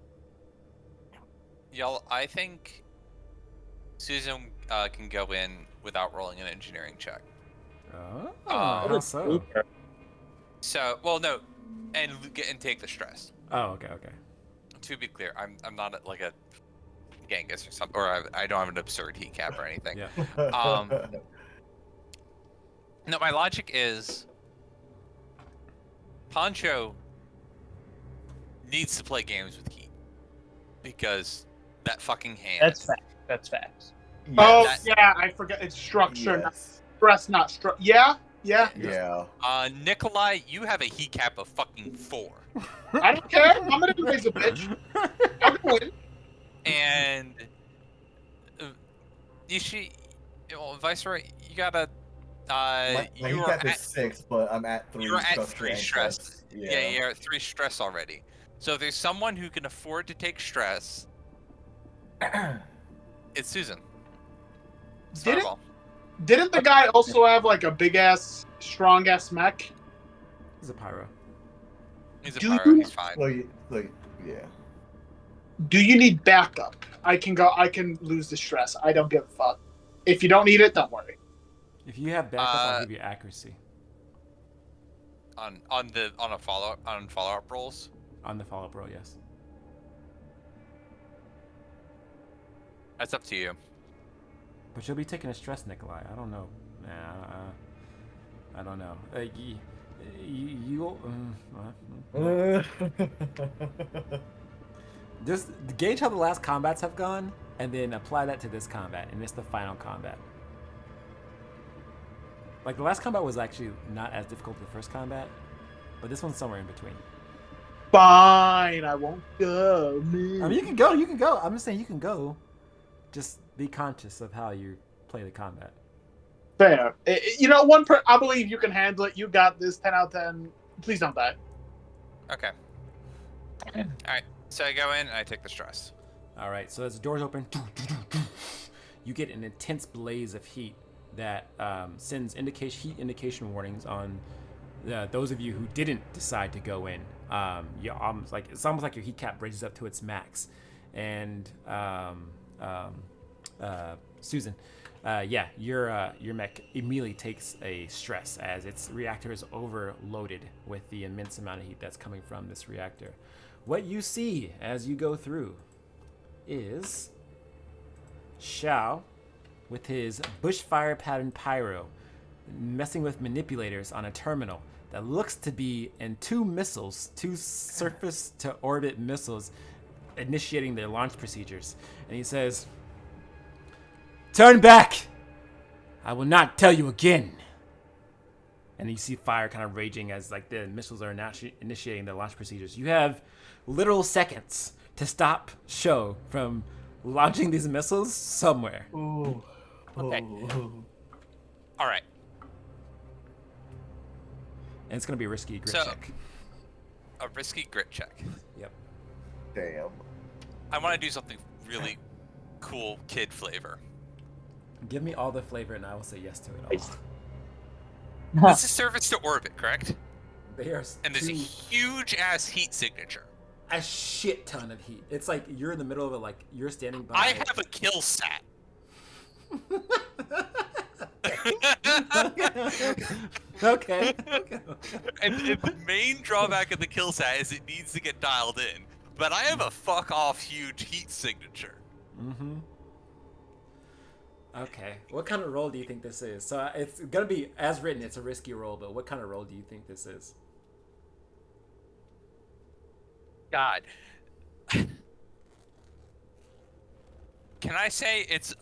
Y'all, I think Susan can go in without rolling an engineering check. Oh, how so? So, well, no, and take the stress. Oh, okay. To be clear, I'm not like a Genghis or something, or I don't have an absurd heat cap or anything. Yeah. No, my logic is Poncho needs to play games with heat because that fucking hand. That's facts. Yes. Oh, yeah, I forget. It's structure, not stress, not structure. Yeah. Nikolai, you have a heat cap of fucking 4. I don't care. I'm gonna raise a bitch. I'm gonna win. And Viceroy, you gotta. My heat cap is 6, but I'm at 3. You're at structure 3 and stress. Yeah, Yeah, you're at 3 stress already. So if there's someone who can afford to take stress, it's Susan. Didn't the guy also have like a big ass, strong ass mech? He's a pyro. He's a pyro. He's fine. Yeah. Do you need backup? I can lose the stress. I don't give a fuck. If you don't need it, don't worry. If you have backup, I'll give you accuracy. On follow-up rolls? On the follow-up roll, yes. That's up to you. But you'll be taking a stress, Nikolai. I don't know. I don't know. Just gauge how the last combats have gone, and then apply that to this combat, and it's the final combat. Like, the last combat was actually not as difficult as the first combat, but this one's somewhere in between. Fine, I won't go. Man. I mean, you can go. I'm just saying you can go. Just be conscious of how you play the combat. Fair. I believe you can handle it. You got this. 10 out of 10. Please don't die. Okay. All right. So I go in and I take the stress. All right. So as the doors open, you get an intense blaze of heat that sends heat indication warnings on those of you who didn't decide to go in. It's almost like your heat cap raises up to its max, and Susan, your mech immediately takes a stress as its reactor is overloaded with the immense amount of heat that's coming from this reactor. What you see as you go through is Xiao with his bushfire pattern pyro messing with manipulators on a terminal that looks to be in 2 surface to orbit missiles initiating their launch procedures. And he says, "Turn back! I will not tell you again." And you see fire kind of raging as like the missiles are initiating their launch procedures. You have literal seconds to stop show from launching these missiles somewhere. Ooh. Okay. All right. And it's going to be a risky grit check. A risky grit check. Yep. Damn. I want to do something really cool kid flavor. Give me all the flavor and I will say yes to it all. This is service to orbit, correct? They are. And there's a huge ass heat signature. A shit ton of heat. It's like you're in the middle of it, like you're standing by. I have a kill sat. Okay. And the main drawback of the kill sat is it needs to get dialed in. But I have a fuck off huge heat signature. Mm-hmm. Okay. What kind of roll do you think this is? So it's gonna be, as written, it's a risky roll, but what kind of roll do you think this is? God. Can I say it's...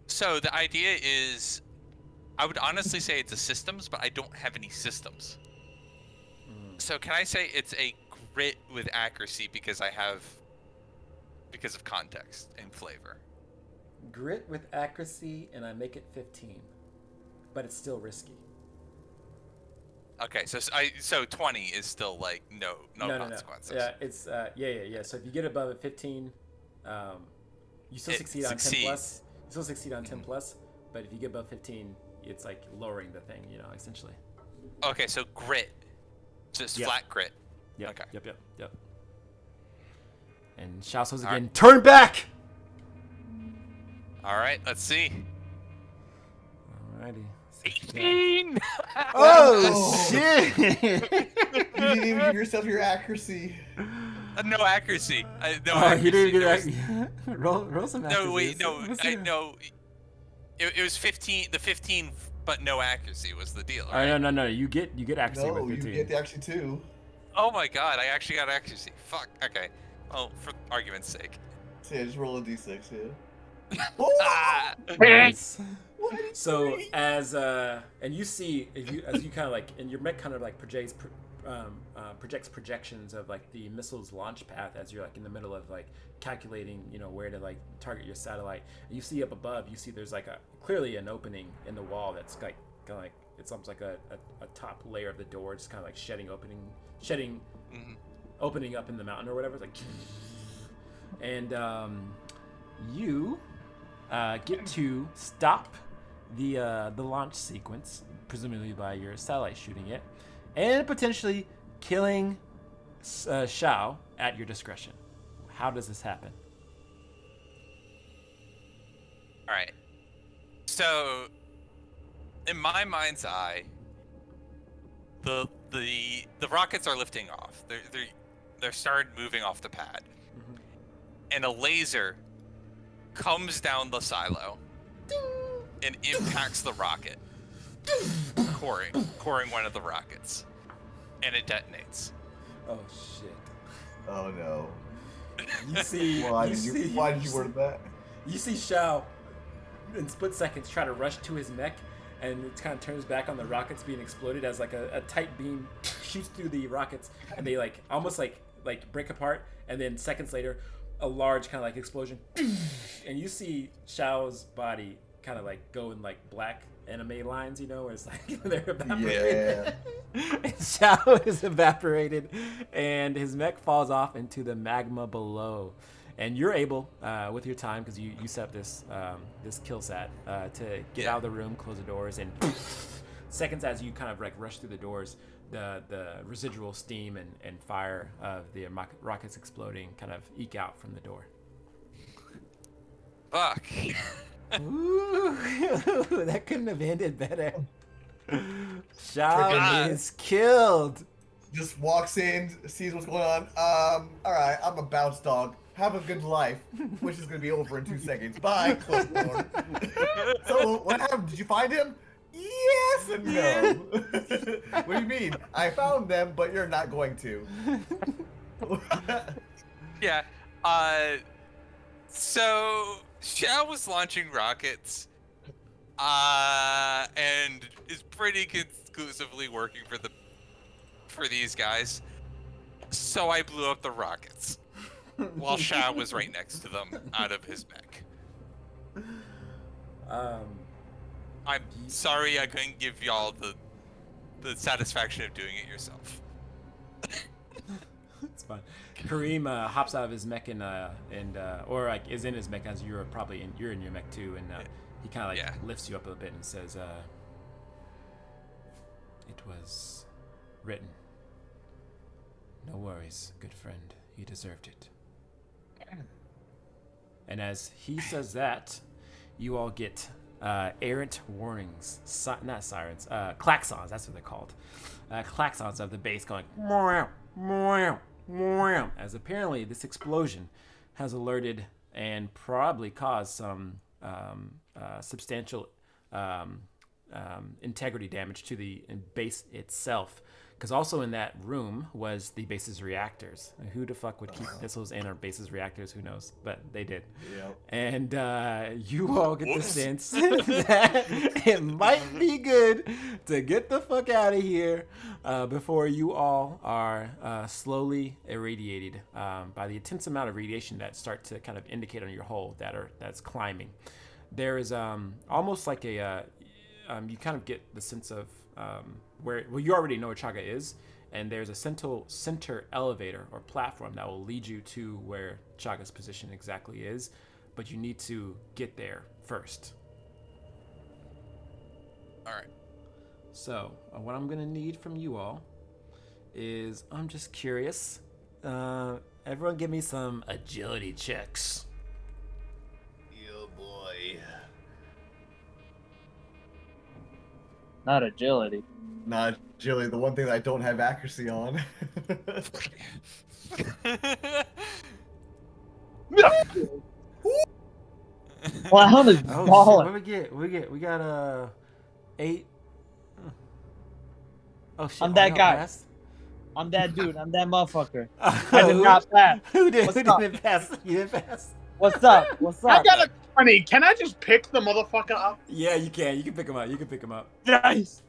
So the idea is, I would honestly say it's a systems, but I don't have any systems. So can I say it's a grit with accuracy because of context and flavor? Grit with accuracy, and I make it 15, but it's still risky. Okay, so 20 is still like no consequences. Yeah, it's yeah. So if you get above a 15, you still succeed on 10 plus. You still succeed on 10 plus, but if you get above 15, it's like lowering the thing, essentially. Okay, so grit, just flat grit. Yep. Okay. Yep. And Shao says again, turn back! All right, let's see. Alrighty. 18! Oh, shit! You didn't even give yourself your accuracy. No accuracy. No oh, accuracy. You didn't get that. roll some accuracy. No, wait, no. It was 15. The 15, but no accuracy was the deal. Right? No. You get accuracy with 15. No, you get the accuracy too. Oh my god, I actually got accuracy. Fuck. Okay. Well, for argument's sake. So yeah, just roll a d6. Yeah. Ah! Nice. So as and you see as you kind of like, and your mech kind of like projects projections of like the missile's launch path as you're like in the middle of like calculating where to like target your satellite. And you see up above, you see there's like clearly an opening in the wall that's like kind of like it's almost like a top layer of the door, just kind of like opening up in the mountain or whatever. It's like, and you get to stop the launch sequence, presumably by your satellite shooting it, and potentially killing Shao at your discretion. How does this happen? All right. So, in my mind's eye, the rockets are lifting off. They're started moving off the pad, and a laser comes down the silo and impacts the rocket, coring one of the rockets, and it detonates. Oh shit! Oh no! You see? Why did you word that? You see Shao in split seconds try to rush to his mech, and it kind of turns back on the rockets being exploded as like a tight beam shoots through the rockets, and they like almost like break apart, and then seconds later, a large kind of like explosion, and you see Shao's body kind of like go in like black anime lines, where it's like they're evaporated. Yeah. And Shao is evaporated, and his mech falls off into the magma below. And you're able, with your time, because you set up this kill sat, to get out of the room, close the doors, and seconds as you kind of like rush through the doors, the residual steam and fire of the rockets exploding kind of eke out from the door. Fuck. Ooh, that couldn't have ended better. Shao is killed. Just walks in, sees what's going on. All right, I'm a bounce dog. Have a good life, which is gonna be over in 2 seconds. Bye. Close the door. So what happened? Did you find him? Yes and no. What do you mean? I found them, but you're not going to. Yeah. So Shao was launching rockets, and is pretty conclusively working for these guys. So I blew up the rockets while Shao was right next to them out of his mech. I'm sorry I couldn't give y'all the satisfaction of doing it yourself. It's fine. Kareem hops out of his mech and or like is in his mech as you're in your mech too, and He kind of like lifts you up a bit and says, "It was written. No worries, good friend. You deserved it." And as he says that, you all get errant warnings. Not sirens. Klaxons, that's what they're called. Klaxons of the base going, meow, meow, meow, as apparently this explosion has alerted and probably caused some substantial integrity damage to the base itself. Because also in that room was the base's reactors. Who the fuck would keep missiles in our base's reactors? Who knows? But they did. Yep. And you all get the sense that it might be good to get the fuck out of here before you all are slowly irradiated by the intense amount of radiation that start to kind of indicate on your hull that's climbing. There is almost like a you kind of get the sense of you already know where CHAGA is, and there's a center elevator or platform that will lead you to where CHAGA's position exactly is, but you need to get there first. All right. So what I'm gonna need from you all is, I'm just curious, everyone give me some agility checks. Yo, boy. Not agility. Not agility, the one thing that I don't have accuracy on. Clown is balling. What we get? We got 8. Oh shit! I'm that guy. Passed? I'm that dude. I'm that motherfucker. I did not pass. Who did? What's Who up? didn't pass? You didn't pass. What's up? What's up? I got a 20. Can I just pick the motherfucker up? Yeah, you can. You can pick him up. You can pick him up. Nice.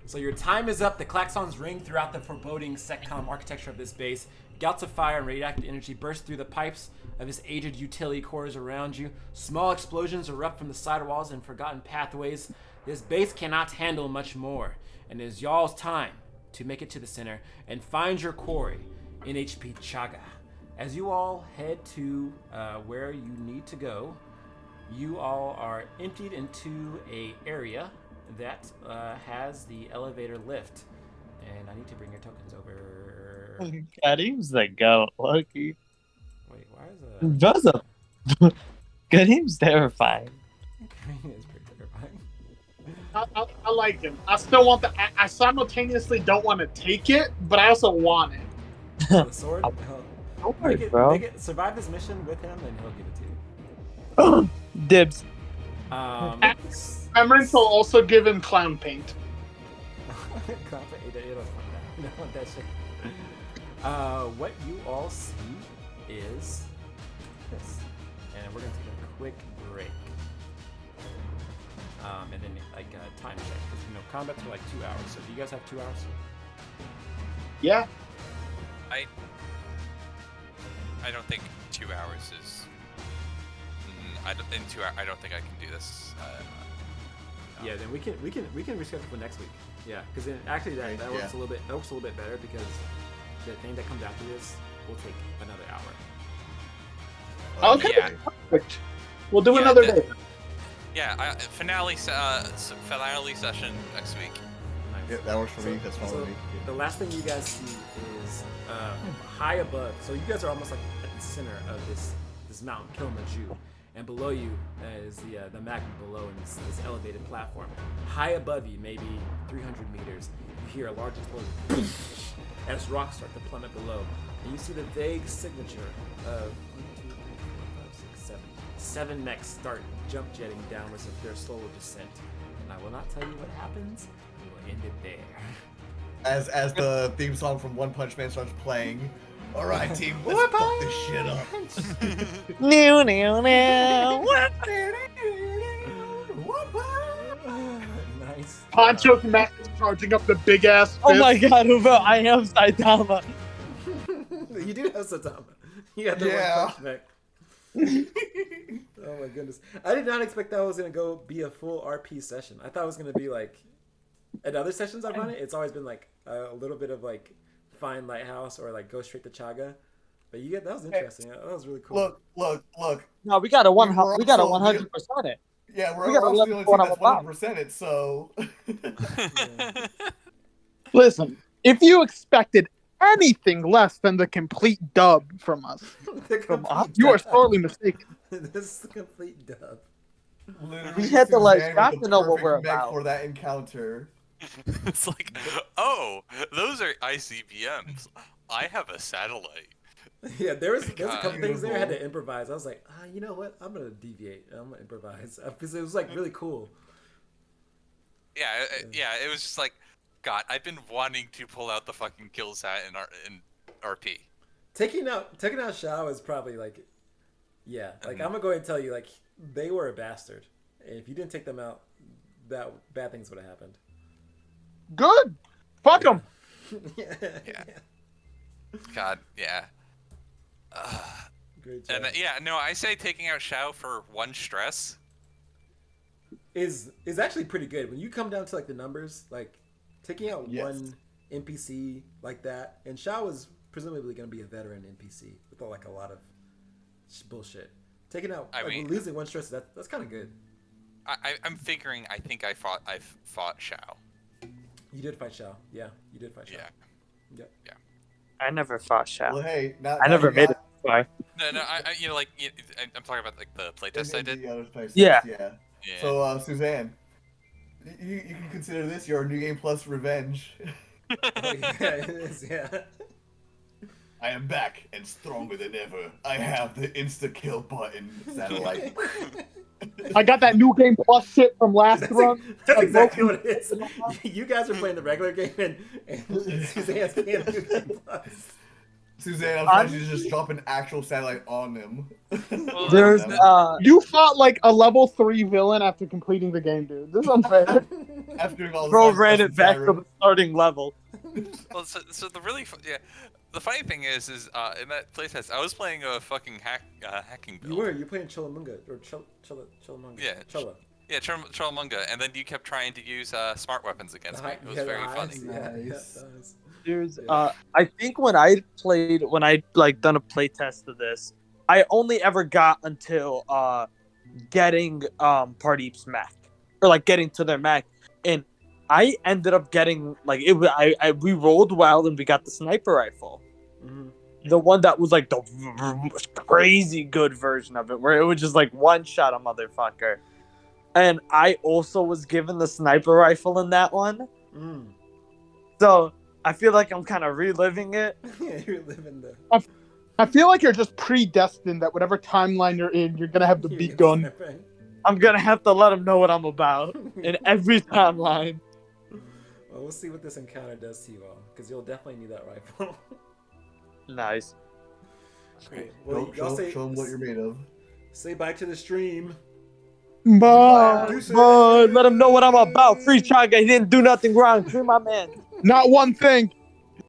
So your time is up. The klaxons ring throughout the foreboding SecCom architecture of this base. Gouts of fire and radioactive energy burst through the pipes of this aged utility cores around you. Small explosions erupt from the sidewalls and forgotten pathways. This base cannot handle much more, and it is y'all's time to make it to the center and find your quarry, NHP CHAGA. As you all head to where you need to go, you all are emptied into a area that has the elevator lift. And I need to bring your tokens over. Kareem's the goat, Lucky. Wait, why is that? Does a Kareem's terrifying. Kareem is pretty terrifying. I like him. I still want I simultaneously don't want to take it, but I also want it. The sword? Don't worry, bro. Survive this mission with him, and he'll give it to you. Dibs. Emerald will also give him clown paint. Clown paint? You don't want that shit. What you all see is this. And we're going to take a quick break. And then, time check. Because, combat's for 2 hours. So do you guys have 2 hours? Yeah. I don't think 2 hours is. I don't think I can do this. Yeah, then we can reschedule for next week. Yeah, because then actually that works a little bit. That works a little bit better because the thing that comes after this will take another hour. Okay. Yeah. Perfect. We'll do another day. Yeah, finale session next week. Nice. Yeah, that works for me. That's fine with me. The last thing you guys see is high above. So you guys are almost like at the center of this mountain, Kilimaju. And below you is the magma below in this elevated platform. High above you, maybe 300 meters, you hear a large explosion as rocks start to plummet below. And you see the vague signature of 1, 2, 3, 4, 5, 6, 7. 7 mechs start jump jetting downwards of their slower descent. And I will not tell you what happens. We will end it there. As the theme song from One Punch Man starts playing. All right, team, let's fuck this shit up. No. Nice. Poncho's mech is charging up the big ass fist. Oh my god, Uvo, I am Saitama. You do have Saitama. You have the One Punch mech. Oh my goodness. I did not expect that was going to be a full RP session. I thought it was going to be at other sessions I've run it, it's always been a little bit of find Lighthouse or go straight to CHAGA. But that was interesting. That was really cool. Look. No, we got a 100% it. Yeah, We we're gotta also let the only what team I'm that's about. 100% it, so. Listen, if you expected anything less than the complete dub from us, you are sorely mistaken. This is the complete dub. Literally, We had to let Suzanne Shaq was the know what perfect we're mech about. for that encounter. It's like, oh, those are ICBMs. I have a satellite. Yeah, there's a couple God. things there I had to improvise. I was like, you know what? I'm gonna deviate. I'm gonna improvise because it was like really cool. Yeah, it was just like, God, I've been wanting to pull out the fucking kill sat in RP. Taking out Shao is probably like, yeah. Like I'm gonna go ahead and tell you, like they were a bastard. And if you didn't take them out, that bad things would have happened. Good. Fuck them. Yeah. God, yeah. Great job. And I say taking out Shao for 1 stress is actually pretty good when you come down to like the numbers. Like taking out one NPC like that, and Shao is presumably going to be a veteran NPC with like a lot of bullshit. Taking out, losing 1 stress, that's kind of good. I'm figuring. I think I fought Shao. You did fight Shao. Yeah, you did fight Shao. Yeah. I never fought Shao. Well, hey, I never made it this far. No, I'm talking about like the playtest I did. Yeah. So, Suzanne, you can consider this your New Game Plus revenge. Oh, yeah, it is, yeah. I am back and stronger than ever. I have the insta-kill button satellite. I got that New Game Plus shit from last run. That's exactly what it is. You guys are playing the regular game, and Suzanne's playing New Game Plus. Suzanne, I'm trying to just drop an actual satellite on them. There's You fought like a level 3 villain after completing the game, dude. This is unfair. After doing all bro this, ran it back to the starting level. Well, so the funny thing is in that playtest I was playing a fucking hacking build. You're playing Cholamunga or Cholamunga. Yeah. Chola. Yeah, Cholamunga, and then you kept trying to use smart weapons against me. It was very funny. Nice. Dude, I think when I like done a playtest of this, I only ever got until getting Pardeep's mech, or like getting to their mech, and I ended up getting like we rolled well and we got the sniper rifle, the one that was like the crazy good version of it, where it would just like one shot a motherfucker, and I also was given the sniper rifle in that one, so. I feel like I'm kind of reliving it. Yeah, you're living the. I feel like you're just predestined that whatever timeline you're in, you're gonna have the beat gun. I'm gonna have to let them know what I'm about in every timeline. Well, we'll see what this encounter does to you all, because you'll definitely need that rifle. Nice. Great. Well, Show them what you're made of. Say bye to the stream. Bye. Let them know what I'm about. Free CHAGA. He didn't do nothing wrong. Free my man. Not one thing.